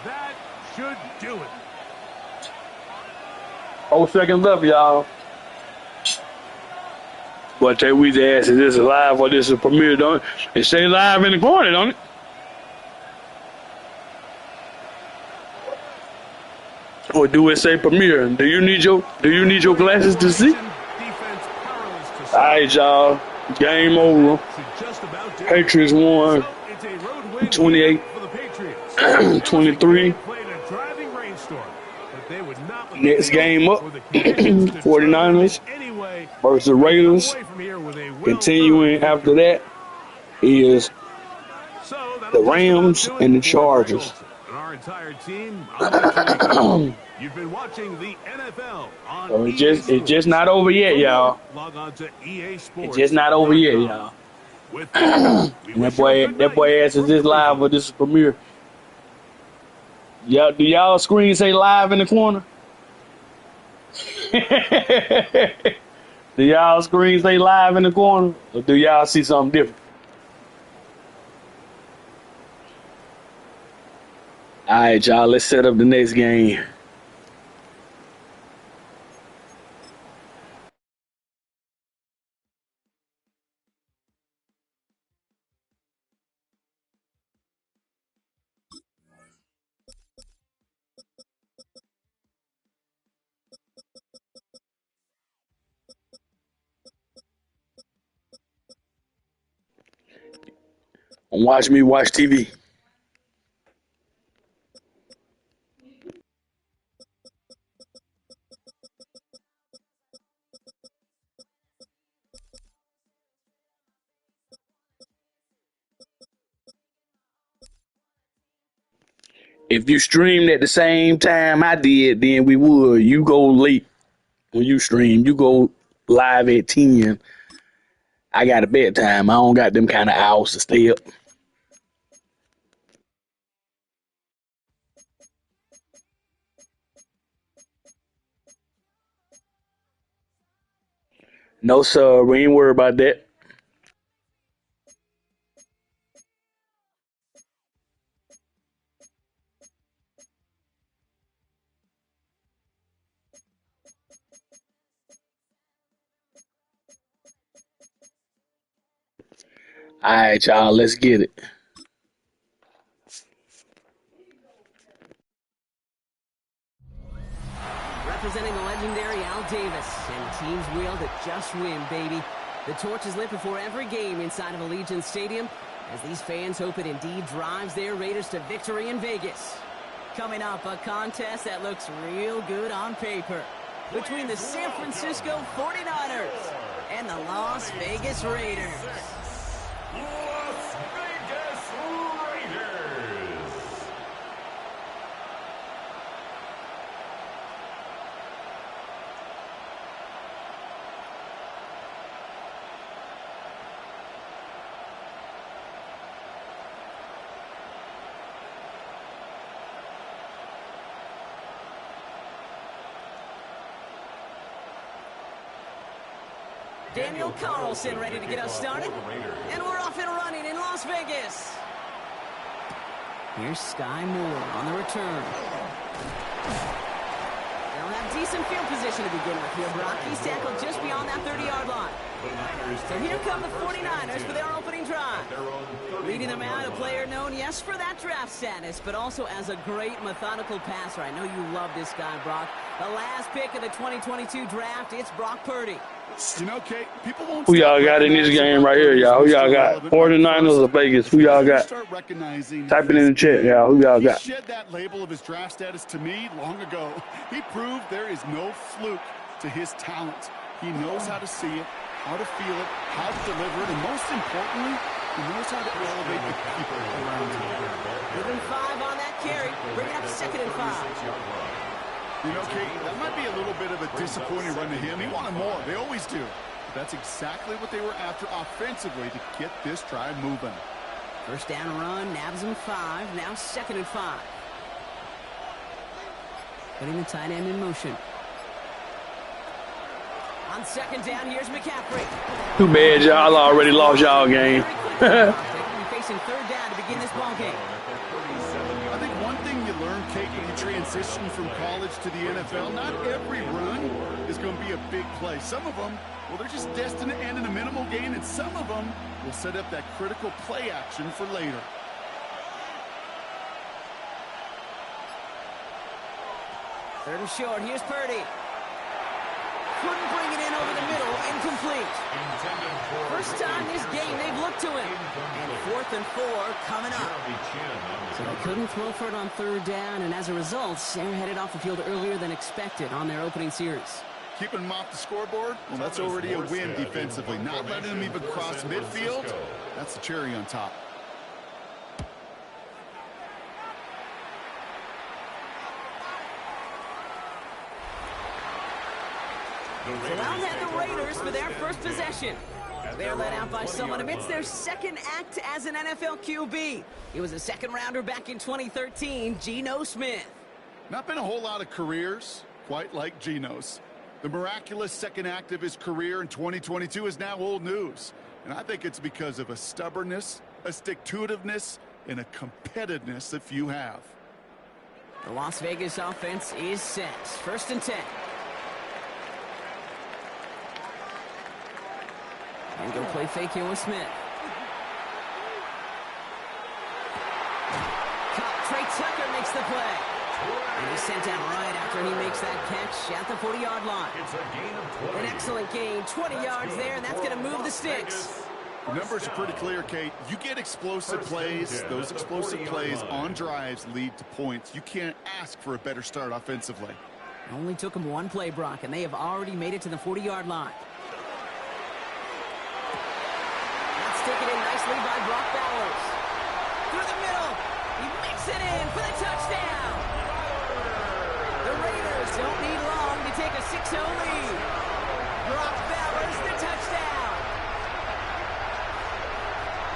Speaker 7: That should do it.
Speaker 1: 4 seconds left, y'all. Boy, I tell you, we asked, is this live or this is a premiere, don't it? It say live in the corner, don't it? Or do it say premiere? Do you need your glasses to see?
Speaker 7: Defense powerless this.
Speaker 1: All right, y'all. Game over. Patriots won. 28
Speaker 7: for the Patriots.
Speaker 1: 23.
Speaker 7: Played a driving rainstorm, but they would not let
Speaker 1: Next
Speaker 7: the field
Speaker 1: game up,
Speaker 7: or the conditions determine
Speaker 1: 49ers
Speaker 7: in any way.
Speaker 1: versus the Raiders.
Speaker 7: Away from here with a
Speaker 1: Continuing
Speaker 7: well-earned
Speaker 1: after
Speaker 7: victory.
Speaker 1: that is
Speaker 7: So
Speaker 1: the
Speaker 7: that'll just about
Speaker 1: Rams
Speaker 7: do it
Speaker 1: and the
Speaker 7: for Greg
Speaker 1: Chargers.
Speaker 7: Olson and our entire team. I'm Mike Tirico. You've been watching the NFL on
Speaker 1: So
Speaker 7: EA
Speaker 1: it's just
Speaker 7: Sports.
Speaker 1: not over yet,
Speaker 7: For more,
Speaker 1: y'all.
Speaker 7: log on to EASports.com.
Speaker 1: It's just not over yet, y'all.
Speaker 7: With that, we
Speaker 1: And
Speaker 7: wish you a good
Speaker 1: that boy
Speaker 7: night
Speaker 1: asks, is
Speaker 7: from
Speaker 1: this live or
Speaker 7: Cleveland.
Speaker 1: this is premiere? Y'all, do y'all screen say live in the corner? Do y'all screen say live in the corner? Or do y'all see something different? All right, y'all, let's set up the next game. Watch me watch TV. If you streamed at the same time I did, then we would. You go late when you stream. You go live at 10. I got a bedtime. I don't got them kind of hours to stay up. No, sir. We ain't worried about that. All right, y'all. Let's get it.
Speaker 2: Representing the legendary Al Davis and teams will that just win, baby. The torch is lit before every game inside of Allegiant Stadium as these fans hope it indeed drives their Raiders to victory in Vegas. Coming up, a contest that looks real good on paper between the San Francisco 49ers and the Las Vegas Raiders.
Speaker 3: Las Vegas Raiders.
Speaker 2: Daniel Carlson ready to get us started. And we're off and running in Las Vegas. Here's Sky Moore on the return. They'll have decent field position to begin with here. Brock, he's tackled just beyond that 30-yard line. So here come the 49ers for their opening drive. Leading them out, a player known, yes, for that draft status, but also as a great methodical passer. I know you love this guy, Brock. The last pick of the 2022 draft, it's Brock Purdy.
Speaker 4: You know, Kate, people won't
Speaker 1: Who y'all got in this game right here, y'all? Who y'all got? 49ers or Vegas? Who y'all got? Type it in the chat, y'all. Who y'all got?
Speaker 4: He shed that label of his draft status to me long ago. He proved there is no fluke to his talent. He knows how to see it, how to feel it, how to deliver it, and most importantly, he knows how to elevate the people around him.
Speaker 2: Give him 5 on that carry. Bring it up 2nd and 5.
Speaker 4: You know, Kate, that might be a little bit of a disappointing run to him. He wanted more. They always do. But that's exactly what they were after offensively to get this drive moving.
Speaker 2: First down run, nabs him 5. Now 2nd and 5. Putting the tight end in motion. On 2nd down, here's McCaffrey.
Speaker 1: Too bad y'all already lost y'all game.
Speaker 2: They're going to be facing 3rd down to begin this ball game.
Speaker 4: I think one thing you learn, Kate, when you transition from college to the NFL, not every run is going to be a big play. Some of them, well, they're just destined to end in a minimal gain, and some of them will set up that critical play action for later.
Speaker 2: Third and short, here's Purdy. Couldn't bring it in over the middle. incomplete. First time this game they've looked to him. And 4th and 4 coming up. So they couldn't throw for it on 3rd down, and as a result, they're headed off the field earlier than expected on their opening series.
Speaker 4: Keeping them off the scoreboard? Well, that's already a win defensively. Not letting them even cross midfield, that's the cherry on top.
Speaker 2: So out head the Raiders for their first possession. They're led out by someone amidst their second act as an NFL QB. He was a second-rounder back in 2013, Geno Smith.
Speaker 4: Not been a whole lot of careers quite like Geno's. The miraculous second act of his career in 2022 is now old news. And I think it's because of a stubbornness, a stick-to-itiveness, and a competitiveness that few have.
Speaker 2: The Las Vegas offense is set. 1st and 10. And go play fake here with Smith. Trey Tucker makes the play. And he's sent out right after he makes that catch at the 40-yard line. An excellent gain, 20 yards there, and that's going to move the sticks.
Speaker 4: The numbers are pretty clear, Kate. You get explosive plays. Those explosive plays on drives lead to points. You can't ask for a better start offensively.
Speaker 2: It only took them one play, Brock, and they have already made it to the 40-yard line. That's taken in nicely by Brock Bowers. Through the middle. He makes it in for the touchdown. The Raiders don't need long to take a 6-0 lead. Brock Bowers, the touchdown.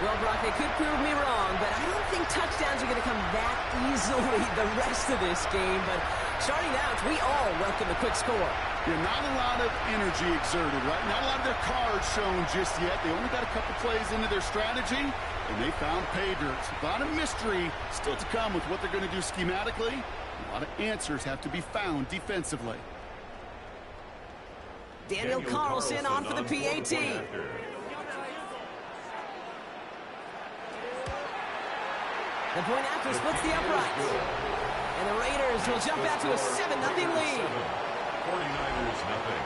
Speaker 2: Well, Brock, they could prove me wrong, but I don't think touchdowns are going to come that easily the rest of this game. But starting out, we all welcome a quick score.
Speaker 4: Yeah, not a lot of energy exerted, right? Not a lot of their cards shown just yet. They only got a couple plays into their strategy, and they found pay dirt. A lot of mystery still to come with what they're going to do schematically. A lot of answers have to be found defensively.
Speaker 2: Daniel Carlson on for the PAT. The point after splits the uprights. And the Raiders will jump out to a 7-0 lead.
Speaker 3: 49ers nothing.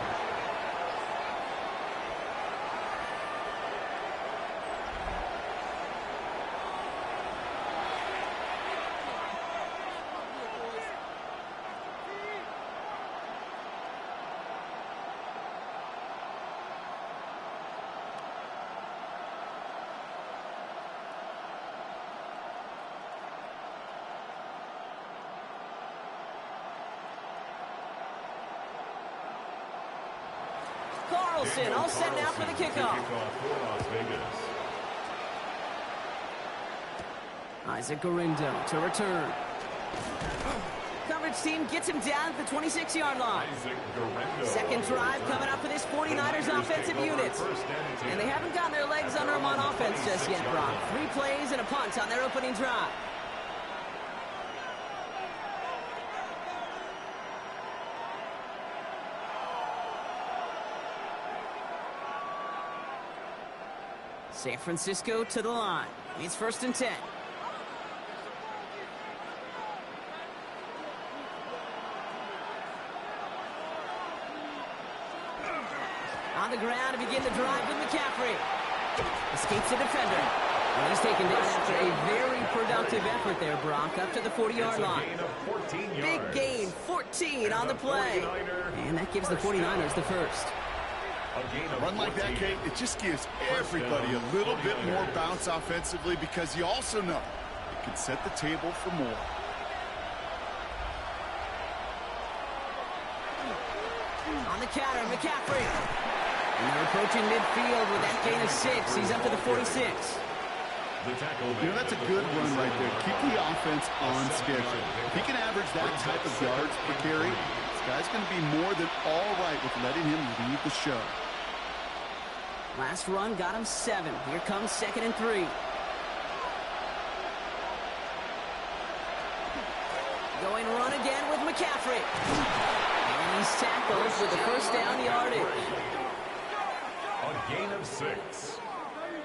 Speaker 2: Carlson all set now for the kickoff. Isaac Gorindo to return. Coverage team gets him down at the 26-yard line. Second drive coming up for this 49ers offensive unit. And they haven't gotten their legs under them on offense just yet, Brock. 3 plays and a punt on their opening drive. San Francisco to the line. It's 1st and 10. On the ground to begin the drive with McCaffrey. Escapes the defender. And he's taken down after a very productive effort there, Brock, up to the 40-yard line. Big gain, 14 on the play. And that gives the 49ers the first.
Speaker 4: A run like that, Kate, it just gives everybody a little bit more bounce offensively because you also know it can set the table for more.
Speaker 2: On the counter, McCaffrey. And they're approaching midfield with that gain of 6. He's up to the 46.
Speaker 4: You know, that's a good run right there. Keep the offense on schedule. If he can average that type of yards per carry, this guy's going to be more than all right with letting him lead the show.
Speaker 2: Last run got him 7. Here comes 2nd and 3. Going run again with McCaffrey. And he's tackled with the first down yardage.
Speaker 3: A gain of 6.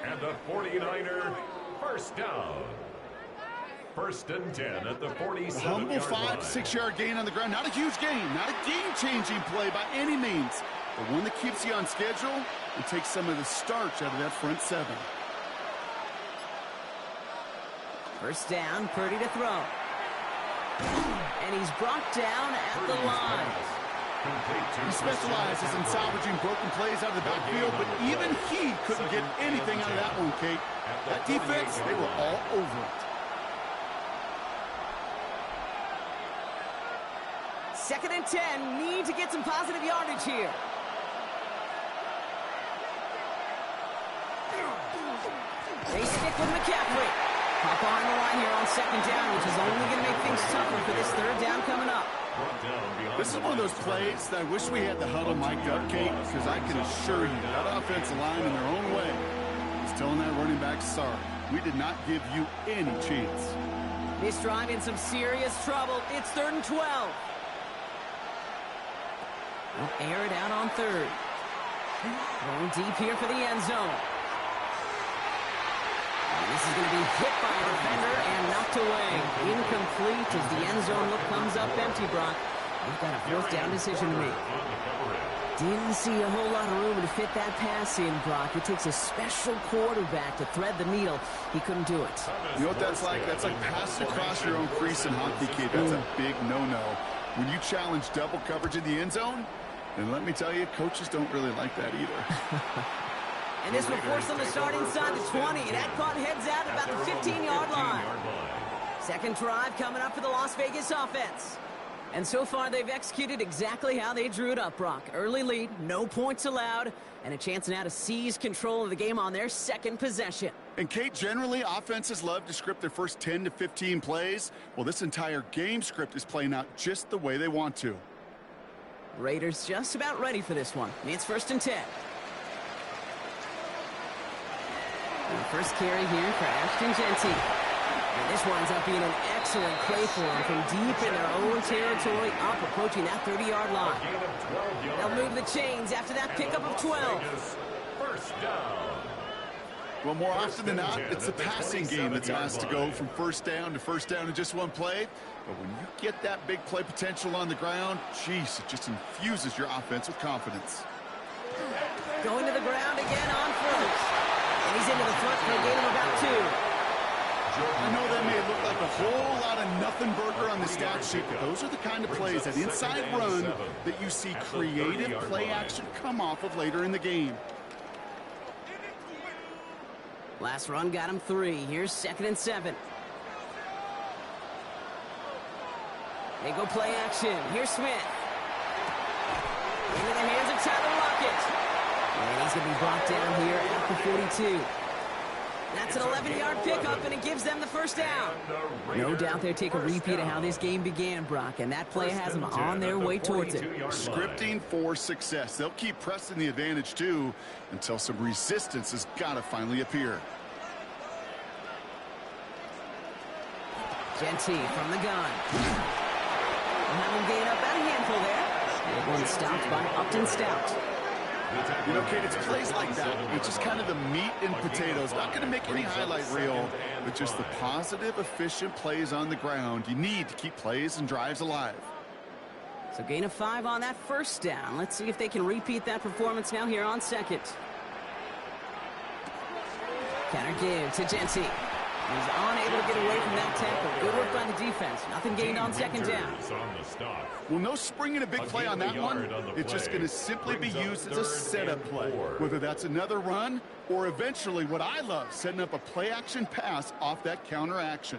Speaker 3: And the 49er first down. 1st and 10 at the 47-yard line.
Speaker 4: Humble 5-6 yard gain on the ground. Not a huge gain. Not a game-changing play by any means. the one that keeps you on schedule and takes some of the starch out of that front seven.
Speaker 2: First down, Purdy to throw. And he's brought down at the line.
Speaker 4: He specializes in salvaging broken plays out of the backfield, but even he couldn't get anything out of that one, Kate. That defense, they were all over it.
Speaker 2: Second and 10, need to get some positive yardage here. They stick with McCaffrey. Hop behind the line here on second down, which is only going to make things tougher for this third down coming up.
Speaker 4: This is one of those plays that I wish we had the huddle mic'd up, Kate, because I can assure you that offensive line in their own way is telling that running back, sorry, we did not give you any chance.
Speaker 2: This drive in some serious trouble. It's 3rd and 12. We'll air it out on third. Going deep here for the end zone. And this is going to be hit by a defender and knocked away. Incomplete as the end zone look comes up empty, Brock. We've got a fourth down decision to make. Didn't see a whole lot of room to fit that pass in, Brock. It takes a special quarterback to thread the needle. He couldn't do it.
Speaker 4: You know what that's like? That's like passing across your own crease in hockey, Kate. That's a big no-no. When you challenge double coverage in the end zone, and let me tell you, coaches don't really like that either.
Speaker 2: And this will force them to start inside the 20, and that caught heads out about the 15-yard line. Second drive coming up for the Las Vegas offense. And so far, they've executed exactly how they drew it up, Brock. Early lead, no points allowed, and a chance now to seize control of the game on their second possession.
Speaker 4: And, Kate, generally, offenses love to script their first 10 to 15 plays. Well, this entire game script is playing out just the way they want to.
Speaker 2: Raiders just about ready for this one. It's 1st and 10. And the first carry here for Ashton Jeanty. And this winds up being an excellent play for them from deep in their own territory, up approaching that 30-yard line. They'll move the chains after that pickup of 12.
Speaker 3: First down.
Speaker 4: Well, more often than not, it's the passing game that's asked to go from first down in just one play. But when you get that big play potential on the ground, geez, it just infuses your offense with confidence.
Speaker 2: Going to the ground again on first. And he's into the front for a gain of about 2.
Speaker 4: I know that may look like a whole lot of nothing burger on the stat sheet, but those are the kind of plays, that inside run, that you see creative play action come off of later in the game.
Speaker 2: Last run got him 3. Here's 2nd and 7. They go play action. Here's Smith. Into the hands of Tyler Lockett. And he's going to be brought down here at the 42. That's an 11-yard pickup, and it gives them the first down. No doubt they'll take a repeat of how this game began, Brock, and that play has them on their way towards it.
Speaker 4: Scripting for success. They'll keep pressing the advantage, too, until some resistance has got to finally appear.
Speaker 2: Jeanty from the gun. We'll have him gain up about a handful there. And one stopped by Upton Stout.
Speaker 4: You know, Kate, it's plays like that. It's just kind of the meat and potatoes. Not going to make any highlight reel, but just the positive, efficient plays on the ground. You need to keep plays and drives alive.
Speaker 2: So gain of 5 on that first down. Let's see if they can repeat that performance now here on second. Counter give to Jeanty. He's unable to get away from that tackle. Good work by the defense. Nothing gained on second down.
Speaker 4: Well, no springing a big play on that one. It's just going to simply be used as a setup play. Whether that's another run or eventually what I love, setting up a play-action pass off that counter action.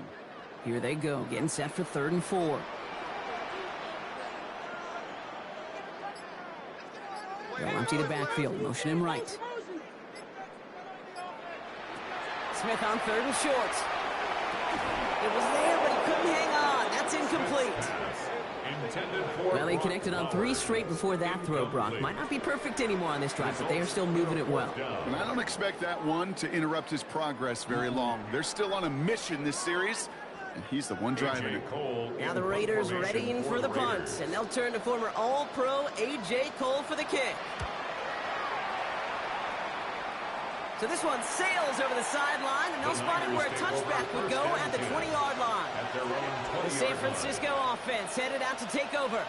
Speaker 2: Here they go, getting set for 3rd and 4. They'll empty the backfield, motion him right. Smith on 3rd and short. It was there, but he couldn't hang on. That's incomplete. Well, he connected on 3 straight before that throw, Brock. Might not be perfect anymore on this drive, but they are still moving it well.
Speaker 4: And I don't expect that one to interrupt his progress very long. They're still on a mission this series, and he's the one driving it.
Speaker 2: Now the Raiders readying for the punt, and they'll turn to former All-Pro A.J. Cole for the kick. So this one sails over the sideline, and they'll spot it where a touchback would go at the 20-yard line. The San Francisco offense headed out to take over.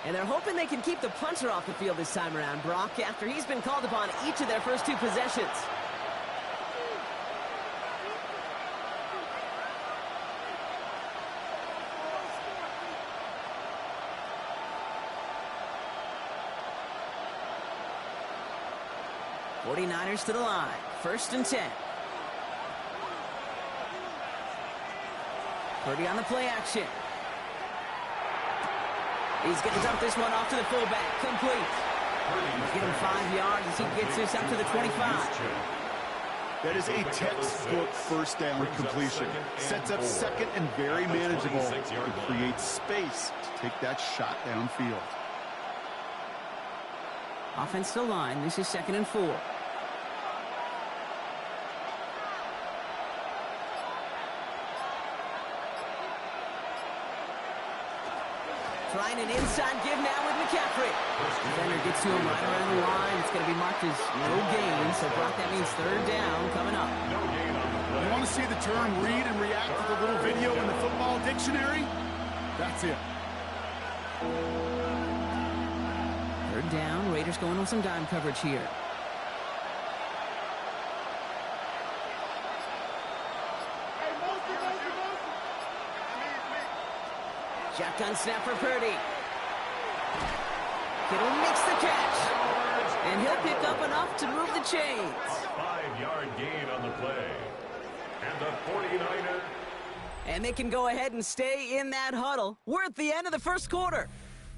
Speaker 2: And they're hoping they can keep the punter off the field this time around, Brock, after he's been called upon each of their first 2 possessions. '49ers to the line. 1st and 10. Purdy on the play action. He's going to dump this one off to the fullback. Complete. Get him 5 yards as he gets this up to the 25.
Speaker 4: That is a textbook first down completion. Sets up second and very manageable. It creates space to take that shot downfield.
Speaker 2: Offense to line. This is 2nd and 4. Trying an inside give now with McCaffrey. Defender gets to him right around the line. It's going to be marked as no gain. So, Brock, that means 3rd down coming up.
Speaker 4: You want to see the term read and react with a little video in the football dictionary? That's it.
Speaker 2: 3rd down. Raiders going with some dime coverage here. Shotgun snap for Purdy. Kittle makes the catch. And he'll pick up enough to move the chains.
Speaker 3: 5-yard gain on the play. And the 49ers.
Speaker 2: And they can go ahead and stay in that huddle. We're at the end of the 1st quarter.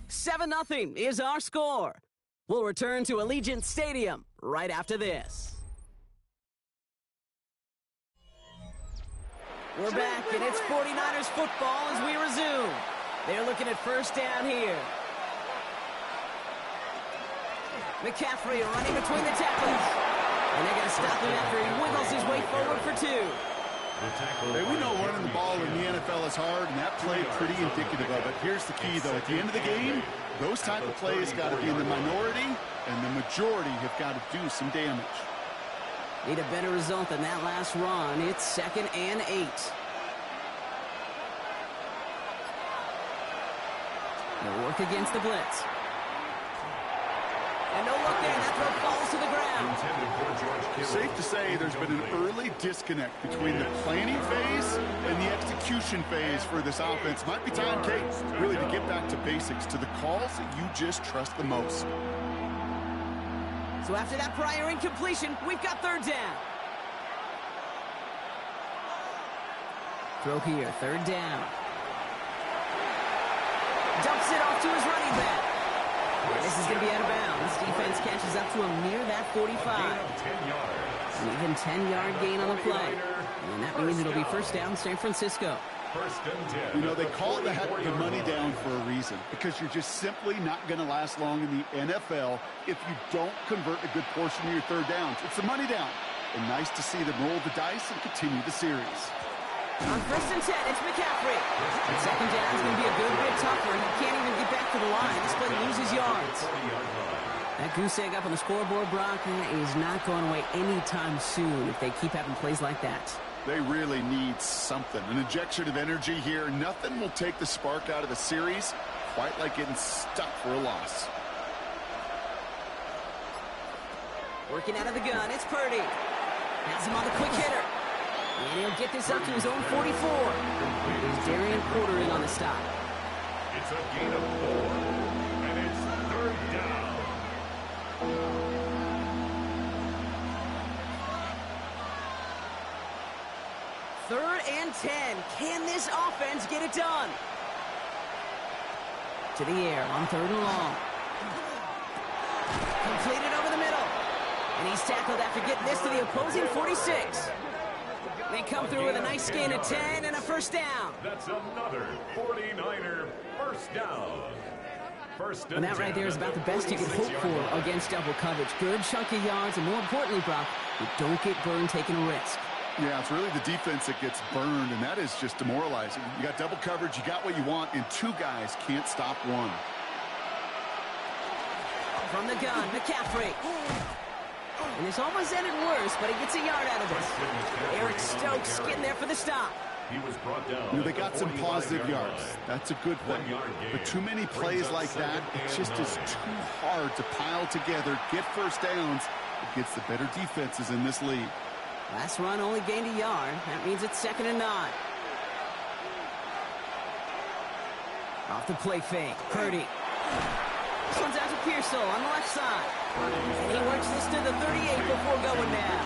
Speaker 2: 7-0 is our score. We'll return to Allegiant Stadium right after this. We're back, and it's 49ers football as we resume. They're looking at 1st down here. McCaffrey running between the tackles. And they're going to stop him after he wiggles his way forward for 2.
Speaker 4: Hey, we know running the ball in the NFL is hard, and that play pretty indicative of it. Here's the key, though. At the end of the game, those type of plays got to be in the minority, and the majority have got to do some damage.
Speaker 2: Need a better result than that last run. It's 2nd and 8. They'll work against the blitz. And no look there. That throw falls to the ground.
Speaker 4: Safe to say there's been an early disconnect between the planning phase and the execution phase for this offense. Might be time, Kate, really to get back to basics, to the calls that you just trust the most.
Speaker 2: So after that prior incompletion, we've got 3rd down. Throw here, 3rd down. Dumps it off to his running back. This is going to be out of bounds. Defense catches up to him near that 45. An even 10-yard gain on the play. And that means it'll be 1st down, San Francisco.
Speaker 4: You know, they call it the money down for a reason, because you're just simply not going to last long in the NFL if you don't convert a good portion of your 3rd downs. It's the money down. And nice to see them roll the dice and continue the series.
Speaker 2: On 1st and 10, it's McCaffrey. And 2nd down is going to be a good bit tougher. He can't even get back to the line. This play loses yards. That goose egg up on the scoreboard, Brock, is not going away anytime soon if they keep having plays like that.
Speaker 4: They really need something. An injection of energy here. Nothing will take the spark out of the series quite like getting stuck for a loss.
Speaker 2: Working out of the gun, it's Purdy. Has him on the quick hitter. And he'll get this up to his own 44. There's Darian Porter in on the stop.
Speaker 3: It's a gain of 4, and it's 3rd down.
Speaker 2: Third and 10. Can this offense get it done? To the air on 3rd and long. Completed over the middle. And he's tackled after getting this to the opposing 46. They come through with a nice gain of 10 and a 1st down.
Speaker 3: That's another 49er 1st down.
Speaker 2: And that right there is about the best you can hope for against double coverage. Good chunky yards, and more importantly, Brock, you don't get burned taking a risk.
Speaker 4: Yeah, it's really the defense that gets burned, and that is just demoralizing. You got double coverage, you got what you want, and 2 guys can't stop one.
Speaker 2: From the gun, McCaffrey. And this almost ended worse, but he gets a yard out of this. Eric Stokes getting there for the stop.
Speaker 3: He was brought down.
Speaker 4: You know, they got some positive yards.
Speaker 3: Line.
Speaker 4: That's a good thing.
Speaker 3: 1 yard gain.
Speaker 4: But too many plays like that, it just is too hard to pile together, get first downs against the better defenses in this league.
Speaker 2: Last run only gained a yard. That means it's 2nd and 9. Off the play fake. Purdy. This one's out to Pearsall on the left side. And he works this to the 38 before going down.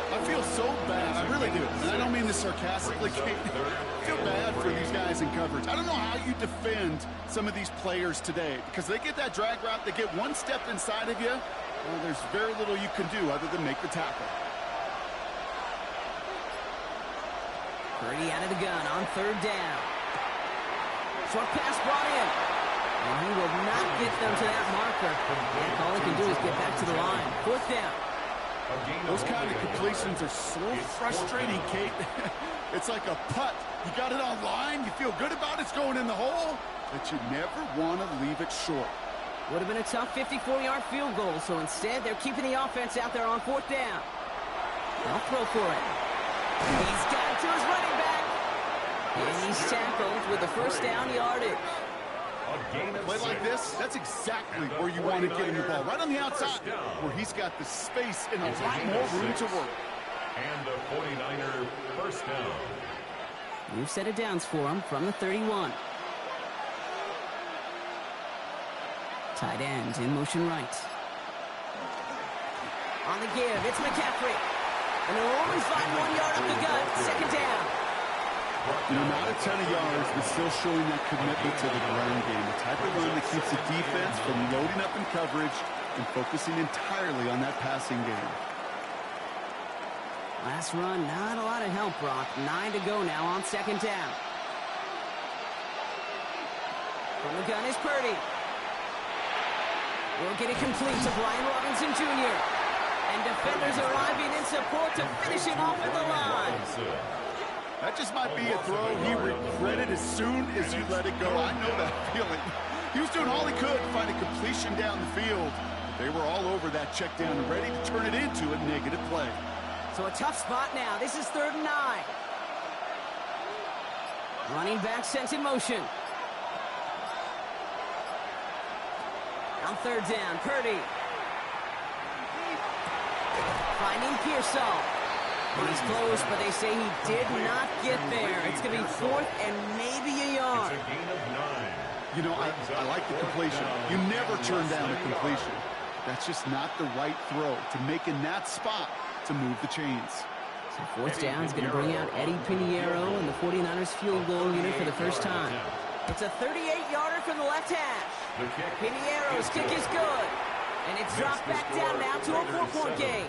Speaker 4: I feel so bad. I really do. And I don't mean this sarcastically, Kate. I feel bad for these guys in coverage. I don't know how you defend some of these players today because they get that drag route, they get one step inside of you. Well, there's very little you can do other than make the tackle.
Speaker 2: Purdy out of the gun on 3rd down. Short pass brought in. And he will not get them to that marker. And all he can do is get back to the line. 4th down.
Speaker 4: Those kind of completions are so frustrating, Kate. It's like a putt. You got it on line, you feel good about it's going in the hole, but you never want to leave it short.
Speaker 2: Would have been a tough 54-yard field goal, so instead they're keeping the offense out there on 4th down. They'll throw for it. He's got it to his running back. And he's tackled with the 1st down yardage.
Speaker 4: A play like this, that's exactly where you want to get him the ball. Right on the outside, where he's got the space and a lot more room to work.
Speaker 3: And the 49er 1st down.
Speaker 2: New set of downs for him from the 31. Tight end in motion right. On the give, it's McCaffrey. And they'll only find 1 yard up the gut. 2nd down.
Speaker 4: You know, not a ton of yards, but still showing that commitment to the ground game. The type of run that keeps the defense from loading up in coverage and focusing entirely on that passing game.
Speaker 2: Last run, not a lot of help, Brock. 9 to go now on 2nd down. From the gun is Purdy. Will get it complete to Brian Robinson Jr. And defenders arriving in support to finish him off at the line.
Speaker 4: That just might be a throw he regretted as soon as you let it go. I know that feeling. He was doing all he could to find a completion down the field. But they were all over that check down and ready to turn it into a negative play.
Speaker 2: So a tough spot now. This is 3rd and 9. Running back sent in motion. On 3rd down, Purdy. Finding Pearsall. He's close, but they say he did not get there. It's going to be 4th and maybe a yard.
Speaker 3: It's a gain of 9.
Speaker 4: You know, I like the completion. You never turn down a completion. That's just not the right throw to make in that spot to move the chains.
Speaker 2: So 4th down is going to bring out Eddie Pinheiro and the 49ers field goal unit for the first time. It's a 38-yarder from the left hash. Pinheiro's kick is good. And it's dropped back down now to a 4-point game.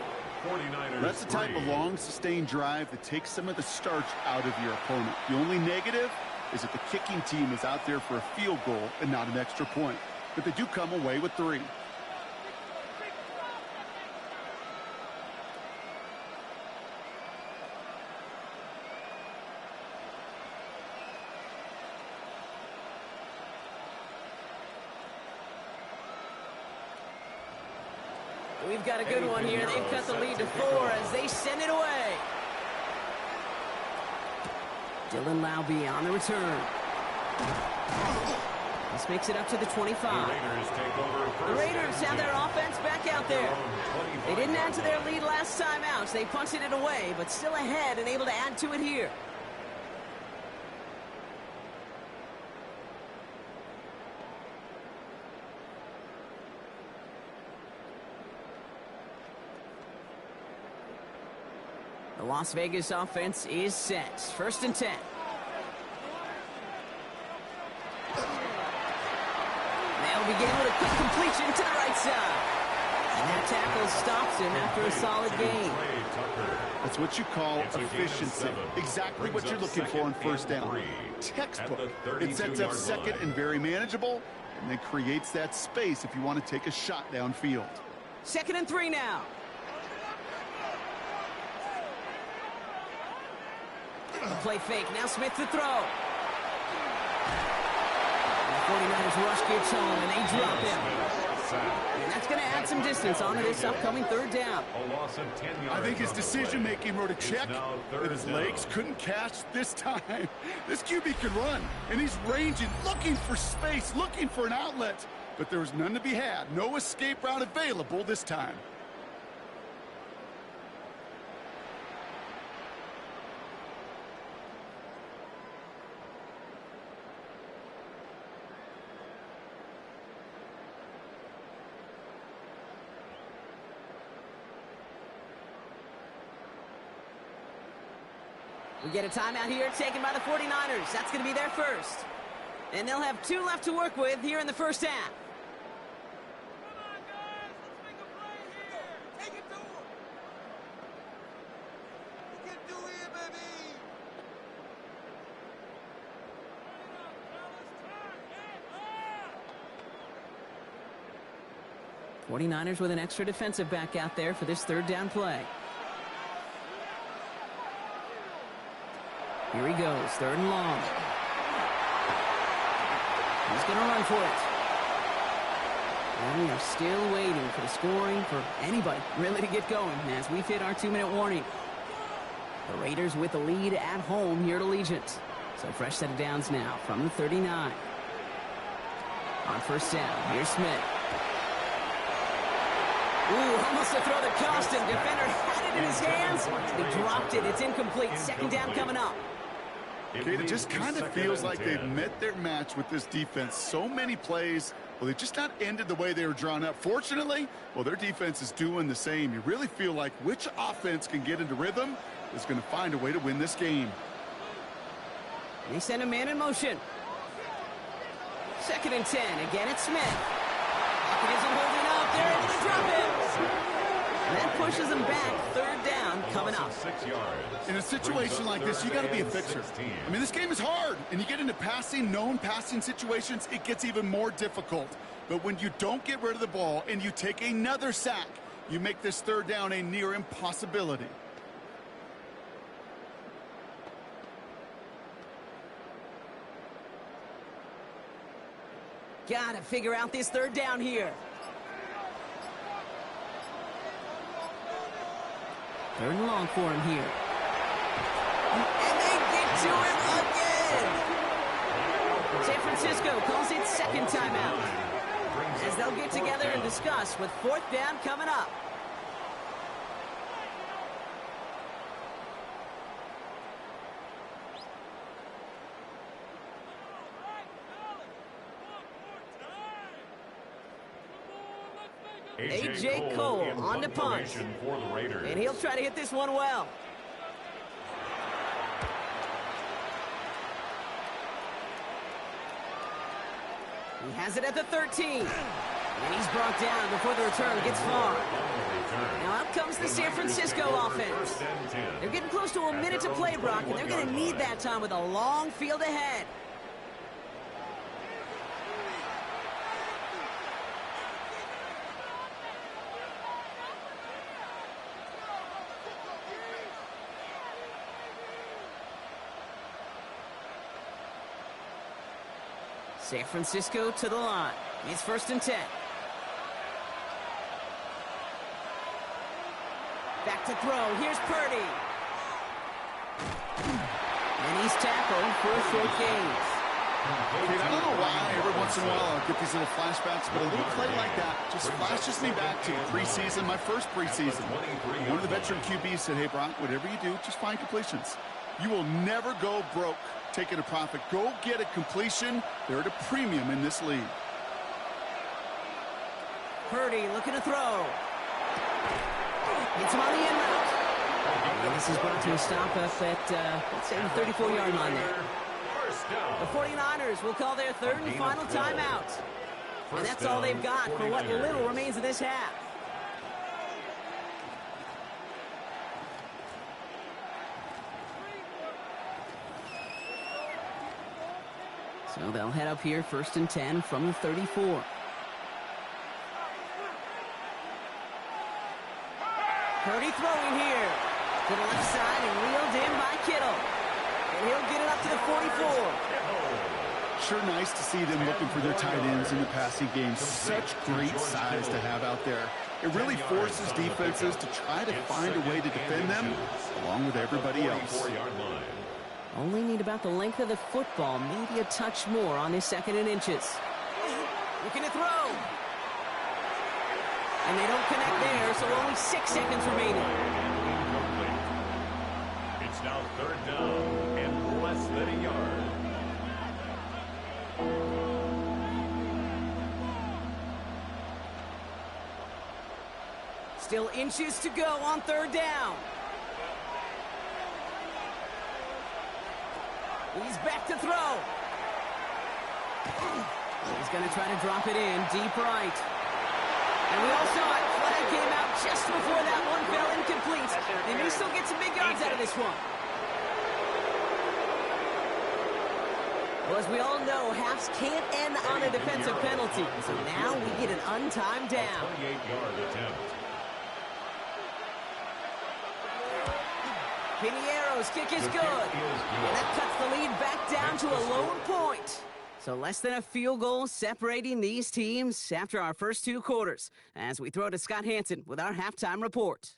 Speaker 4: That's the type of long, sustained drive that takes some of the starch out of your opponent. The only negative is that the kicking team is out there for a field goal and not an extra point. But they do come away with 3.
Speaker 2: We've got a good one here. They've cut the lead to 4 as they send it away. Dylan Laube on the return. This makes it up to the 25. The Raiders have their offense back out there. They didn't add to their lead last time out, so they punted it away, but still ahead and able to add to it here. The Las Vegas offense is set. 1st and 10. They'll begin with a quick completion to the right side. And that tackle stops him after a solid gain.
Speaker 4: That's what you call efficiency. Exactly what you're looking for on 1st down. Textbook. It sets up 2nd and very manageable, and then creates that space if you want to take a shot downfield.
Speaker 2: 2nd and 3 now. Play fake. Now Smith to throw. The 49ers rush gets home, and they drop him. And that's going to add some distance onto this upcoming third down.
Speaker 3: A loss of 10 yards.
Speaker 4: I think his decision-making wrote a check that his legs couldn't catch this time. This QB can run, and he's ranging, looking for space, looking for an outlet. But there was none to be had. No escape route available this time.
Speaker 2: We get a timeout here taken by the 49ers. That's going to be their first. And they'll have 2 left to work with here in the first half.
Speaker 9: You can do it, baby.
Speaker 2: 49ers with an extra defensive back out there for this third down play. Here he goes, 3rd and long. He's going to run for it. And we are still waiting for the scoring for anybody really to get going as we've hit our 2-minute warning. The Raiders with the lead at home here at Allegiant. So fresh set of downs now from the 39. On first down, here's Smith. Ooh, almost a throw that cost him. Defender had it in his hands. He dropped it. It's incomplete. 2nd down coming up.
Speaker 4: Okay, it just kind of feels like they've met their match with this defense. So many plays, well, they just not ended the way they were drawn up. Fortunately, well, their defense is doing the same. You really feel like which offense can get into rhythm is going to find a way to win this game.
Speaker 2: They send a man in motion. 2nd and 10. Again, it's Smith. He isn't holding up. They're able to drop him. And that pushes them back. 3rd down coming up.
Speaker 3: 6 yards.
Speaker 4: In a situation like this, you got to be a fixer. I mean, this game is hard, and you get into known passing situations, it gets even more difficult. But when you don't get rid of the ball and you take another sack, you make this 3rd down a near impossibility.
Speaker 2: Gotta figure out this 3rd down here. 3rd and long for him here. And they get to him again. San Francisco calls it 2nd timeout. As they'll get together and discuss with 4th down coming up. A.J. Cole on to punt. And he'll try to hit this one well. He has it at the 13. And he's brought down before the return gets far. Now out comes the San Francisco offense. They're getting close to a minute to play, Brock, and they're going to need that time with a long field ahead. San Francisco to the line. It's 1st and 10. Back to throw. Here's Purdy. And he's tackled for a short gain.
Speaker 4: Okay, I don't know why every once in a while I'll get these little flashbacks, but a little play like that just flashes me back to preseason, my first preseason. One of the veteran QBs said, hey, Brock, whatever you do, just find completions. You will never go broke taking a profit. Go get a completion. They're at a premium in this league.
Speaker 2: Purdy looking to throw. It's him on the end route. And this is brought to a stop up at, let's say, the 34-yard line there. The 49ers will call their 3rd and final timeout. And that's all they've got for what little remains of this half. So they'll head up here, 1st and 10 from the 34. Purdy throwing here to the left side and reeled in by Kittle. And he'll get it up to the 44.
Speaker 4: Sure nice to see them looking for their tight ends in the passing game. Such great size to have out there. It really forces defenses to try to find a way to defend them along with everybody else.
Speaker 2: Only need about the length of the football, maybe a touch more on his 2nd and inches. Looking to throw. And they don't connect there, so only 6 seconds remaining.
Speaker 3: It's now 3rd down and less than a yard.
Speaker 2: Still inches to go on 3rd down. He's back to throw. He's going to try to drop it in deep right. And we all saw it. Flag came out just before that one fell incomplete. They may still get some big yards out of this one. Well, as we all know, halves can't end on a defensive penalty. So now we get an untimed down.
Speaker 3: 28-yard attempt.
Speaker 2: Piniero's kick is good. And that cuts the lead back down to a lone point. So less than a field goal separating these teams after our first 2 quarters. As we throw to Scott Hansen with our halftime report.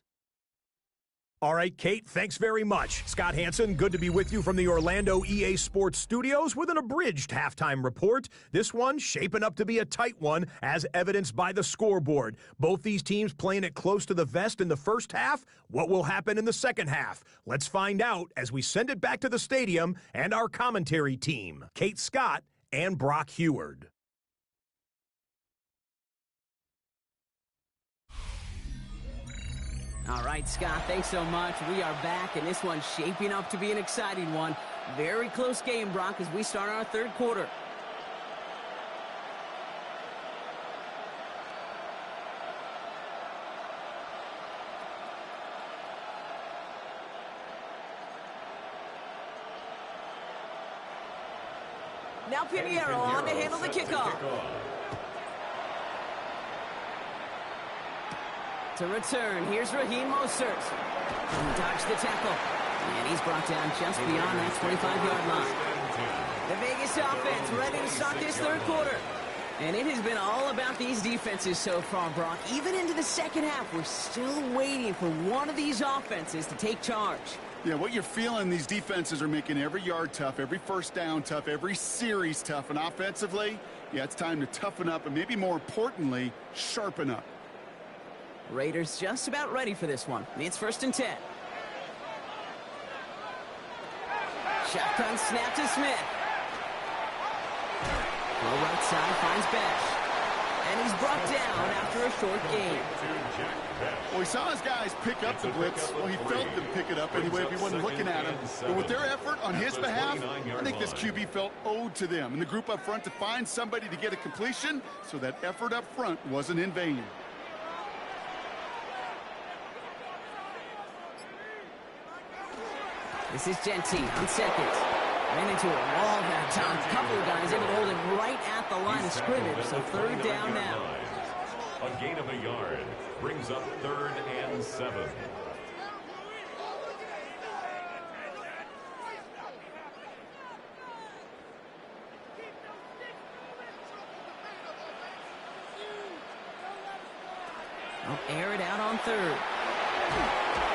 Speaker 6: All right, Kate, thanks very much. Scott Hansen, good to be with you from the Orlando EA Sports Studios with an abridged halftime report. This one shaping up to be a tight one, as evidenced by the scoreboard. Both these teams playing it close to the vest in the first half. What will happen in the second half? Let's find out as we send it back to the stadium and our commentary team, Kate Scott and Brock Heward.
Speaker 2: All right, Scott, thanks so much. We are back, and this one's shaping up to be an exciting one. Very close game, Brock, as we start our 3rd quarter. Now Piniero on to handle the kickoff. To return, here's Raheem Mostert. Dodged the tackle. And he's brought down just beyond that 25-yard line. The Vegas offense ready to start this 3rd quarter. And it has been all about these defenses so far, Brock. Even into the second half, we're still waiting for one of these offenses to take charge.
Speaker 4: Yeah, what you're feeling, these defenses are making every yard tough, every first down tough, every series tough. And offensively, yeah, it's time to toughen up and maybe more importantly, sharpen up.
Speaker 2: Raiders just about ready for this one. It's 1st and 10. Shotgun snap to Smith. Low right side finds Besh. And he's brought down after a short gain.
Speaker 4: Well, he saw his guys pick up the blitz. Well, he felt them pick it up anyway if he wasn't looking at him. But with their effort on his behalf, I think this QB felt owed to them. And the group up front to find somebody to get a completion, so that effort up front wasn't in vain.
Speaker 2: This is Genty on 2nd. Ran into a wall that time. A couple of guys able to hold him right at the line of scrimmage. So 3rd down now.
Speaker 3: A gain of a yard brings up 3rd and 7.
Speaker 2: Oh, air it out on 3rd.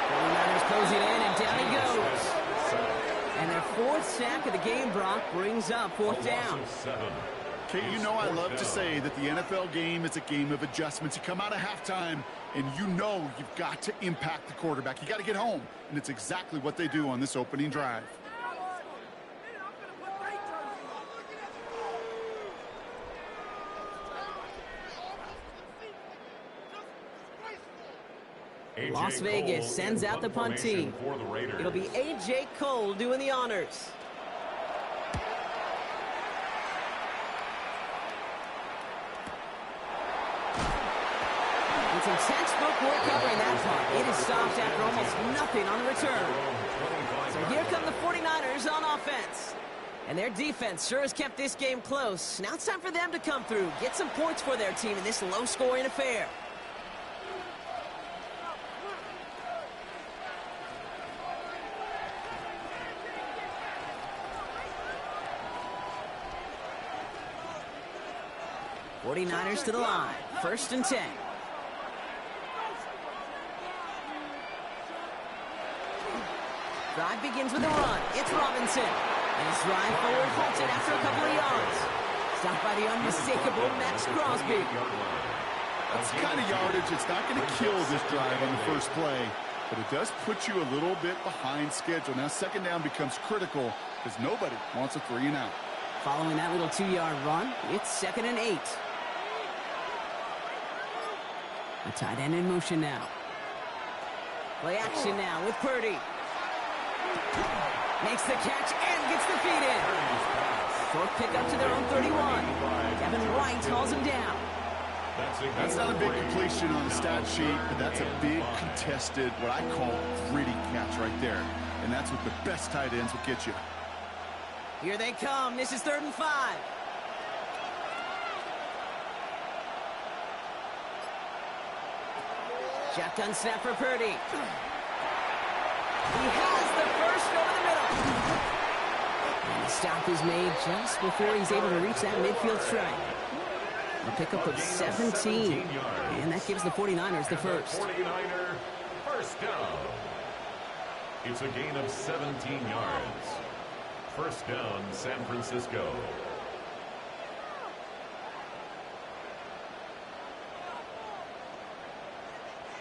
Speaker 2: 49ers close it in, and down he goes. And their 4th sack of the game, Brock, brings up 4th down.
Speaker 4: Kate, you know I love to say that the NFL game is a game of adjustments. You come out of halftime, and you know you've got to impact the quarterback. You got to get home, and it's exactly what they do on this opening drive.
Speaker 2: Las Vegas sends out the punt team. It'll be A.J. Cole doing the honors. It's some textbook work covering that punt. It is stopped after almost nothing on the return. So here come the 49ers on offense. And their defense sure has kept this game close. Now it's time for them to come through, get some points for their team in this low-scoring affair. 49ers to the line. 1st and 10. Drive begins with a run. It's Robinson. And his drive forward halted after a couple of yards. Stopped by the unmistakable Max Crosby.
Speaker 4: That's the kind of yardage it's not going to kill this drive on the first play, but it does put you a little bit behind schedule. Now 2nd down becomes critical because nobody wants a 3 and out.
Speaker 2: Following that little 2-yard run, it's 2nd and 8. A tight end in motion now. Play action now with Purdy. Makes the catch and gets the feet in. Short pickup to their own 31. Kevin White hauls him down.
Speaker 4: That's not a big completion on the stat sheet, but that's a big contested, what I call gritty catch right there. And that's what the best tight ends will get you.
Speaker 2: Here they come. This is 3rd and 5. Shotgun snap for Purdy. He has the first over the middle. And the stop is made just before he's able to reach that midfield strike. A pickup of 17. And that gives the 49ers the first.
Speaker 3: 49er first down. It's a gain of 17 yards. 1st down, San Francisco.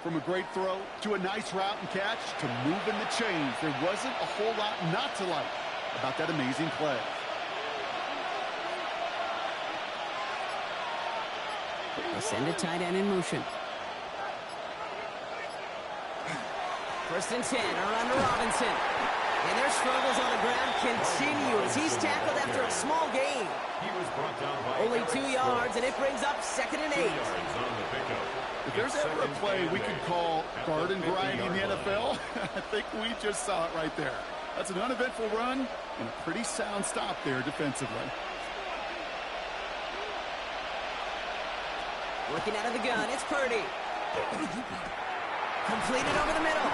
Speaker 4: From a great throw to a nice route and catch to moving the chains, there wasn't a whole lot not to like about that amazing play.
Speaker 2: They send a tight end in motion. 1st and 10, around to Robinson. And their struggles on the ground continue as he's tackled after a small gain.
Speaker 3: He was brought down by
Speaker 2: only 2 yards, and it brings up 2nd and 8.
Speaker 4: If there's ever a play we could call garden variety in the NFL, I think we just saw it right there. That's an uneventful run and a pretty sound stop there defensively.
Speaker 2: Working out of the gun, it's Purdy. Completed over the middle.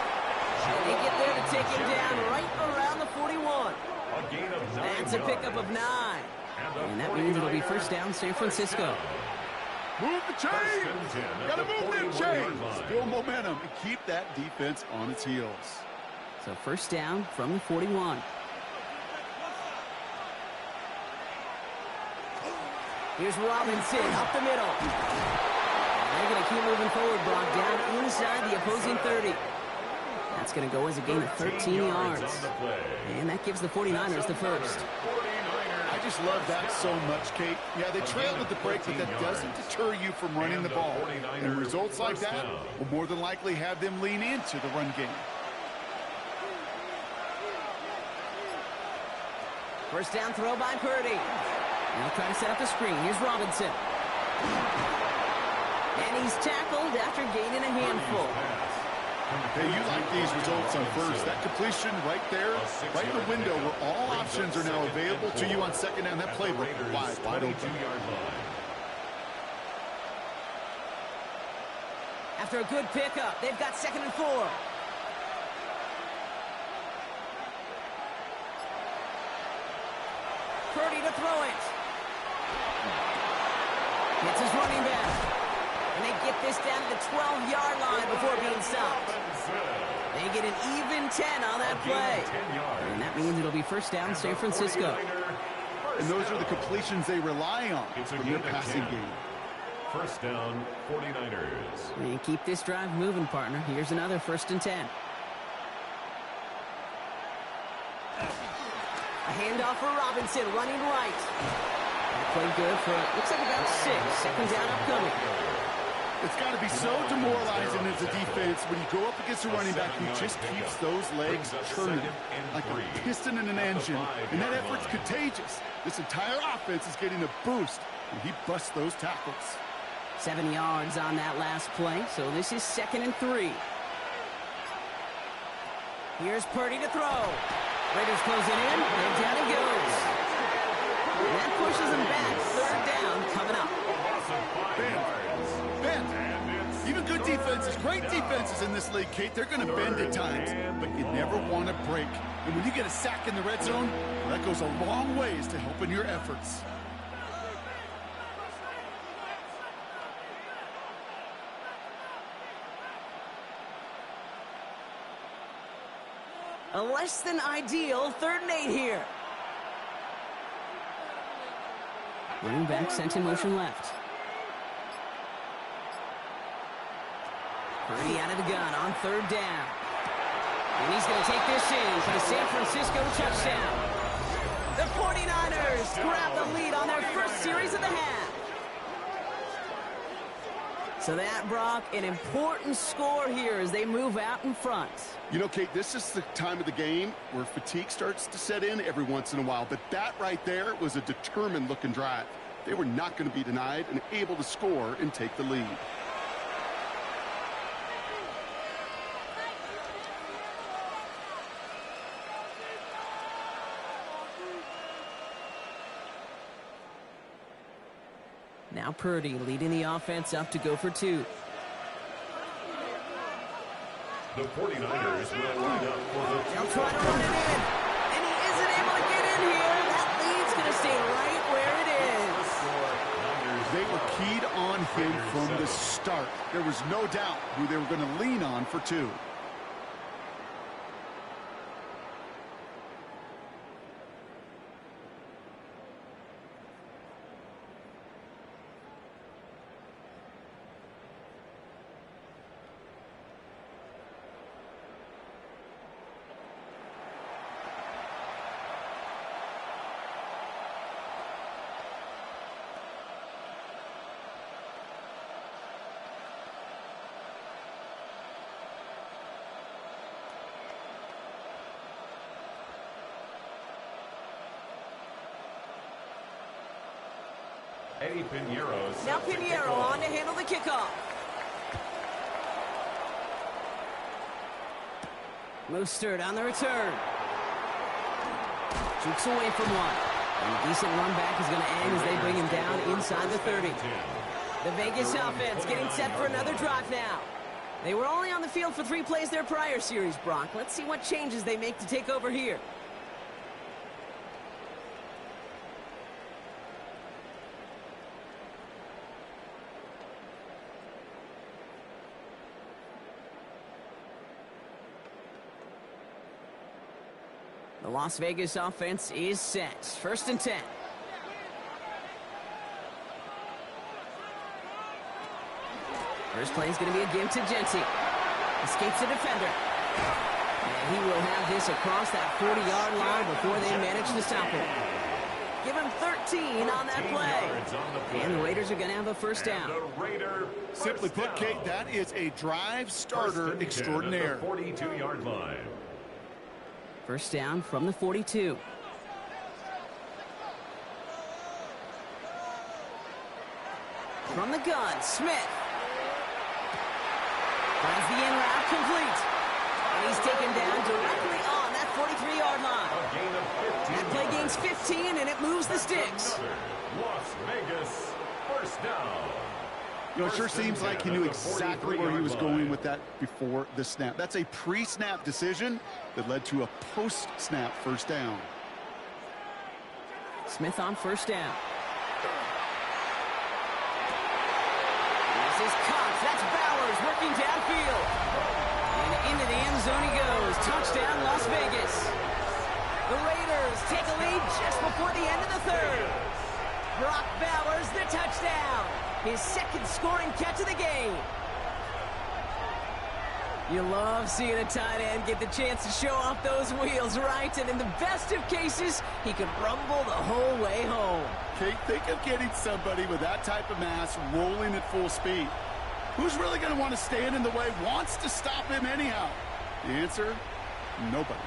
Speaker 2: And they get there to take him down right around the 41.
Speaker 3: A gain of 9
Speaker 2: That's a pickup of 9. And that means it'll be 1st down, San Francisco.
Speaker 4: Move the chains! Gotta move them chains! Build momentum and keep that defense on its heels.
Speaker 2: So 1st down from the 41. Here's Robinson up the middle. They're going to keep moving forward, Brock, down inside the opposing 30. That's going to go as a gain of 13 yards. And that gives the 49ers the first.
Speaker 4: I just love that so much, Kate. Yeah, they trailed at the break, but that doesn't deter you from running the ball. And results like that will more than likely have them lean into the run game.
Speaker 2: 1st down throw by Purdy. Now trying to set up the screen. Here's Robinson. And he's tackled after gaining a handful.
Speaker 4: Hey, you like these results on 1st. That completion right there, right in the window where all options are now available to you on 2nd down. That playbook wide open.
Speaker 2: After a good pickup, they've got 2nd and 4. Purdy to throw it. It's his running back. And they get this down to the 12-yard line before being stopped. They get an even 10 on that play. And that means it'll be 1st down, San Francisco.
Speaker 4: And those are the completions they rely on from their passing game.
Speaker 3: 1st down, 49ers.
Speaker 2: And keep this drive moving, partner. Here's another 1st and 10. A handoff for Robinson, running right. That played good for, looks like about 6. 2nd down upcoming.
Speaker 4: It's got to be so demoralizing as a defense when you go up against a running back who just keeps those legs churning like a piston in an engine. And that effort's contagious. This entire offense is getting a boost when he busts those tackles.
Speaker 2: 7 yards on that last play, so this is 2nd and 3. Here's Purdy to throw. Raiders closing in, and down he goes. And that pushes him back. 3rd down coming up.
Speaker 4: Even good defenses, great defenses in this league, Kate, they're going to bend at times, but you never want to break. And when you get a sack in the red zone, that goes a long ways to helping your efforts.
Speaker 2: A less than ideal 3rd and 8 here. Running back sent in motion left. Purdy out of the gun on 3rd down. And he's going to take this in for the San Francisco touchdown. The 49ers grab the lead on their first series of the half. So that, Brock, an important score here as they move out in front.
Speaker 4: You know, Kate, this is the time of the game where fatigue starts to set in every once in a while. But that right there was a determined-looking drive. They were not going to be denied and able to score and take the lead.
Speaker 2: Now Purdy leading the offense up to go for 2.
Speaker 3: The 49ers will line up for the
Speaker 2: They'll try to run it in. And he isn't able to get in here. That lead's going to stay right where it is.
Speaker 4: They were keyed on him from the start. There was no doubt who they were going to lean on for 2.
Speaker 3: Eddie Pinheiro.
Speaker 2: Now Pinheiro on to handle the kickoff. Mostert on the return. Jukes away from one. And a decent run back is going to end as they bring him down inside the 30. The Vegas offense getting set for another drive now. They were only on the field for 3 plays their prior series, Brock. Let's see what changes they make to take over here. The Las Vegas offense is set. 1st and 10. First play is going to be a give to Jency. Escapes the defender. And he will have this across that 40-yard line before they manage to stop him. Give him 13 on that play. And the Raiders are going to have a 1st down.
Speaker 4: Simply put, Kate, that is a drive starter extraordinaire.
Speaker 3: 42-yard line.
Speaker 2: 1st down from the 42. From the gun, Smith. Finds the in route complete. And he's taken down directly on that 43-yard line. That play gains 15, and it moves the sticks.
Speaker 3: Las Vegas 1st down.
Speaker 4: You know, it sure seems like he knew exactly where he was going with that before the snap. That's a pre-snap decision that led to a post-snap 1st down.
Speaker 2: Smith on 1st down. This is Cox. That's Bowers working downfield. And into the end zone he goes. Touchdown, Las Vegas. The Raiders take a lead just before the end of the 3rd. Brock Bowers, the touchdown. His 2nd scoring catch of the game. You love seeing a tight end get the chance to show off those wheels, right? And in the best of cases, he could rumble the whole way home.
Speaker 4: Kate, think of getting somebody with that type of mass rolling at full speed. Who's really going to want to stand in the way, wants to stop him anyhow? The answer, nobody.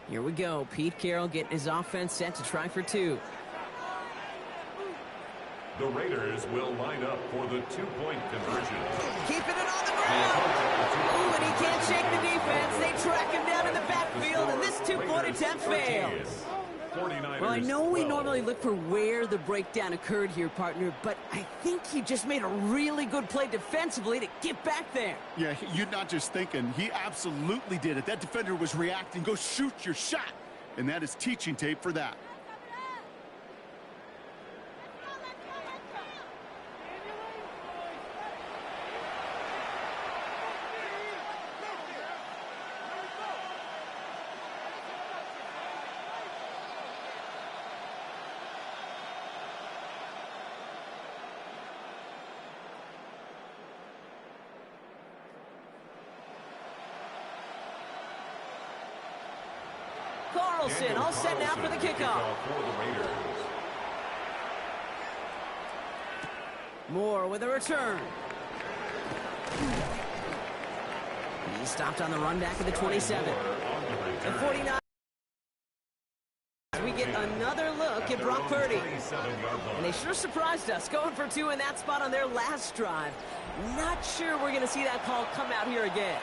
Speaker 2: Here we go. Pete Carroll getting his offense set to try for 2.
Speaker 3: The Raiders will line up for the 2-point conversion.
Speaker 2: Keeping it on the ground. Ooh, and he can't shake the defense. They track him down in the backfield, and this 2-point attempt fails. Well, I know we normally look for where the breakdown occurred here, partner, but I think he just made a really good play defensively to get back there.
Speaker 4: Yeah, you're not just thinking. He absolutely did it. That defender was reacting. Go shoot your shot. And that is teaching tape for that.
Speaker 2: Carlson all set now for the kickoff.
Speaker 3: For the Raiders.
Speaker 2: Moore with a return. He's stopped on the run back at the 27. The 49. We get another look at Brock Purdy. And they sure surprised us, going for 2 in that spot on their last drive. Not sure we're going to see that call come out here again.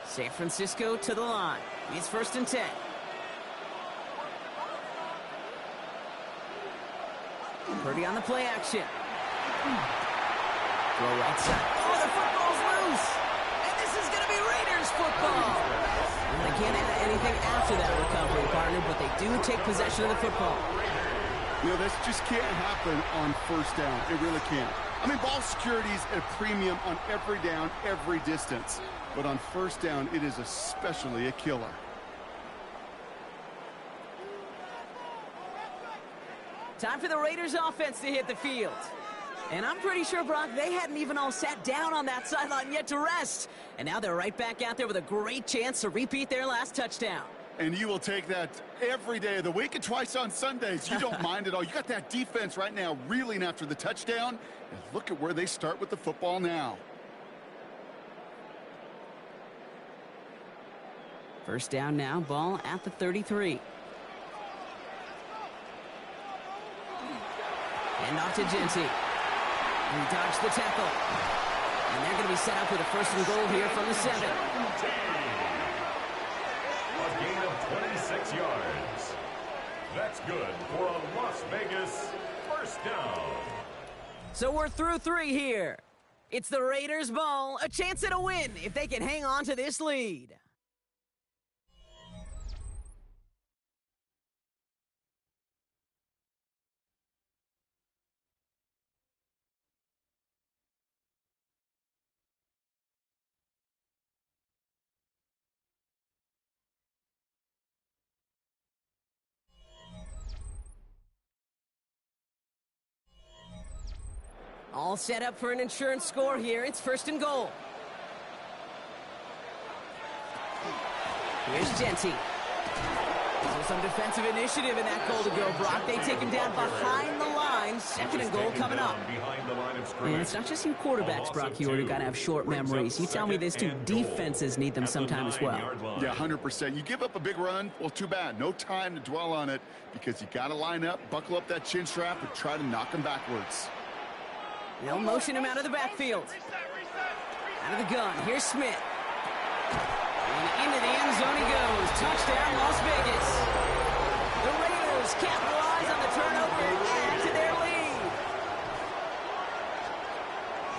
Speaker 2: San Francisco to the line. It's 1st and 10. Purdy on the play action. Throw right side. Oh, the football's loose. And this is going to be Raiders football. And they can't add anything after that recovery, partner, but they do take possession of the football.
Speaker 4: You know, this just can't happen on 1st down. It really can't. I mean, ball security is at a premium on every down, every distance. But on 1st down, it is especially a killer.
Speaker 2: Time for the Raiders offense to hit the field. And I'm pretty sure, Brock, they hadn't even all sat down on that sideline yet to rest. And now they're right back out there with a great chance to repeat their last touchdown.
Speaker 4: And you will take that every day of the week and twice on Sundays. You don't mind at all. You got that defense right now reeling after the touchdown. And look at where they start with the football now.
Speaker 2: 1st down now, ball at the 33. And off to Genty. He dodged the tackle. And they're going to be set up with a 1st and goal here from the 7.
Speaker 3: A gain of 26 yards. That's good for a Las Vegas 1st down.
Speaker 2: So we're through 3 here. It's the Raiders' ball, a chance at a win if they can hang on to this lead. All set up for an insurance score here. It's 1st and goal. Here's Genty. So some defensive initiative in that goal to go, Brock. They take him down behind the line. 2nd and goal coming up. And it's not just you quarterbacks, Brock, who got to have short memories. You tell me this too, defenses need them sometime as well.
Speaker 4: Yeah, 100%. You give up a big run, well, too bad. No time to dwell on it because you got to line up, buckle up that chin strap, and try to knock him backwards.
Speaker 2: They'll motion him out of the backfield. Out of the gun. Here's Smith. And into the end zone he goes. Touchdown, Las Vegas. The Raiders capitalize on the turnover and add to their lead.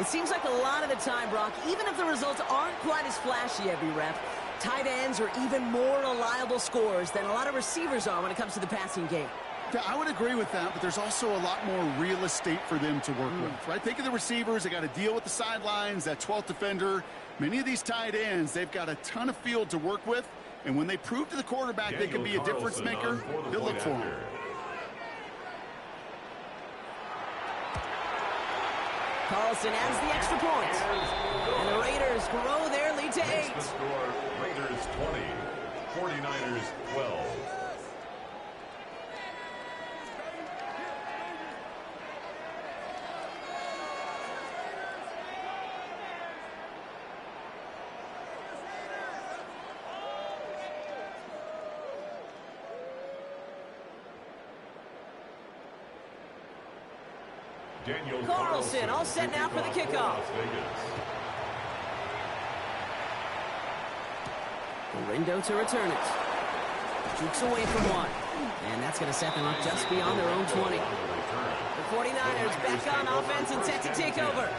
Speaker 2: It seems like a lot of the time, Brock, even if the results aren't quite as flashy every rep, tight ends are even more reliable scorers than a lot of receivers are when it comes to the passing game.
Speaker 4: Yeah, I would agree with that, but there's also a lot more real estate for them to work with, right? Think of the receivers. They got to deal with the sidelines, that 12th defender. Many of these tight ends, they've got a ton of field to work with, and when they prove to the quarterback they can be a difference maker, they'll look for him.
Speaker 2: Carlson adds the extra point. And the Raiders grow their lead to 8.
Speaker 3: The score, Raiders 20, 49ers 12.
Speaker 2: Carlson all set now for the kickoff. Lindo to return it. Jukes away from one. And that's going to set them up just beyond their own 20. The 49ers back on offense and set to take over.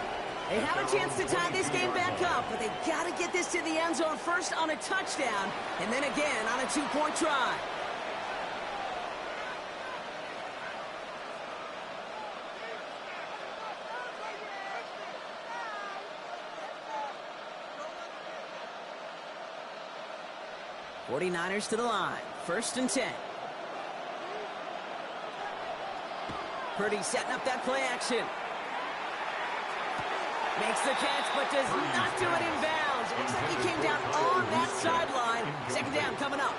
Speaker 2: They have a chance to tie this game back up, but they've got to get this to the end zone first on a touchdown, and then again on a 2-point try. '49ers to the line. 1st and 10. Purdy setting up that play action. Makes the catch, but does not do it in bounds. Looks like he came down on that sideline. Second down coming up.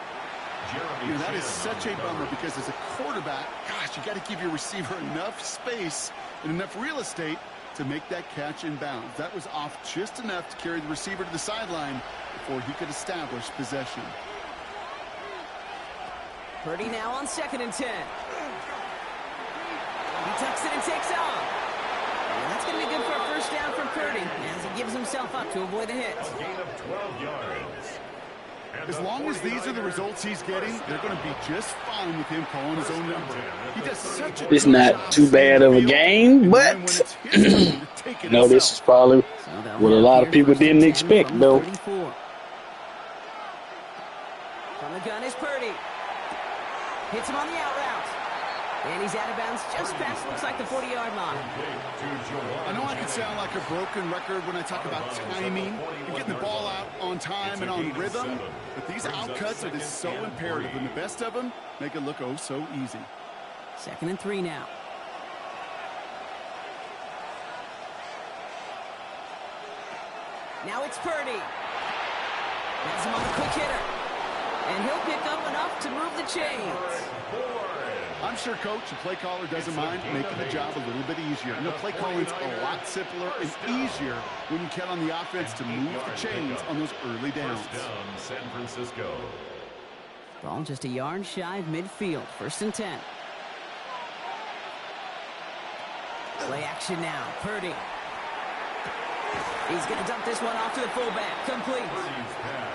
Speaker 4: That is such a bummer because as a quarterback, gosh, you got to give your receiver enough space and enough real estate to make that catch in bounds. That was off just enough to carry the receiver to the sideline before he could establish possession.
Speaker 2: Purdy now on 2nd and 10. He tucks it and takes off. And that's going to be good for a first down from Purdy as he gives himself up to avoid a hit.
Speaker 3: A gain of 12 yards.
Speaker 4: As long as these are the results he's getting, they're going to be just fine with him calling his own number. He does such a
Speaker 1: It's not too bad of a game, but no, this is probably what a lot of people didn't expect, though.
Speaker 2: From the gun is Purdy. Hits him on the out route. And he's out of bounds just past, looks like, the 40-yard line.
Speaker 4: I know I can sound like a broken record when I talk about timing and getting the ball out on time and on rhythm, but these outcuts are just so imperative, and the best of them make it look oh so easy.
Speaker 2: 2nd and 3 now. Now it's Purdy. Has him on a quick hitter. And he'll pick up enough to move the chains.
Speaker 4: I'm sure coach and play caller doesn't mind making the job a little bit easier. You know, play calling's a lot simpler and easier when you count on the offense to move the chains on those early downs.
Speaker 3: First down, San Francisco.
Speaker 2: Ball just a yard shy of midfield. 1st and 10. Play action now. Purdy. He's going to dump this one off to the fullback. Complete.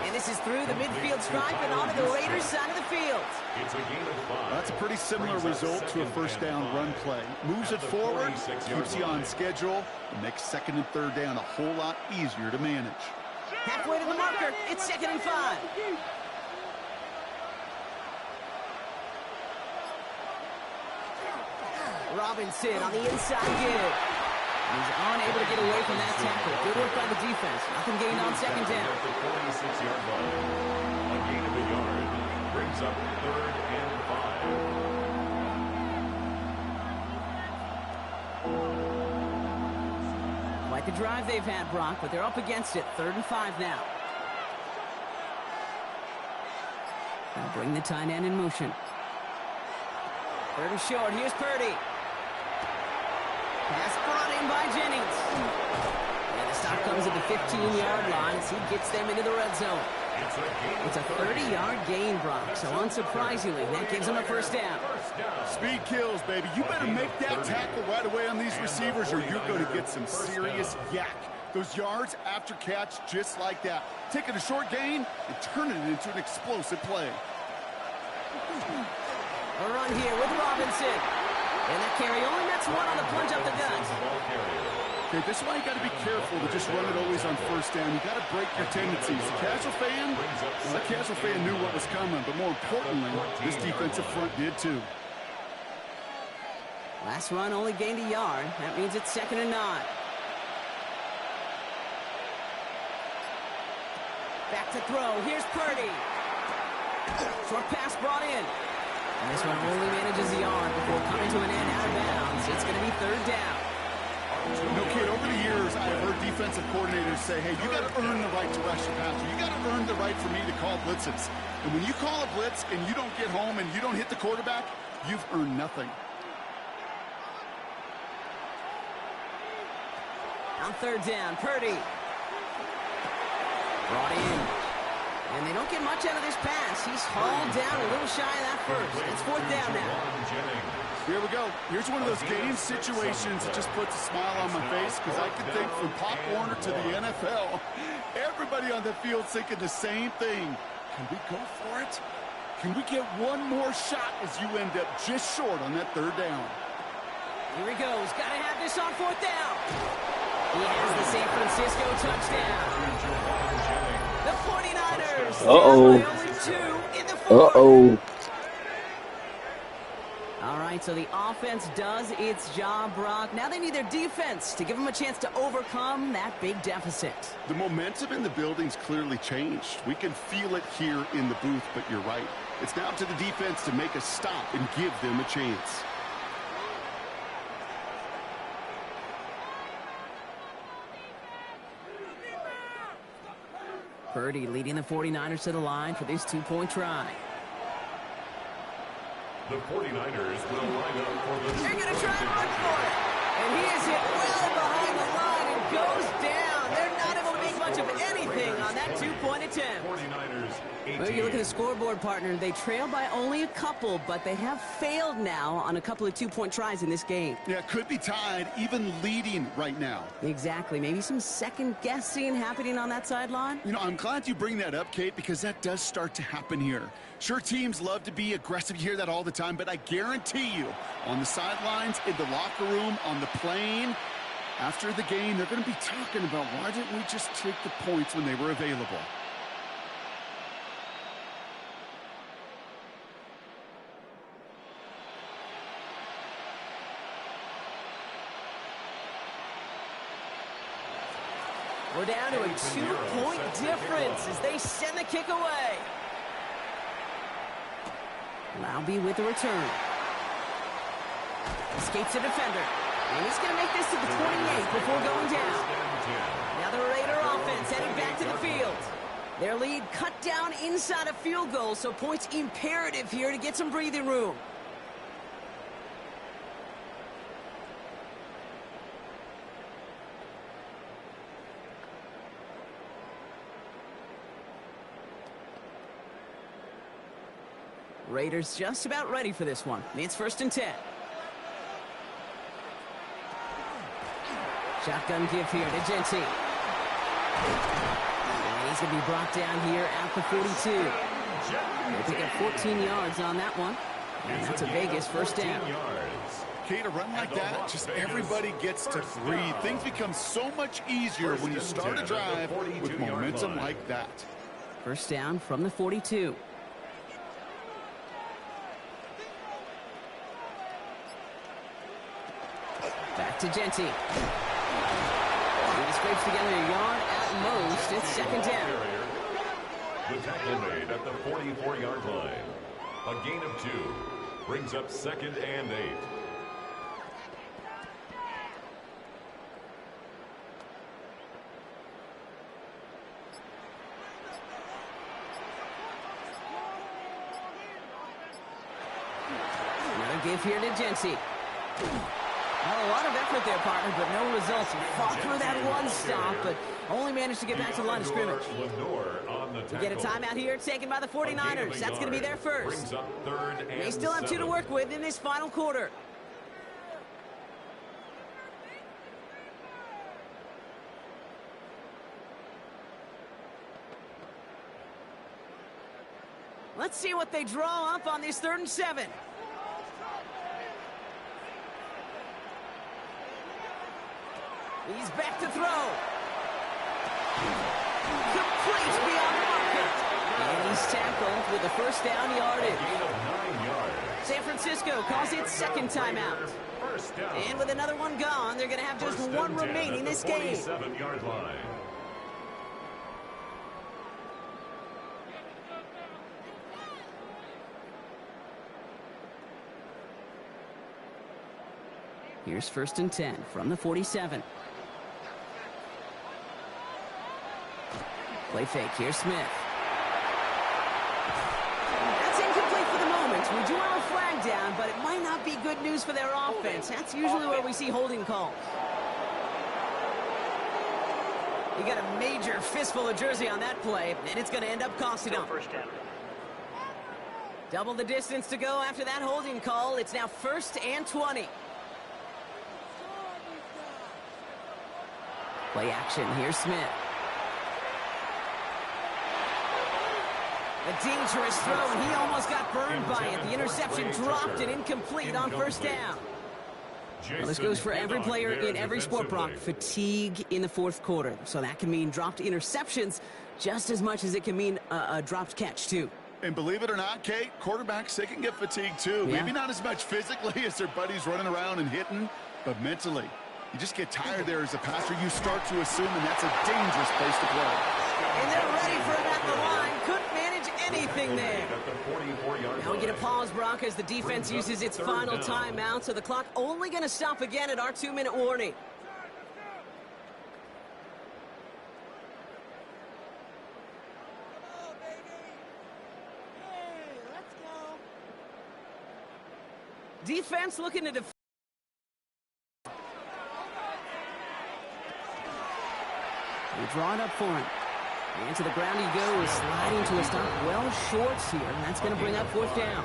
Speaker 2: And this is through the midfield stripe and onto the Raiders' side of the field.
Speaker 3: It's a gain of 5.
Speaker 4: That's a pretty similar result to a first down run play. Moves it forward, keeps you on schedule, and makes 2nd and 3rd down a whole lot easier to manage.
Speaker 2: Halfway to the marker. It's 2nd and 5. Robinson on the inside give. He's unable to get away from that tackle. Good work by the defense. Nothing gained on 2nd down.
Speaker 3: At the 46-yard line. A gain of a yard brings up 3rd and 5.
Speaker 2: Quite the drive they've had, Brock, but they're up against it. 3rd and 5 now. Now bring the tight end in motion. 3rd and short. Here's Purdy. Pass brought in by Jennings. And the stop comes at the 15-yard line as he gets them into the red zone. It's a 30-yard gain, Brock, so unsurprisingly, that gives him a first down.
Speaker 4: Speed kills, baby. You better make that tackle right away on these receivers or you're going to get some serious yak. Those yards after catch just like that. Taking a short gain and turning it into an explosive play.
Speaker 2: A run here with Robinson. And that carry only nets one on the plunge up the gut.
Speaker 4: Okay, this is why you got to be careful to just run it always on first down. You got to break your tendencies. The casual fan, well, the casual fan knew what was coming, but more importantly, this defensive front did too.
Speaker 2: Last run only gained a yard. That means it's 2nd and 9. Back to throw. Here's Purdy. Short pass brought in. And this one only manages the yard before coming to an end out of bounds. It's going to be 3rd down.
Speaker 4: No kid, over the years, I've heard defensive coordinators say, hey, you got to earn the right to rush the passer. You got to earn the right for me to call blitzes. And when you call a blitz and you don't get home and you don't hit the quarterback, you've earned nothing.
Speaker 2: On 3rd down, Purdy. Brought in. And they don't get much out of this pass. He's hauled down a little shy of that first. It's 4th down now.
Speaker 4: Here we go. Here's one of those game situations that just puts a smile on my face because I can think from Pop Warner to the NFL, everybody on the field thinking the same thing. Can we go for it? Can we get one more shot as you end up just short on that 3rd down?
Speaker 2: Here he goes. Got to have this on 4th down. He has the San Francisco touchdown. The 49ers.
Speaker 1: Uh-oh. Uh-oh.
Speaker 2: All right, so the offense does its job, Brock. Now they need their defense to give them a chance to overcome that big deficit.
Speaker 4: The momentum in the building's clearly changed. We can feel it here in the booth, but you're right. It's now up to the defense to make a stop and give them a chance.
Speaker 2: Purdy leading the 49ers to the line for this two-point try.
Speaker 3: The 49ers will line up for the
Speaker 2: They're going to try and run for it. And he is hit well behind the line and goes down. They're not able to make much of anything on that two-point attempt.
Speaker 3: 49ers 18.
Speaker 2: Well, you look at the scoreboard, partner. They trail by only a couple, but they have failed now on a couple of two-point tries in this game.
Speaker 4: Yeah, could be tied, even leading right now.
Speaker 2: Exactly. Maybe some second-guessing happening on that sideline.
Speaker 4: You know, I'm glad you bring that up, Kate, because that does start to happen here. Sure, teams love to be aggressive. You hear that all the time, but I guarantee you, on the sidelines, in the locker room, on the plane, after the game, they're going to be talking about why didn't we just take the points when they were available.
Speaker 2: We're down to a two-point difference as they send the kick away. Laube with the return. Escapes the defender. And he's going to make this to the 28 before going down. Now the Raider offense heading back to the field. Their lead cut down inside a field goal, so points imperative here to get some breathing room. Raiders just about ready for this one. It's 1st and 10. Shotgun give here to Genty. And he's going to be brought down here at the 42. They pick up 14 yards on that one. And that's a Vegas 1st down.
Speaker 4: Kate, a run like that, just everybody gets to breathe. Things become so much easier when you start a drive with momentum like that.
Speaker 2: 1st down from the 42. Back to Genty. He scrapes together a yard at most. It's 2nd down.
Speaker 3: The tackle made at the 44-yard line. A gain of 2 brings up 2nd and 8.
Speaker 2: Another give here to Genty. Well, a lot of effort there, partner, but no results. Fought through that one stop, but only managed to get back to the line of scrimmage. We get a timeout here taken by the 49ers. That's going to be their first. They still have 2 to work with in this final quarter. Let's see what they draw up on this 3rd and 7. He's back to throw. Complete beyond the marker. And he's tackled with a 1st down yardage. San Francisco calls it 2nd timeout. And with another one gone, they're going to have just 1 remaining this game. Here's 1st and 10 from the 47. Play fake. Here's Smith. That's incomplete for the moment. We do have a flag down, but it might not be good news for their offense. That's usually where we see holding calls. You got a major fistful of jersey on that play, and it's going to end up costing them. Double the distance to go after that holding call. It's now 1st and 20. Play action. Here's Smith. A dangerous throw, and he almost got burned by it. The interception dropped and incomplete on 1st down. Well, this goes for every player in every sport, Brock. Fatigue in the 4th quarter. So that can mean dropped interceptions just as much as it can mean a dropped catch, too.
Speaker 4: And believe it or not, Kate, quarterbacks, they can get fatigued, too.
Speaker 2: Yeah.
Speaker 4: Maybe not as much physically as their buddies running around and hitting, but mentally. You just get tired there as a passer. You start to assume, and that's a dangerous place to play.
Speaker 2: And they're ready for it at the line. Couldn't manage anything there. Now we get a pause, Brock, as the defense uses its final timeout, so the clock only going to stop again at our 2-minute warning. Defense looking to defend. They draw it up for him. And to the ground he goes, sliding to a stop well shorts here. And that's going to bring up 4th down.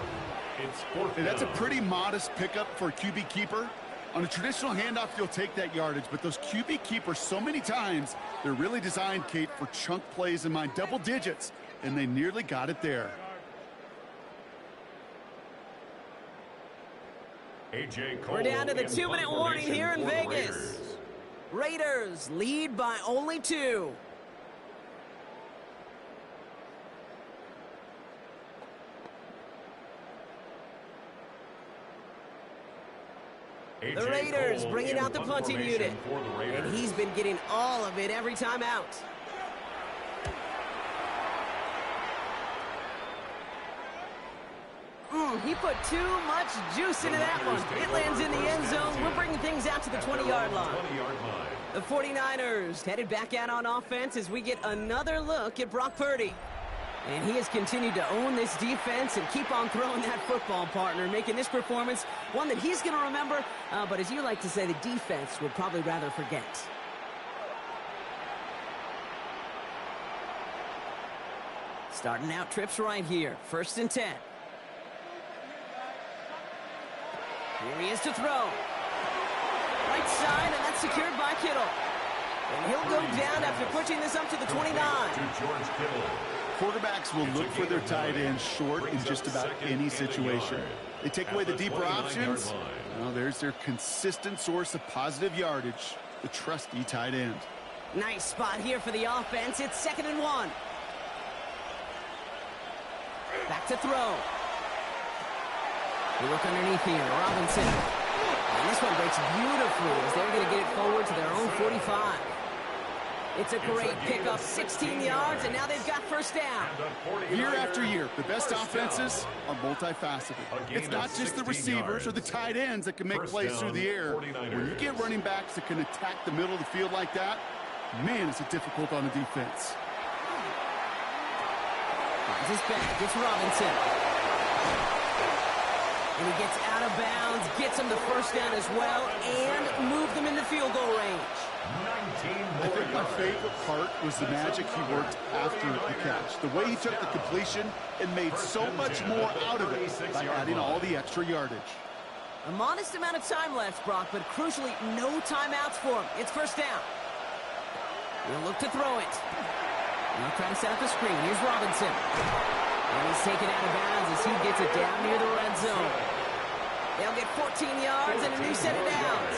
Speaker 4: And that's a pretty modest pickup for a QB keeper. On a traditional handoff, you'll take that yardage, but those QB keepers, so many times, they're really designed, Kate, for chunk plays in mind, double digits, and they nearly got it there.
Speaker 2: We're down to the 2-minute warning here in Vegas. Raiders lead by only 2. The Raiders bringing out the punting unit. And he's been getting all of it every time out. He put too much juice into that one. It lands in the end zone. We're bringing things out to the 20-yard line. The 49ers headed back out on offense as we get another look at Brock Purdy. And he has continued to own this defense and keep on throwing that football, partner, making this performance one that he's going to remember. But as you like to say, the defense would probably rather forget. Starting out trips right here. 1st and 10. Here he is to throw. Right side, and that's secured by Kittle. And he'll go down after pushing this up to the 29.
Speaker 4: Quarterbacks will look for their tight ends short in just about any situation. They take away the deeper options. Well, there's their consistent source of positive yardage, the trusty tight end.
Speaker 2: Nice spot here for the offense. It's 2nd and 1. Back to throw. We look underneath here. Robinson. And this one breaks beautifully as they're going to get it forward to their own 45. It's a great pickup, 16 yards, and now they've got 1st down.
Speaker 4: Year after year, the best offenses are multifaceted. It's not just the receivers or the tight ends that can make plays through the air. When you get running backs that can attack the middle of the field like that, man, it's difficult on the defense.
Speaker 2: Finds his back. It's Robinson. And he gets out of bounds, gets him the 1st down as well, and moved them into field goal range.
Speaker 4: I think my favorite part was the magic he worked after the catch. The way he took the completion and made so much more out of it by adding all the extra yardage.
Speaker 2: A modest amount of time left, Brock, but crucially, no timeouts for him. It's 1st down. He'll look to throw it. Now trying to set up the screen. Here's Robinson. And he's taken out of bounds as he gets it down near the red zone. They'll get 14 yards and a new set of downs.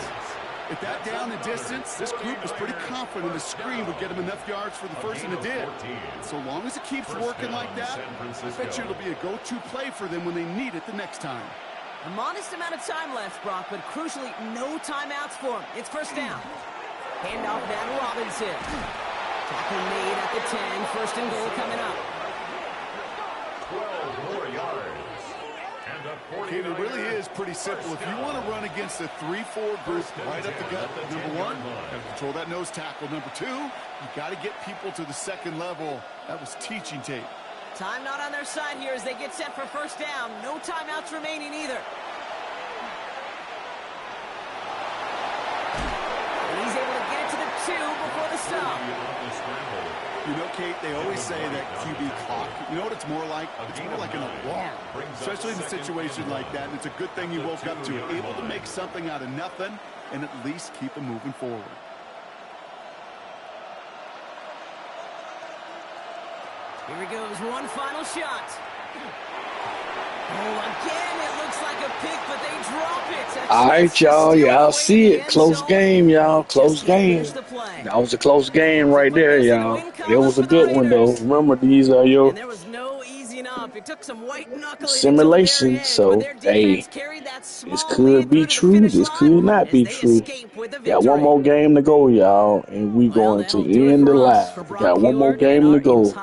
Speaker 4: At that down and distance, this group was pretty confident the screen would get him enough yards for the 1st, and it did. And so long as it keeps working like that, I bet you it'll be a go-to play for them when they need it the next time.
Speaker 2: A modest amount of time left, Brock, but crucially, no timeouts for him. It's 1st down. Handoff now to Robinson. Tackle made at the 10. 1st and goal coming up.
Speaker 3: 12 more yards.
Speaker 4: It really is pretty simple. If you want to run against a 3-4 group right up the gut, number 1, got to control that nose tackle. Number 2, you got to get people to the 2nd level. That was teaching tape.
Speaker 2: Time not on their side here as they get set for 1st down. No timeouts remaining either. And he's able to get it to the 2 before the stop.
Speaker 4: You know, Kate, they always say that QB clock, you know what it's more like? It's more like an alarm, especially in a situation like that. And it's a good thing you woke up to it, able to make something out of nothing and at least keep them moving forward.
Speaker 2: Here he goes, one final shot. Oh, again, it looks like a pick, but they drop it.
Speaker 1: All right, y'all. Y'all see it. Close game, y'all. Close game. That was a close game right there, y'all. It was a good one, though. Remember, these are your simulations. So, hey, this could be true. This could not be true. Got one more game to go, y'all, and we going to end the live. We got one more game to go.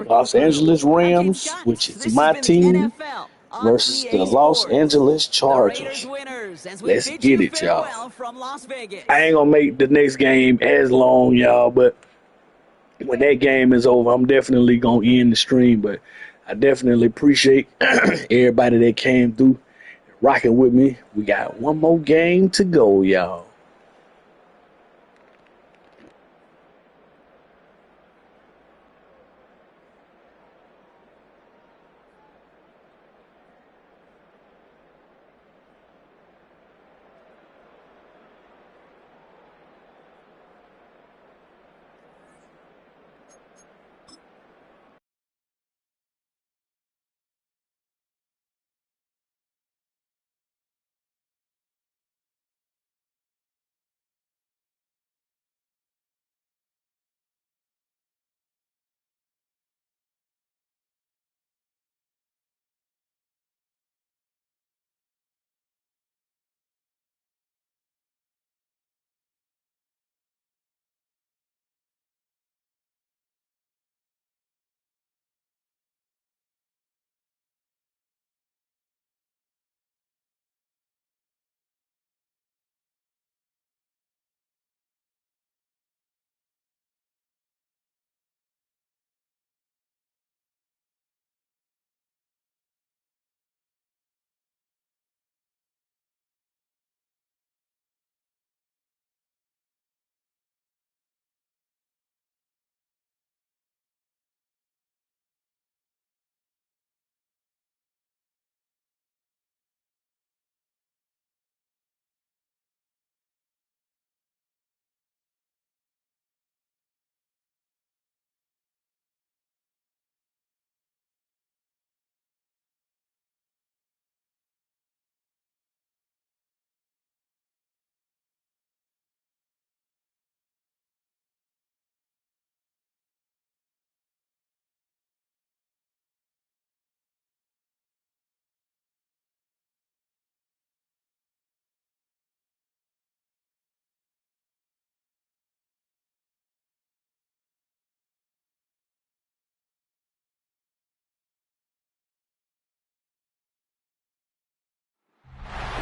Speaker 1: Los Angeles Rams, which is my team, versus the Los Angeles Chargers. Let's get it, y'all. I ain't gonna make the next game as long, y'all, but when that game is over, I'm definitely gonna end the stream. But I definitely appreciate everybody that came through. rocking with me. We got one more game to go, y'all.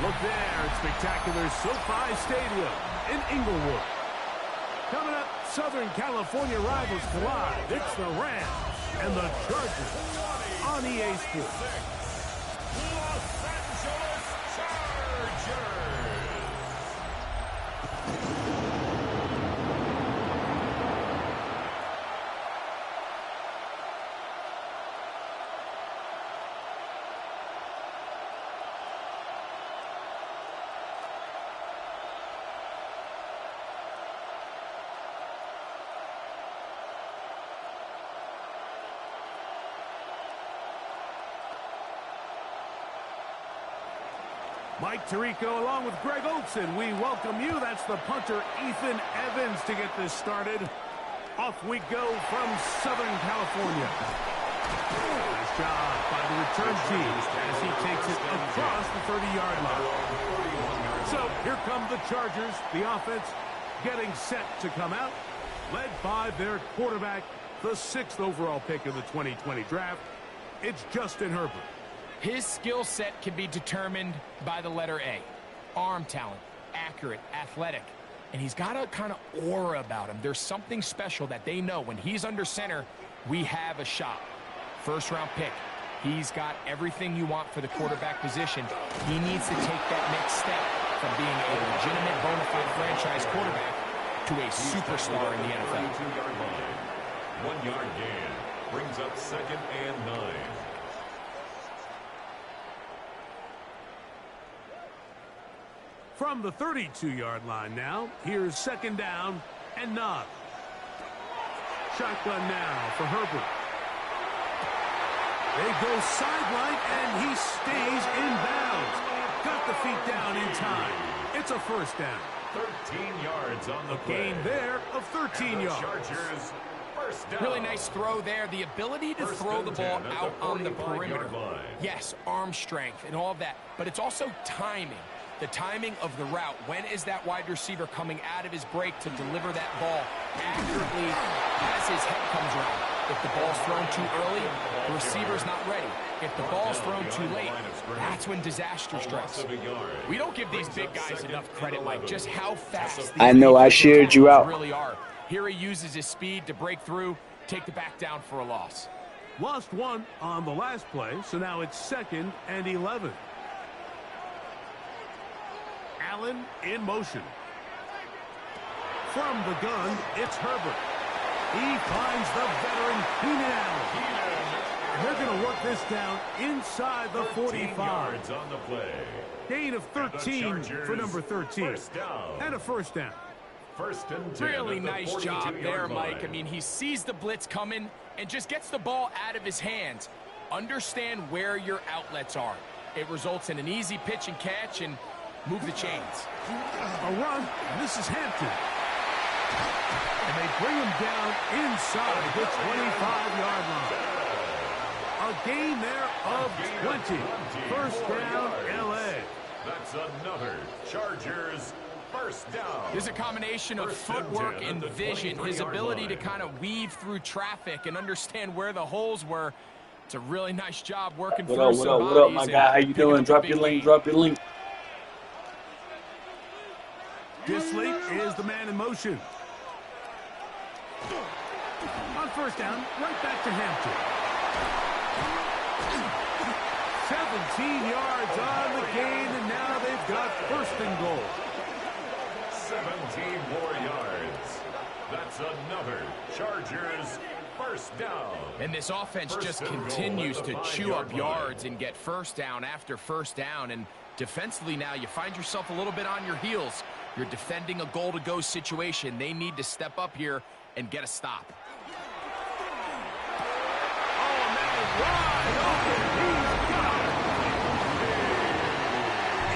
Speaker 7: Look there at spectacular SoFi Stadium in Inglewood. Coming up, Southern California rivals collide. It's the Rams and the Chargers on EA Sports.
Speaker 3: Los Angeles Chargers.
Speaker 7: Mike Tirico along with Greg Olson. We welcome you. That's the punter, Ethan Evans, to get this started. Off we go from Southern California. Nice job by the return team as he takes it across the 30-yard line. So here come the Chargers, the offense getting set to come out, led by their quarterback, the 6th overall pick of the 2020 draft. It's Justin Herbert.
Speaker 8: His skill set can be determined by the letter A. Arm talent, accurate, athletic. And he's got a kind of aura about him. There's something special that they know when he's under center, we have a shot. First-round pick. He's got everything you want for the quarterback position. He needs to take that next step from being a legitimate bona fide franchise quarterback to a superstar in the NFL.
Speaker 3: 1 yard gain brings up 2nd and 9.
Speaker 7: From the 32-yard line now, here's 2nd down and 9. Shotgun now for Herbert. They go sideline, and he stays in bounds. Got the feet down in time. It's a first down.
Speaker 3: 13 yards on the play.
Speaker 7: Gain there of 13 yards.
Speaker 3: Chargers, first down.
Speaker 8: Really nice throw there. The ability to throw the ball out on the perimeter. Yes, arm strength and all of that. But it's also timing. The timing of the route. When is that wide receiver coming out of his break to deliver that ball accurately as his head comes around? If the ball's thrown too early, the receiver's not ready. If the ball's thrown too late, that's when disaster strikes. We don't give these big guys enough credit, like just how fast
Speaker 1: I know I shared you out.
Speaker 8: Really are. Here he uses his speed to break through, take the back down for a loss.
Speaker 7: Lost one on the last play, so now it's 2nd and 11. Allen in motion. From the gun, it's Herbert. He finds the veteran Keenan Allen. And they're going to work this down inside the 45.
Speaker 3: Yards on the play.
Speaker 7: Gain of 13 for number 13. And a first down.
Speaker 3: First and 10
Speaker 8: Really nice job there, Mike.
Speaker 3: line.
Speaker 8: I mean, he sees the blitz coming and just gets the ball out of his hands. Understand where your outlets are. It results in an easy pitch and catch and move the chains.
Speaker 7: A run, and this is Hampton. And they bring him down inside the 25-yard line. A gain there of 20. First down, L.A.
Speaker 3: That's another Chargers first down.
Speaker 8: There's a combination of footwork and vision, his ability to kind of weave through traffic and understand where the holes were. It's a really nice job working through some bodies.
Speaker 1: What up, my guy? How you doing? Drop your link, drop your link.
Speaker 7: Disley is the man in motion. On first down, right back to Hampton. 17 yards on the gain, and now they've got first and goal.
Speaker 3: 17 more yards. That's another Chargers first down.
Speaker 8: And this offense just continues to chew up yards and get first down after first down. And defensively now, you find yourself a little bit on your heels. You're defending a goal-to-go situation. They need to step up here and get a stop.
Speaker 7: Oh, man, wide open. He's got it.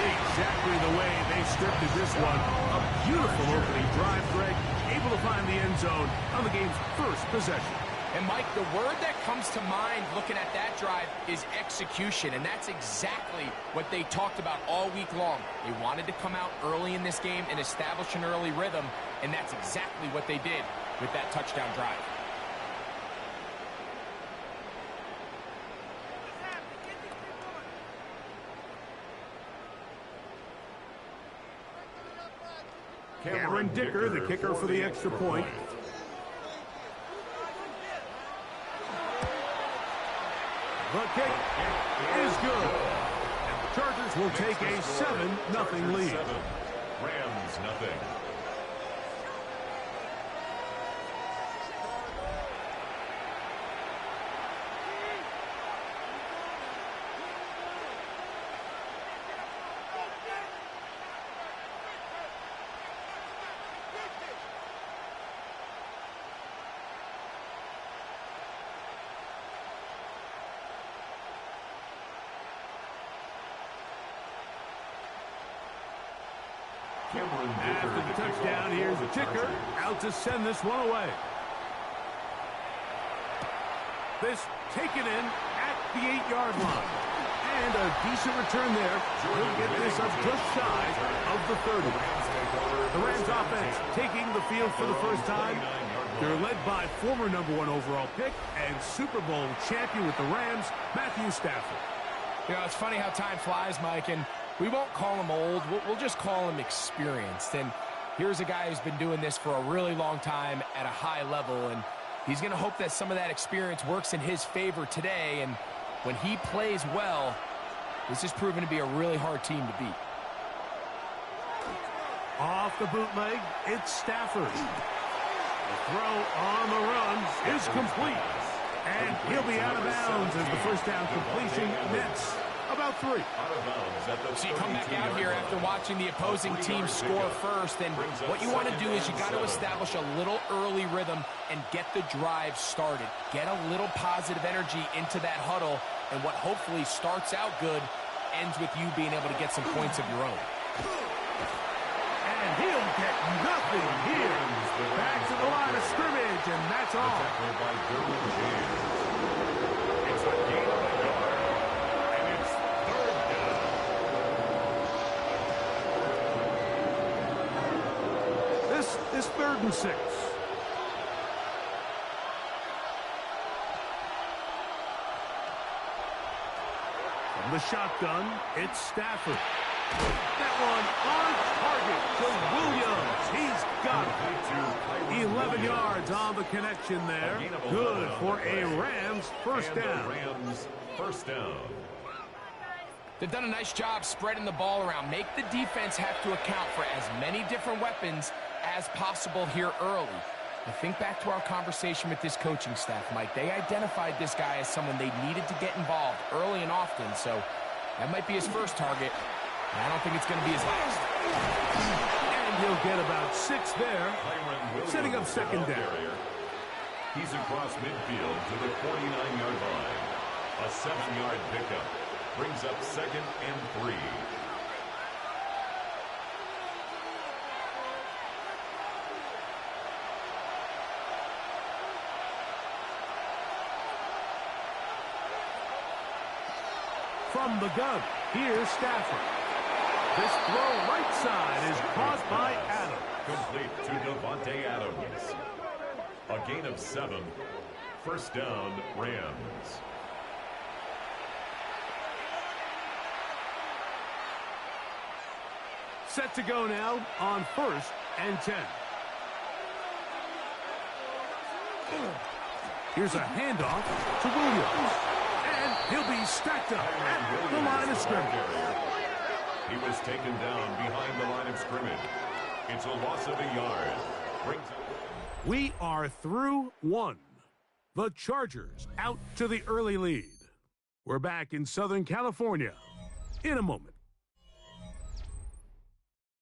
Speaker 7: Exactly the way they scripted this one. A beautiful opening drive, Greg. Able to find the end zone on the game's first possession.
Speaker 8: And, Mike, the word that comes to mind looking at that drive is execution, and that's exactly what they talked about all week long. They wanted to come out early in this game and establish an early rhythm, and that's exactly what they did with that touchdown drive.
Speaker 7: Cameron Dicker, the kicker for the extra point. The kick is good. And the Chargers will take a 7-0 lead.
Speaker 3: Rams nothing.
Speaker 7: After the touchdown, here's the kicker out to send this one away. This taken in at the 8-yard line. And a decent return there. He'll get this up just shy of the 30. The Rams offense taking the field for the first time. They're led by former #1 overall pick and Super Bowl champion with the Rams, Matthew Stafford.
Speaker 8: You know, it's funny how time flies, Mike, and we won't call him old. We'll just call him experienced. And here's a guy who's been doing this for a really long time at a high level, and he's going to hope that some of that experience works in his favor today. And when he plays well, this is proven to be a really hard team to beat.
Speaker 7: Off the bootleg, it's Stafford. The throw on the run is complete. And he'll be out of bounds as the first down completion nets about 3.
Speaker 8: So you come back out here after watching the opposing team score first, and what you want to do is you got to establish a little early rhythm and get the drive started. Get a little positive energy into that huddle, and what hopefully starts out good ends with you being able to get some points of your own.
Speaker 7: And he'll get nothing here. Back to the line of scrimmage, and that's all.
Speaker 3: It's a gain of a yard, and it's third down.
Speaker 7: This is 3rd and 6. From the shotgun, it's Stafford. That one on target to Williams. He's got it. 11 yards on the connection there. Good for a Rams first down.
Speaker 3: Rams first down.
Speaker 8: They've done a nice job spreading the ball around. Make the defense have to account for as many different weapons as possible here early. I think back to our conversation with this coaching staff, Mike. They identified this guy as someone they needed to get involved early and often, so that might be his first target. And I don't think it's going to be his last.
Speaker 7: And he'll get about 6 there, setting up second down.
Speaker 3: He's across midfield to the 49-yard line. A 7-yard pickup brings up 2nd and 3.
Speaker 7: From the gun, here's Stafford. This throw right side is caught by Adams.
Speaker 3: Complete to Devontae Adams. A gain of 7. First down, Rams.
Speaker 7: Set to go now on 1st and 10. Here's a handoff to Williams. And he'll be stacked up at the line of scrimmage.
Speaker 3: He was taken down behind the line of scrimmage. It's a loss of a yard.
Speaker 7: We are through 1. The Chargers out to the early lead. We're back in Southern California in a moment.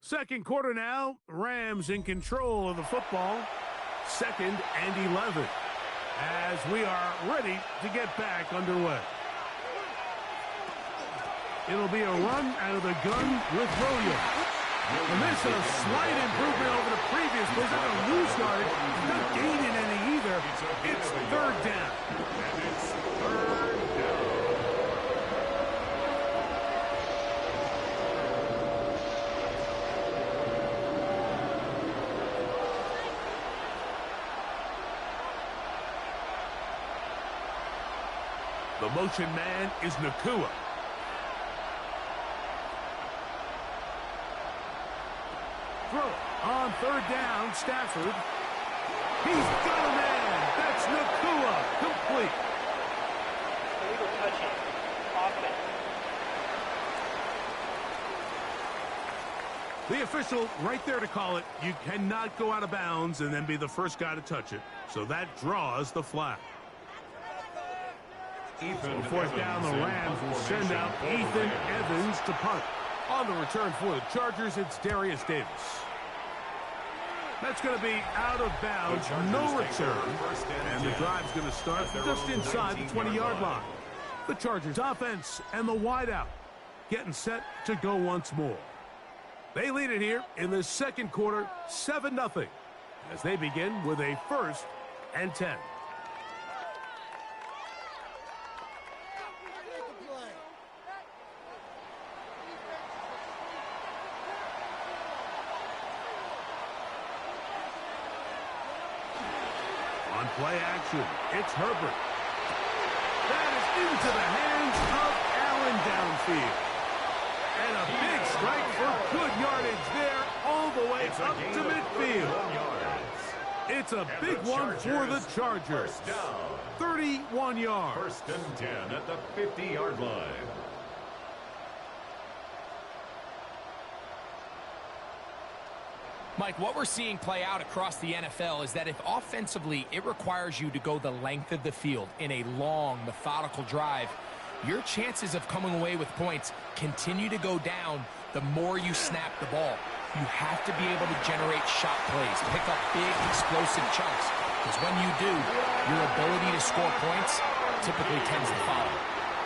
Speaker 7: Second quarter now. Rams in control of the football. 2nd and 11. As we are ready to get back underway. It'll be a run out of the gun with Williams. And this is a slight improvement over the previous. Was it a loose yard? Not gaining any either. It's 3rd down.
Speaker 3: And it's 3rd down.
Speaker 7: The motion man is Nakua. Throw on 3rd down, Stafford. He's got a man. That's Nakua. Complete.
Speaker 5: Illegal touching. Offense.
Speaker 7: The official right there to call it. You cannot go out of bounds and then be the first guy to touch it. So that draws the flag. So 4th down, the Rams will send out Ethan Evans to punt. On the return for the Chargers, it's Darius Davis. That's going to be out of bounds, no return. And the drive's going to start just inside the 20-yard line. The Chargers offense and the wideout getting set to go once more. They lead it here in the second quarter, 7-0, as they begin with a 1st and 10. On play action, it's Herbert. That is into the hands of Allen downfield. And a big strike for good yardage there all the way up to midfield. It's a big one for the Chargers. 31 yards.
Speaker 3: 1st and 10 at the 50-yard line.
Speaker 8: Mike, what we're seeing play out across the NFL is that if offensively it requires you to go the length of the field in a long, methodical drive, your chances of coming away with points continue to go down the more you snap the ball. You have to be able to generate shot plays, pick up big, explosive chunks, because when you do, your ability to score points typically tends to follow.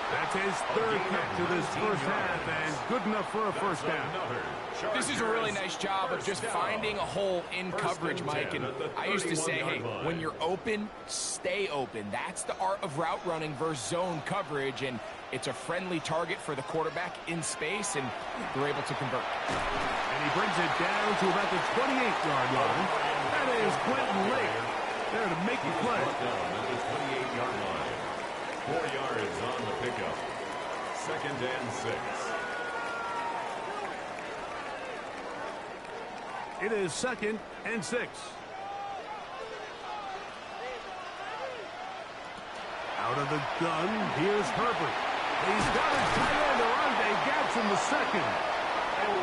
Speaker 7: That's his 3rd catch of this first half, and good enough for a 1st down.
Speaker 8: This is a really nice job of just finding a hole in coverage, Mike. And I used to say, hey, when you're open, stay open. That's the art of route running versus zone coverage, and it's a friendly target for the quarterback in space, and they're able to convert.
Speaker 7: And he brings it down to about the 28-yard line. That is Quentin Lake there to make the play.
Speaker 3: At the 28-yard line. 4 yards on the pickup. 2nd and 6.
Speaker 7: It is 2nd and 6. Out of the gun, here's Herbert. He's got his tight end, Arundé Gatson the second.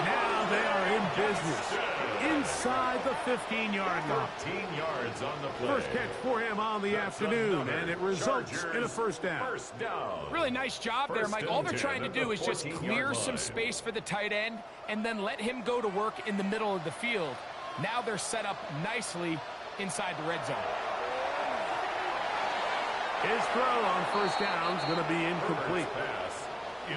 Speaker 7: Now they are in business inside the 15-yard line.
Speaker 3: 13 yards on the play.
Speaker 7: First catch for him on the afternoon, and it results in a first down.
Speaker 3: First down.
Speaker 8: Really nice job there, Mike. All they're trying to do is just clear some space for the tight end and then let him go to work in the middle of the field. Now they're set up nicely inside the red zone.
Speaker 7: His throw on first down is going to be incomplete.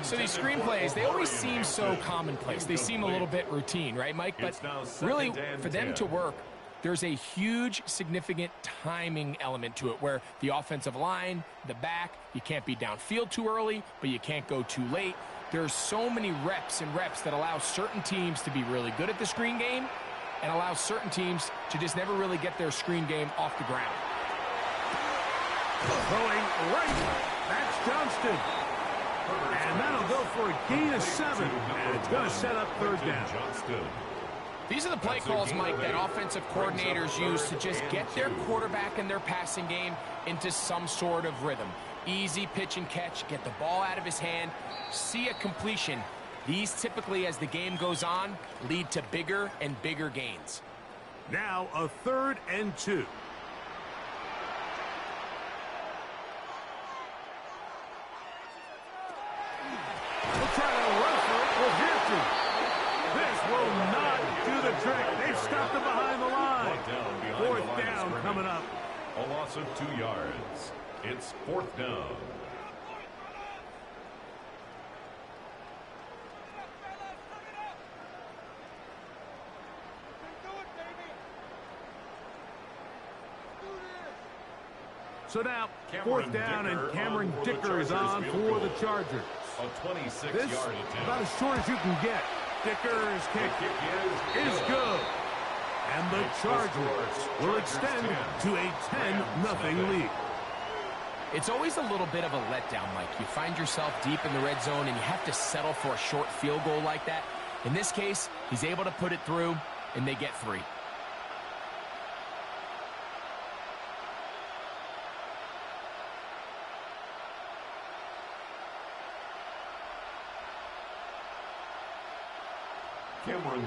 Speaker 8: So these screenplays, they always seem so commonplace. They seem a little bit routine, right, Mike? But really, for them to work, there's a huge, significant timing element to it where the offensive line, the back, you can't be downfield too early, but you can't go too late. There's so many reps and reps that allow certain teams to be really good at the screen game and allow certain teams to just never really get their screen game off the ground.
Speaker 7: Throwing right, that's Johnston. And that'll go for a gain of 7, and it's going to set up third down.
Speaker 8: These are the play calls, Mike, that offensive coordinators use to just get their quarterback and their passing game into some sort of rhythm. Easy pitch and catch, get the ball out of his hand, see a completion. These typically, as the game goes on, lead to bigger and bigger gains.
Speaker 7: Now a 3rd and 2. We'll try to run for it with Hampton. This will not do the trick. They've stopped him behind the line. Fourth down coming up.
Speaker 3: A loss of 2 yards. It's 4th down.
Speaker 7: So now, 4th down, and Cameron Dicker is on for the Chargers.
Speaker 3: A 26-yard
Speaker 7: This
Speaker 3: attempt.
Speaker 7: about as short as you can get. Dicker's kick is good. And the Chargers will extend to a 10-0 lead.
Speaker 8: It's always a little bit of a letdown, Mike. You find yourself deep in the red zone, and you have to settle for a short field goal like that. In this case, he's able to put it through, and they get 3.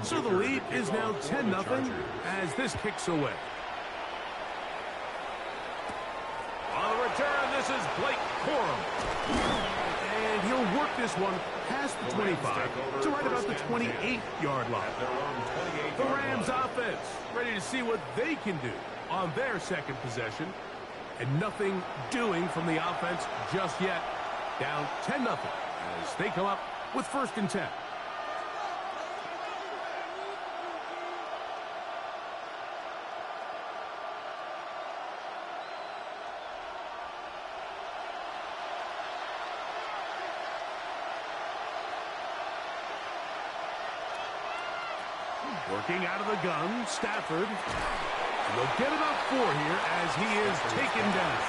Speaker 7: So the lead is now 10-0 as this kicks away. On the return, this is Blake Corum. And he'll work this one past the 25 to right about the 28-yard line. The Rams offense ready to see what they can do on their second possession. And nothing doing from the offense just yet. Down 10-0 as they come up with 1st and 10. Working out of the gun, Stafford. He'll get about 4 here as he is taken down.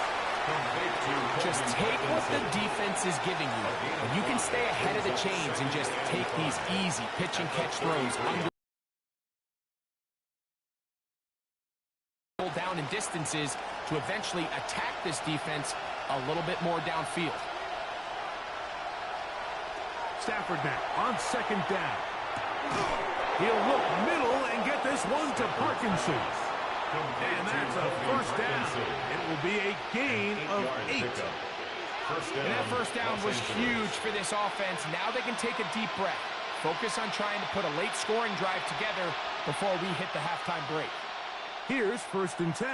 Speaker 8: Just take what the defense is giving you, and you can stay ahead of the chains and just take these easy pitch and catch throws under down in distances to eventually attack this defense a little bit more downfield.
Speaker 7: Stafford now on 2nd down. He'll look middle and get this one to Parkinson. And that's a 1st down. It will be a gain of 8.
Speaker 8: And that 1st down was huge for this offense. Now they can take a deep breath. Focus on trying to put a late scoring drive together before we hit the halftime break.
Speaker 7: Here's 1st and 10.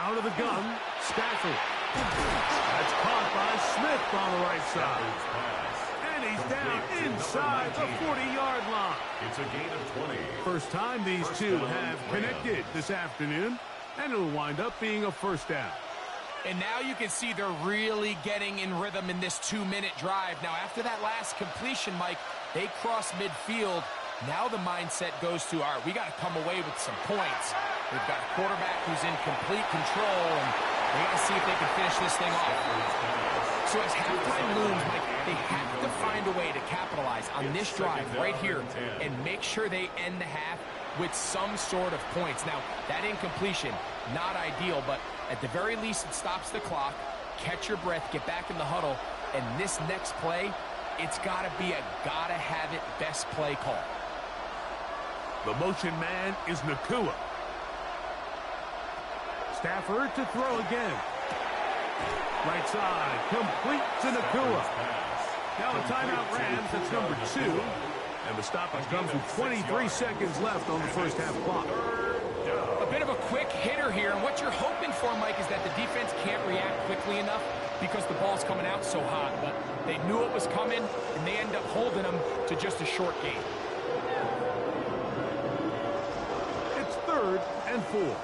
Speaker 7: Out of the gun, Stafford. That's caught by Smith on the right side. And he's down inside the 40-yard line.
Speaker 3: It's a gain of 20.
Speaker 7: First time these two have connected this afternoon, and it'll wind up being a 1st down.
Speaker 8: And now you can see they're really getting in rhythm in this 2-minute drive. Now, after that last completion, Mike, they cross midfield. Now the mindset goes to, all right, we got to come away with some points. We've got a quarterback who's in complete control, and they got to see if they can finish this thing off. So as halftime looms, Mike, they have to find a way to capitalize on this drive right here and make sure they end the half with some sort of points. Now, that incompletion, not ideal, but at the very least, it stops the clock. Catch your breath, get back in the huddle, and this next play, it's got to be a gotta-have-it best play call.
Speaker 7: The motion man is Nakua. Stafford to throw again. Right side, complete to Nakua. Now a timeout Rams, that's number 2. And the stoppage comes with 23 seconds left on the first half clock.
Speaker 8: A bit of a quick hitter here, and what you're hoping for, Mike, is that the defense can't react quickly enough because the ball's coming out so hot. But they knew it was coming, and they end up holding them to just a short gain.
Speaker 7: It's 3rd and 4.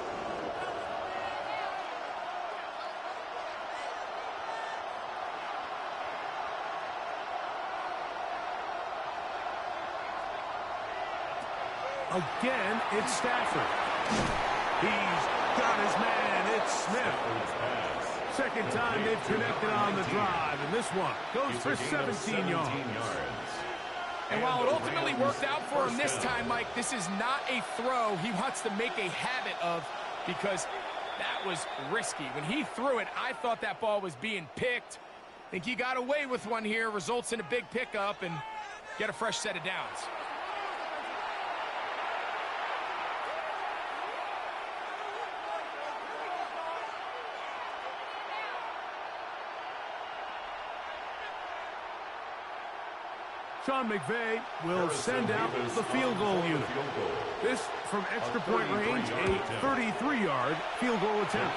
Speaker 7: Again, it's Stafford. He's got his man. It's Smith. Second time they've connected on the drive, and this one goes for 17 yards.
Speaker 8: And while it ultimately worked out for him this time, Mike, this is not a throw he wants to make a habit of, because that was risky. When he threw it, I thought that ball was being picked. I think he got away with one here, results in a big pickup, and get a fresh set of downs.
Speaker 7: Sean McVay will send out the field goal unit. This from extra point range, a 33-yard field goal attempt.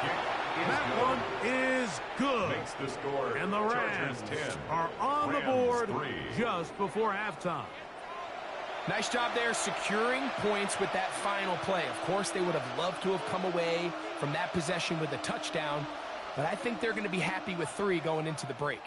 Speaker 7: That one is good. And the Rams are on the board just before halftime.
Speaker 8: Nice job there securing points with that final play. Of course, they would have loved to have come away from that possession with a touchdown, but I think they're going to be happy with 3 going into the break.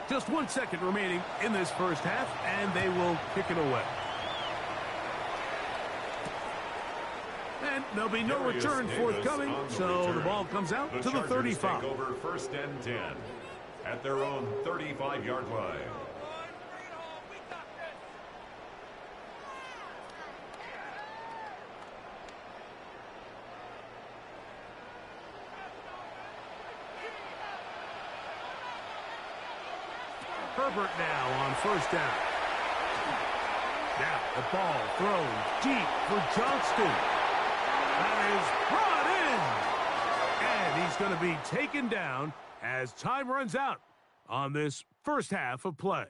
Speaker 7: Just 1 second remaining in this first half, and they will kick it away. And there'll be no return forthcoming, so the ball comes out to the 35.
Speaker 3: Take over 1st and 10 at their own 35-yard line.
Speaker 7: Herbert now on 1st down. Now the ball thrown deep for Johnston. That is brought in. And he's going to be taken down as time runs out on this first half of play.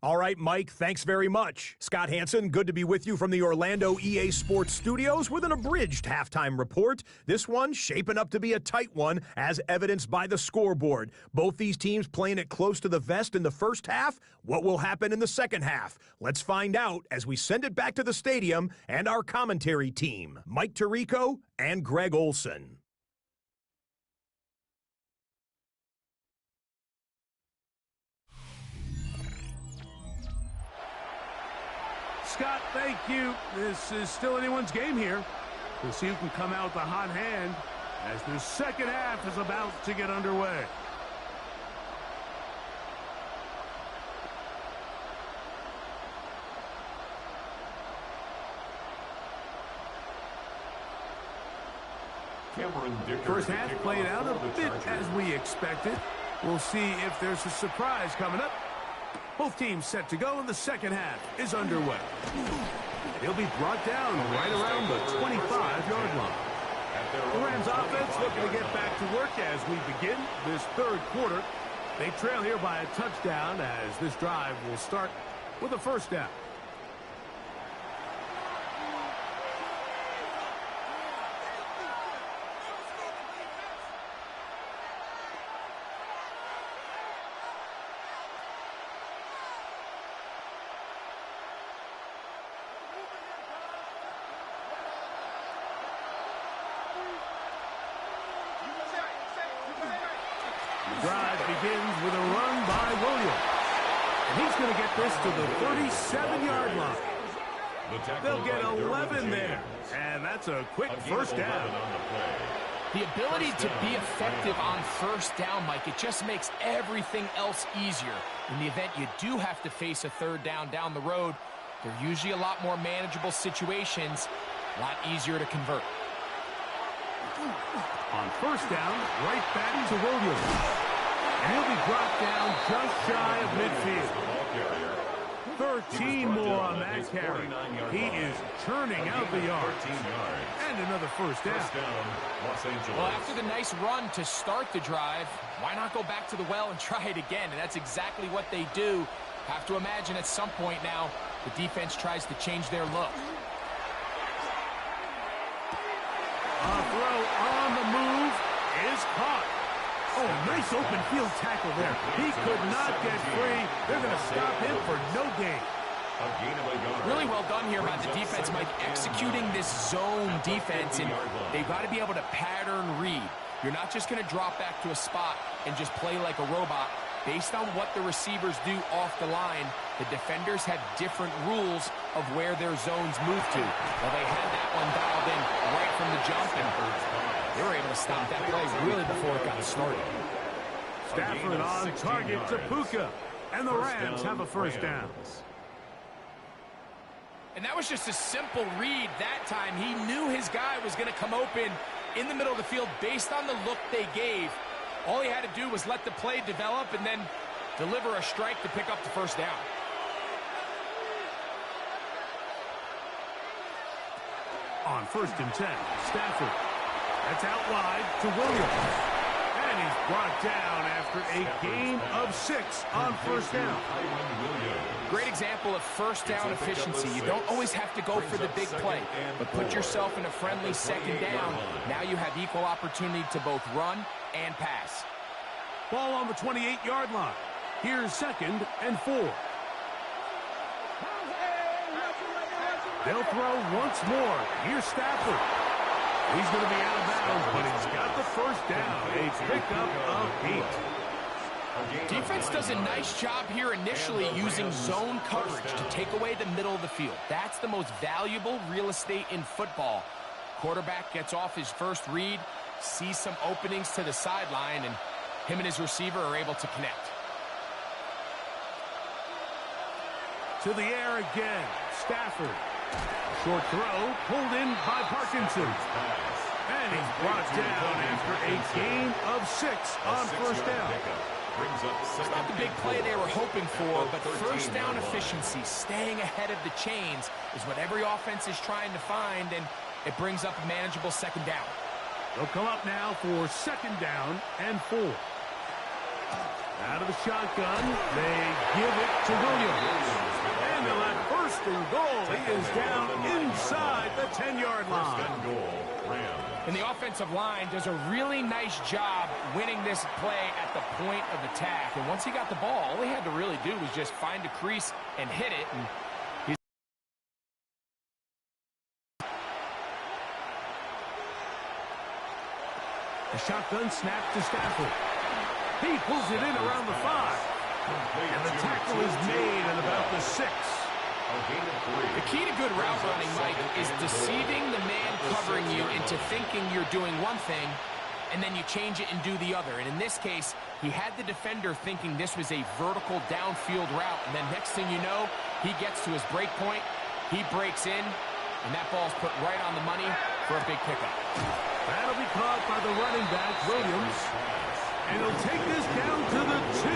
Speaker 6: All right, Mike, thanks very much. Scott Hanson, good to be with you from the Orlando EA Sports Studios with an abridged halftime report. This one shaping up to be a tight one, as evidenced by the scoreboard. Both these teams playing it close to the vest in the first half. What will happen in the second half? Let's find out as we send it back to the stadium and our commentary team, Mike Tirico and Greg Olson.
Speaker 7: Scott, thank you. This is still anyone's game here. We'll see who can come out with a hot hand as the second half is about to get underway. First half played out a bit as we expected. We'll see if there's a surprise coming up. Both teams set to go, and the second half is underway. He'll be brought down right around the 25-yard line. The Rams offense looking to get back to work as we begin this third quarter. They trail here by a touchdown as this drive will start with a 1st down. Drive begins with a run by Williams. And he's going to get this to the 37-yard line. They'll get 11 there. And that's a quick first down.
Speaker 8: The ability to be effective on first down, Mike, it just makes everything else easier. In the event you do have to face a third down the road, they're usually a lot more manageable situations, a lot easier to convert.
Speaker 7: On first down, right back to Williams. And he'll be brought down just shy of midfield. 13 more on that carry. He is churning out the yards. And another first down.
Speaker 8: Well, after the nice run to start the drive, why not go back to the well and try it again? And that's exactly what they do. Have to imagine at some point now, the defense tries to change their look.
Speaker 7: A throw on the move is caught. Oh, nice open field tackle there. He could not get free. They're going to stop him for no gain.
Speaker 8: Really well done here by the defense, Mike, executing this zone defense, and they've got to be able to pattern read. You're not just going to drop back to a spot and just play like a robot. Based on what the receivers do off the line, the defenders have different rules of where their zones move to. Well, they had that one dialed in right from the jump, and they were able to stop that play really before it got started.
Speaker 7: Stafford on target to Puka, and the Rams have a first down.
Speaker 8: And that was just a simple read that time. He knew his guy was going to come open in the middle of the field based on the look they gave. All he had to do was let the play develop and then deliver a strike to pick up the first down.
Speaker 7: On 1st and 10, Stafford. That's out wide to Williams. And he's brought down after a gain of 6 on first down.
Speaker 8: Great example of first down efficiency. You don't always have to go for the big play, but put yourself in a friendly second down. Now you have equal opportunity to both run and pass.
Speaker 7: Ball on the 28-yard line. Here's 2nd and 4. They'll throw once more. Here's Stafford. He's going to be out of bounds, but he's got the first down. A pickup of 8.
Speaker 8: Defense does a nice job here initially using zone coverage to take away the middle of the field. That's the most valuable real estate in football. Quarterback gets off his first read, sees some openings to the sideline, and him and his receiver are able to connect.
Speaker 7: To the air again. Stafford. Short throw pulled in by Parkinson. And he's brought down after a gain of 6 on first down.
Speaker 8: It's not the big play they were hoping for, but first down efficiency, staying ahead of the chains, is what every offense is trying to find, and it brings up a manageable second down.
Speaker 7: They'll come up now for 2nd down and 4. Out of the shotgun, they give it to Williams. And they'll have 1st and goal. He is down inside the 10-yard line.
Speaker 8: And the offensive line does a really nice job winning this play at the point of attack. And once he got the ball, all he had to really do was just find a crease and hit it. And
Speaker 7: the shotgun snap to Stafford. He pulls it in around the 5. And the tackle is made at about the 6.
Speaker 8: The key to good route running, Mike, is deceiving the man covering you into thinking you're doing one thing, and then you change it and do the other. And in this case, he had the defender thinking this was a vertical downfield route, and then next thing you know, he gets to his break point, he breaks in, and that ball's put right on the money for a big pickup.
Speaker 7: That'll be caught by the running back, Williams. And he'll take this down to the 2,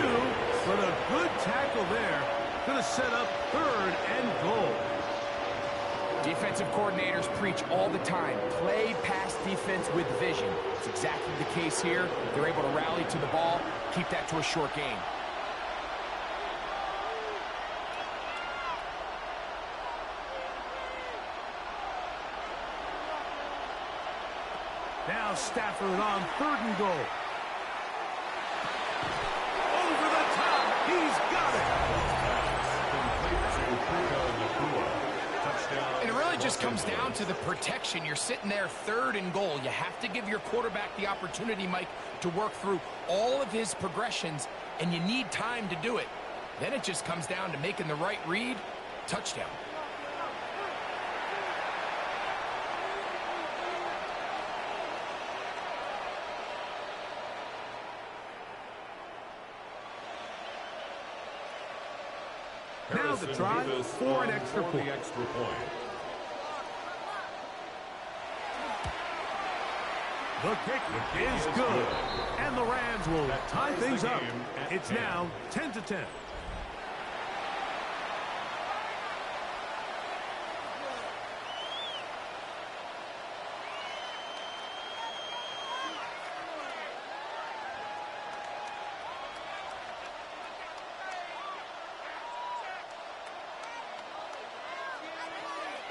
Speaker 7: but a good tackle there. Going to set up 3rd and goal.
Speaker 8: Defensive coordinators preach all the time, play pass defense with vision. It's exactly the case here. They're able to rally to the ball, keep that to a short gain.
Speaker 7: Now Stafford on 3rd and goal. Over the top, he's got it.
Speaker 8: And it really just comes down to the protection. You're sitting there 3rd and goal. You have to give your quarterback the opportunity, Mike, to work through all of his progressions, and you need time to do it. Then it just comes down to making the right read. Touchdown.
Speaker 7: Now the try for an extra point. The kick is good, and the Rams will tie things up. It's now 10-10.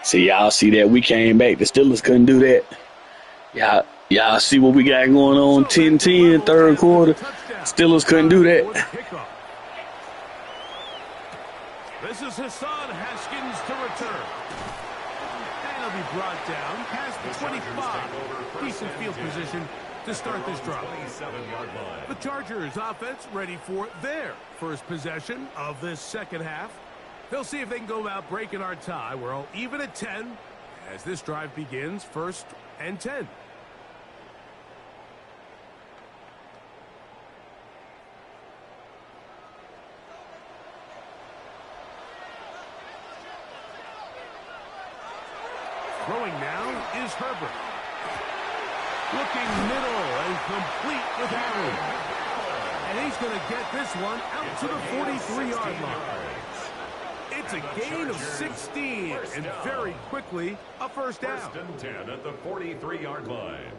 Speaker 1: See, y'all see that? We came back. The Steelers couldn't do that. Y'all see what we got going on? 10-10, third quarter. Steelers couldn't do that.
Speaker 7: This is Hassan Haskins to return. And he'll be brought down past the 25. Decent field position to start this drive. The Chargers offense ready for their first possession of this second half. They'll see if they can go about breaking our tie. We're all even at 10 as this drive begins, 1st and 10. Throwing now is Herbert. Looking middle and complete with Allen. And he's going to get this one out to the 43-yard line. It's a gain of 16, and very quickly, a first down.
Speaker 3: 1st and 10 at the 43-yard line.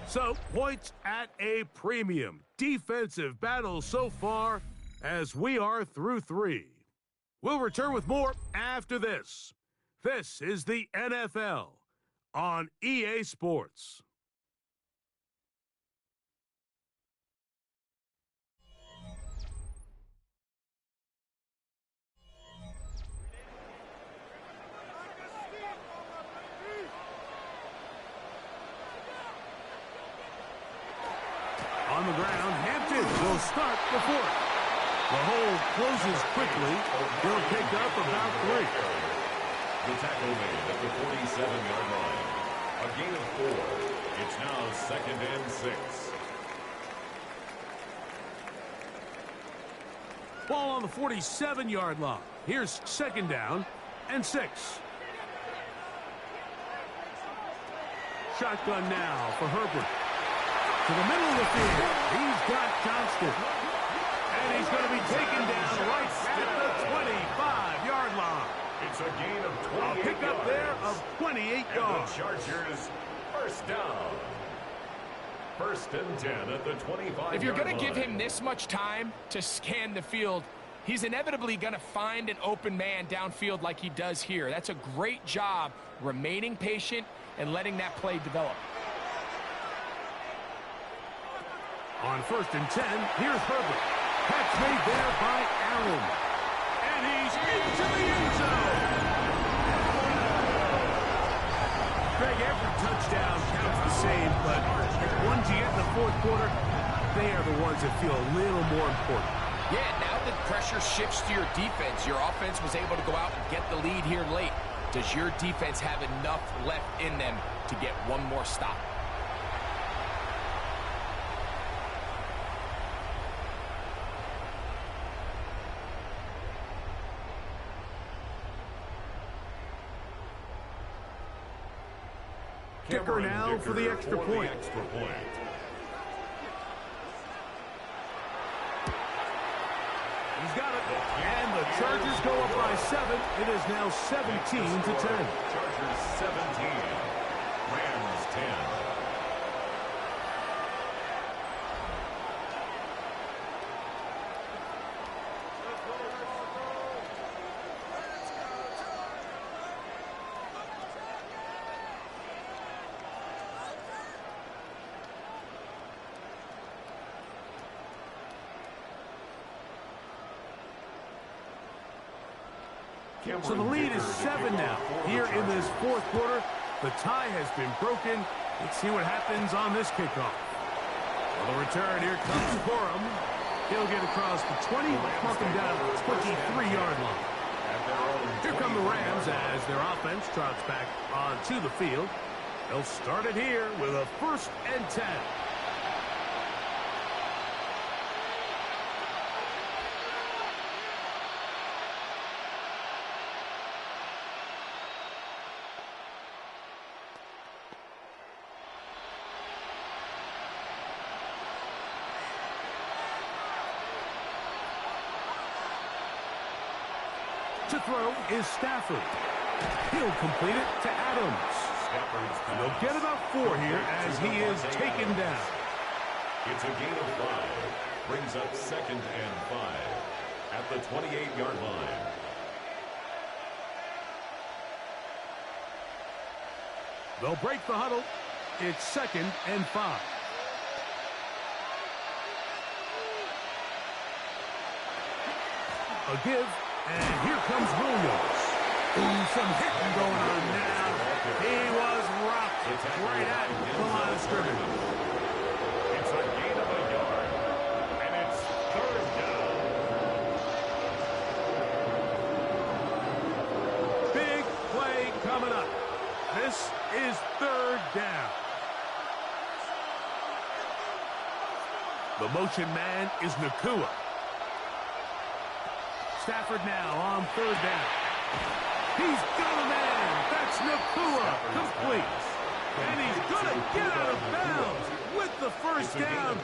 Speaker 7: So, points at a premium. Defensive battle so far as we are through 3. We'll return with more after this. This is the NFL on EA Sports. On the ground, Hampton will start the 4th. The hole closes quickly. They'll pick up about 3.
Speaker 3: The tackle made at the 47-yard line. A gain of 4. It's now 2nd and 6.
Speaker 7: Ball on the 47-yard line. Here's 2nd down and 6. Shotgun now for Herbert. To the middle of the field. He's got Johnston. And he's going to be taken down right at the 25-yard line.
Speaker 3: It's a gain of 28
Speaker 7: A pickup there of 28 yards.
Speaker 3: The Chargers, 1st down. 1st and 10 at the 25-yard line.
Speaker 8: If you're going to give him this much time to scan the field, he's inevitably going to find an open man downfield like he does here. That's a great job remaining patient and letting that play develop.
Speaker 7: On 1st and 10, here's Herbert. Catch made there by Allen. And he's into the end zone. Greg, every touchdown counts the same, but the ones you get in the 4th quarter, they are the ones that feel a little more important.
Speaker 8: Yeah, now that pressure shifts to your defense, your offense was able to go out and get the lead here late. Does your defense have enough left in them to get one more stop?
Speaker 7: Kicker now for the extra point. He's got it. And the Chargers go up by 7. It is now 17-10.
Speaker 3: Chargers 17. Rams 10.
Speaker 7: So the lead is 7 now. Here in this 4th quarter, the tie has been broken. Let's see what happens on this kickoff. On the return, here comes Corum. He'll get across the 20, mark him down at the 23-yard line. Here come the Rams as their offense trots back onto the field. They'll start it here with a 1st and 10. To throw is Stafford. He'll complete it to Adams. And they'll get about 4 here as he is taken down.
Speaker 3: It's a gain of 5. Brings up 2nd and 5 at the 28-yard line.
Speaker 7: They'll break the huddle. It's 2nd and 5. A give. And here comes Williams. Ooh, some hitting going on now. He was rocked right at the line of scrimmage.
Speaker 3: It's a gain of a yard. And it's 3rd down.
Speaker 7: Big play coming up. This is 3rd down. The motion man is Nakua. Stafford now on 3rd down. He's got a man. That's Nakua. Complete. And he's going to get out of bounds with the 1st down.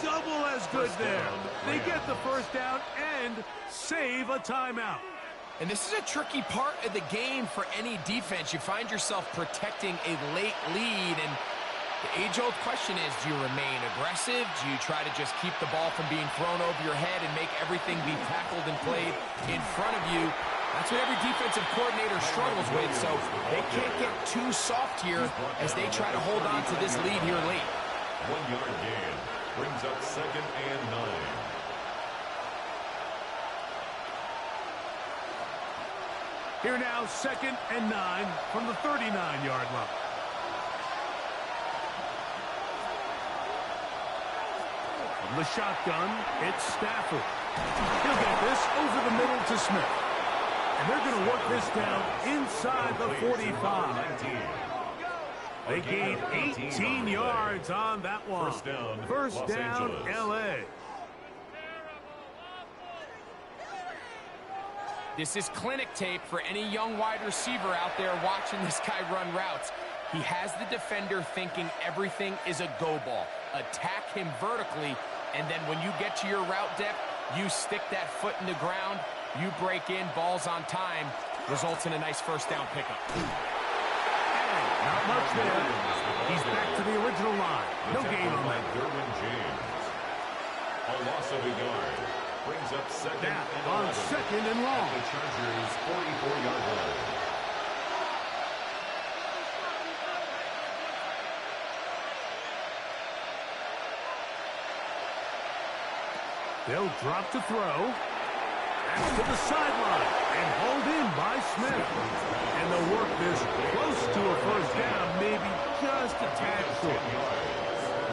Speaker 7: Double as good there. They get the 1st down and save a timeout.
Speaker 8: And this is a tricky part of the game for any defense. You find yourself protecting a late lead, and the age-old question is, do you remain aggressive? Do you try to just keep the ball from being thrown over your head and make everything be tackled and played in front of you? That's what every defensive coordinator struggles with, so they can't get too soft here as they try to hold on to this lead here late.
Speaker 3: 1-yard gain brings up 2nd and 9.
Speaker 7: Here now, 2nd and 9 from the 39-yard line. From the shotgun, it's Stafford. He'll get this over the middle to Smith. And they're going to work this down inside the 45. They gained 18 yards on that one. First down, L.A.
Speaker 8: This is clinic tape for any young wide receiver out there watching this guy run routes. He has the defender thinking everything is a go ball. Attack him vertically, and then when you get to your route depth, you stick that foot in the ground, you break in, balls on time, results in a nice 1st down pickup.
Speaker 7: Not much there. He's back to the original line. No gain on that.
Speaker 3: A loss of a yard. Brings up 2nd and 11.
Speaker 7: On 2nd and long.
Speaker 3: The Chargers' 44-yard line.
Speaker 7: They'll drop to throw. That's to the sideline. And hauled in by Smith. And they'll work this close to a 1st down, maybe just a tad short.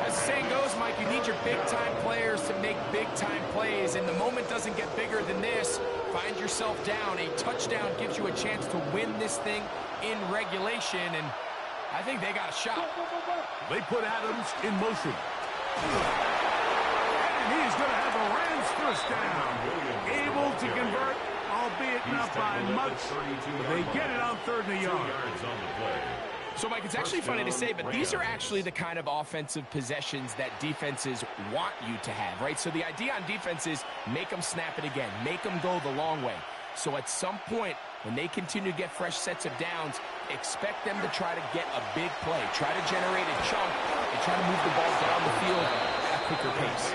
Speaker 8: As the saying goes, Mike, you need your big-time players to make big-time plays, and the moment doesn't get bigger than this. Find yourself down. A touchdown gives you a chance to win this thing in regulation, and I think they got a shot.
Speaker 7: They put Adams in motion. And he's going to have the Rams 1st down. Able to convert, albeit not by much. But they get it on 3rd and a yard.
Speaker 8: So, Mike, it's actually funny to say, but these are actually the kind of offensive possessions that defenses want you to have, right? So the idea on defense is make them snap it again, make them go the long way. So at some point, when they continue to get fresh sets of downs, expect them to try to get a big play, try to generate a chunk, and try to move the ball down the field at a quicker pace.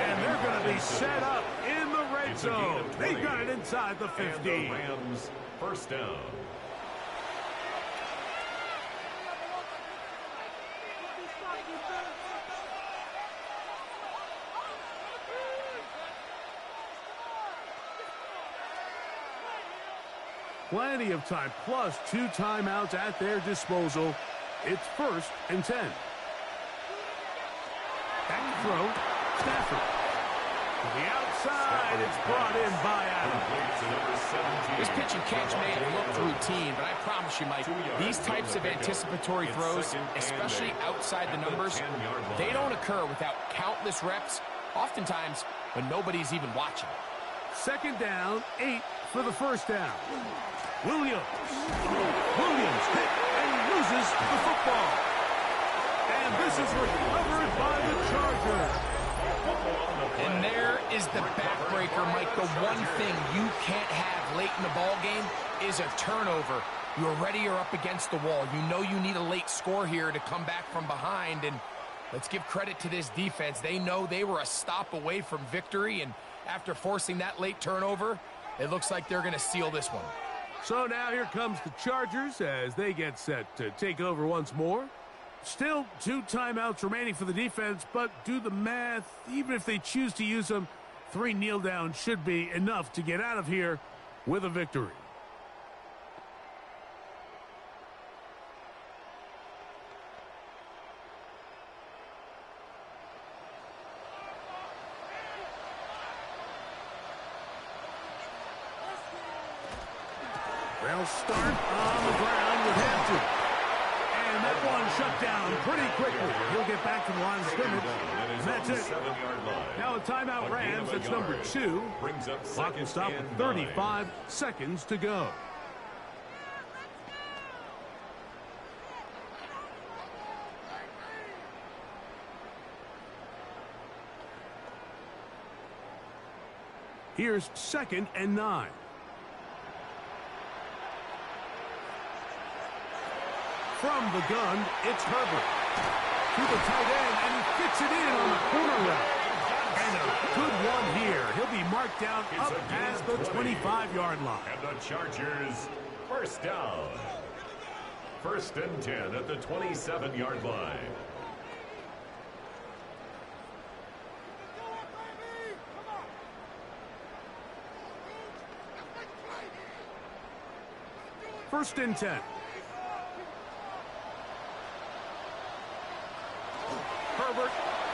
Speaker 7: And they're going to be set up in the red zone. They got it inside the 50.
Speaker 3: And the Rams 1st down.
Speaker 7: Plenty of time, plus 2 timeouts at their disposal. It's 1st and 10. Back to throw, Stafford. the outside. It's brought in by Adams.
Speaker 8: This pitch and catch may have looked routine, but I promise you, Mike, these types of anticipatory throws, especially outside the numbers, they don't occur without countless reps, oftentimes when nobody's even watching.
Speaker 7: Second down, 8 for the first down. Williams hit and loses the football. And this is recovered by the Chargers.
Speaker 8: And there is the backbreaker, Mike. The one thing you can't have late in the ball game is a turnover. You're ready, you're up against the wall. You know you need a late score here to come back from behind. And let's give credit to this defense. They know they were a stop away from victory. And after forcing that late turnover, it looks like they're going to seal this one.
Speaker 7: So now here comes the Chargers as they get set to take over once more. Still 2 timeouts remaining for the defense, but do the math. Even if they choose to use them, 3 kneel downs should be enough to get out of here with a victory. They'll start on the ground with Hampton. And that one shut down pretty quickly. He'll get back to the line of scrimmage. And that's it. Now a timeout Rams. That's number 2. Clock will stop with 35 seconds to go. Here's 2nd and 9. From the gun, it's Herbert. To the tight end, and he fits it in on the corner route. And a good one here. He'll be marked down up past the 25-yard line.
Speaker 3: And the Chargers, first down. 1st and 10 at the 27-yard line.
Speaker 7: First and 10. Herbert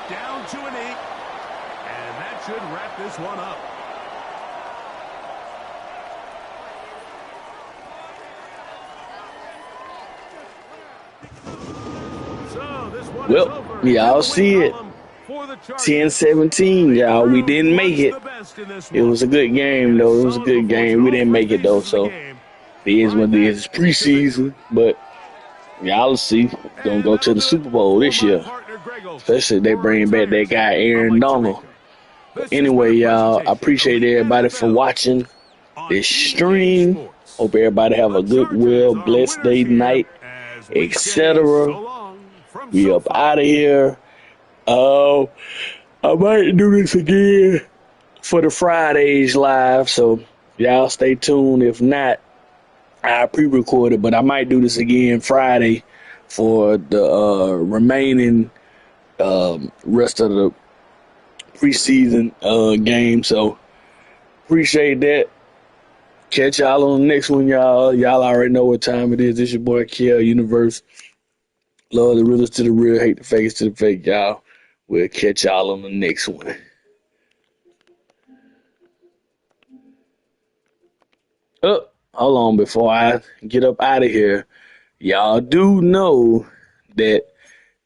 Speaker 7: down to an 8. And that should wrap this one up. So this one is over.
Speaker 1: Y'all see it. 10-17, y'all. We didn't make it. It was a good game, though. It was a good game. We didn't make it, though. So it is what it is. It's preseason, but y'all see. Gonna go to the Super Bowl this year. Especially if they bring back that guy Aaron Donald. But anyway, y'all, I appreciate everybody for watching this stream. Hope everybody have a good, blessed day, night, etc. We up out of here. I might do this again for the Fridays live, so y'all stay tuned. If not, I pre-record it, but I might do this again Friday for the remaining rest of the preseason game. So appreciate that. Catch y'all on the next one, y'all. Y'all already know what time it is. It's your boy Kiel Universe. Love the realest to the real, hate the fakest to the fake, y'all. We'll catch y'all on the next one. Hold on, before I get up out of here, y'all do know that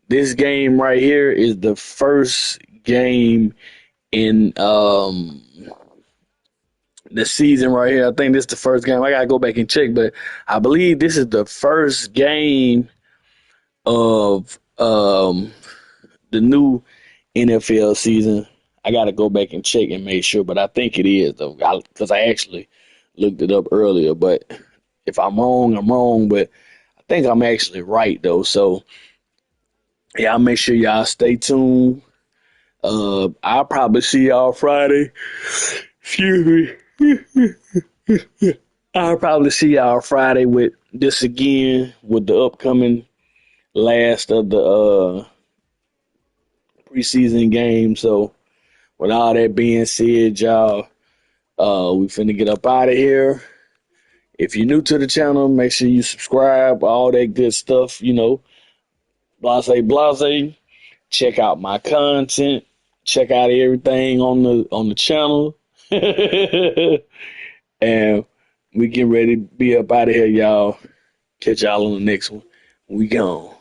Speaker 1: this game right here is the first game in the season right here. I think this is the first game. I gotta go back and check, but I believe this is the first game of the new NFL season. I gotta go back and check and make sure, but I think it is, though, because I actually looked it up earlier. But if I'm wrong, I'm wrong. But I think I'm actually right, though. So yeah, I'll make sure y'all stay tuned. I'll probably see y'all Friday. Excuse me. I'll probably see y'all Friday with this again, with the upcoming last of the preseason game. So with all that being said, y'all, we finna get up out of here. If you're new to the channel, make sure you subscribe, all that good stuff, blase. Check out my content. Check out everything on the channel. And we getting ready to be up out of here, y'all. Catch y'all on the next one. We gone.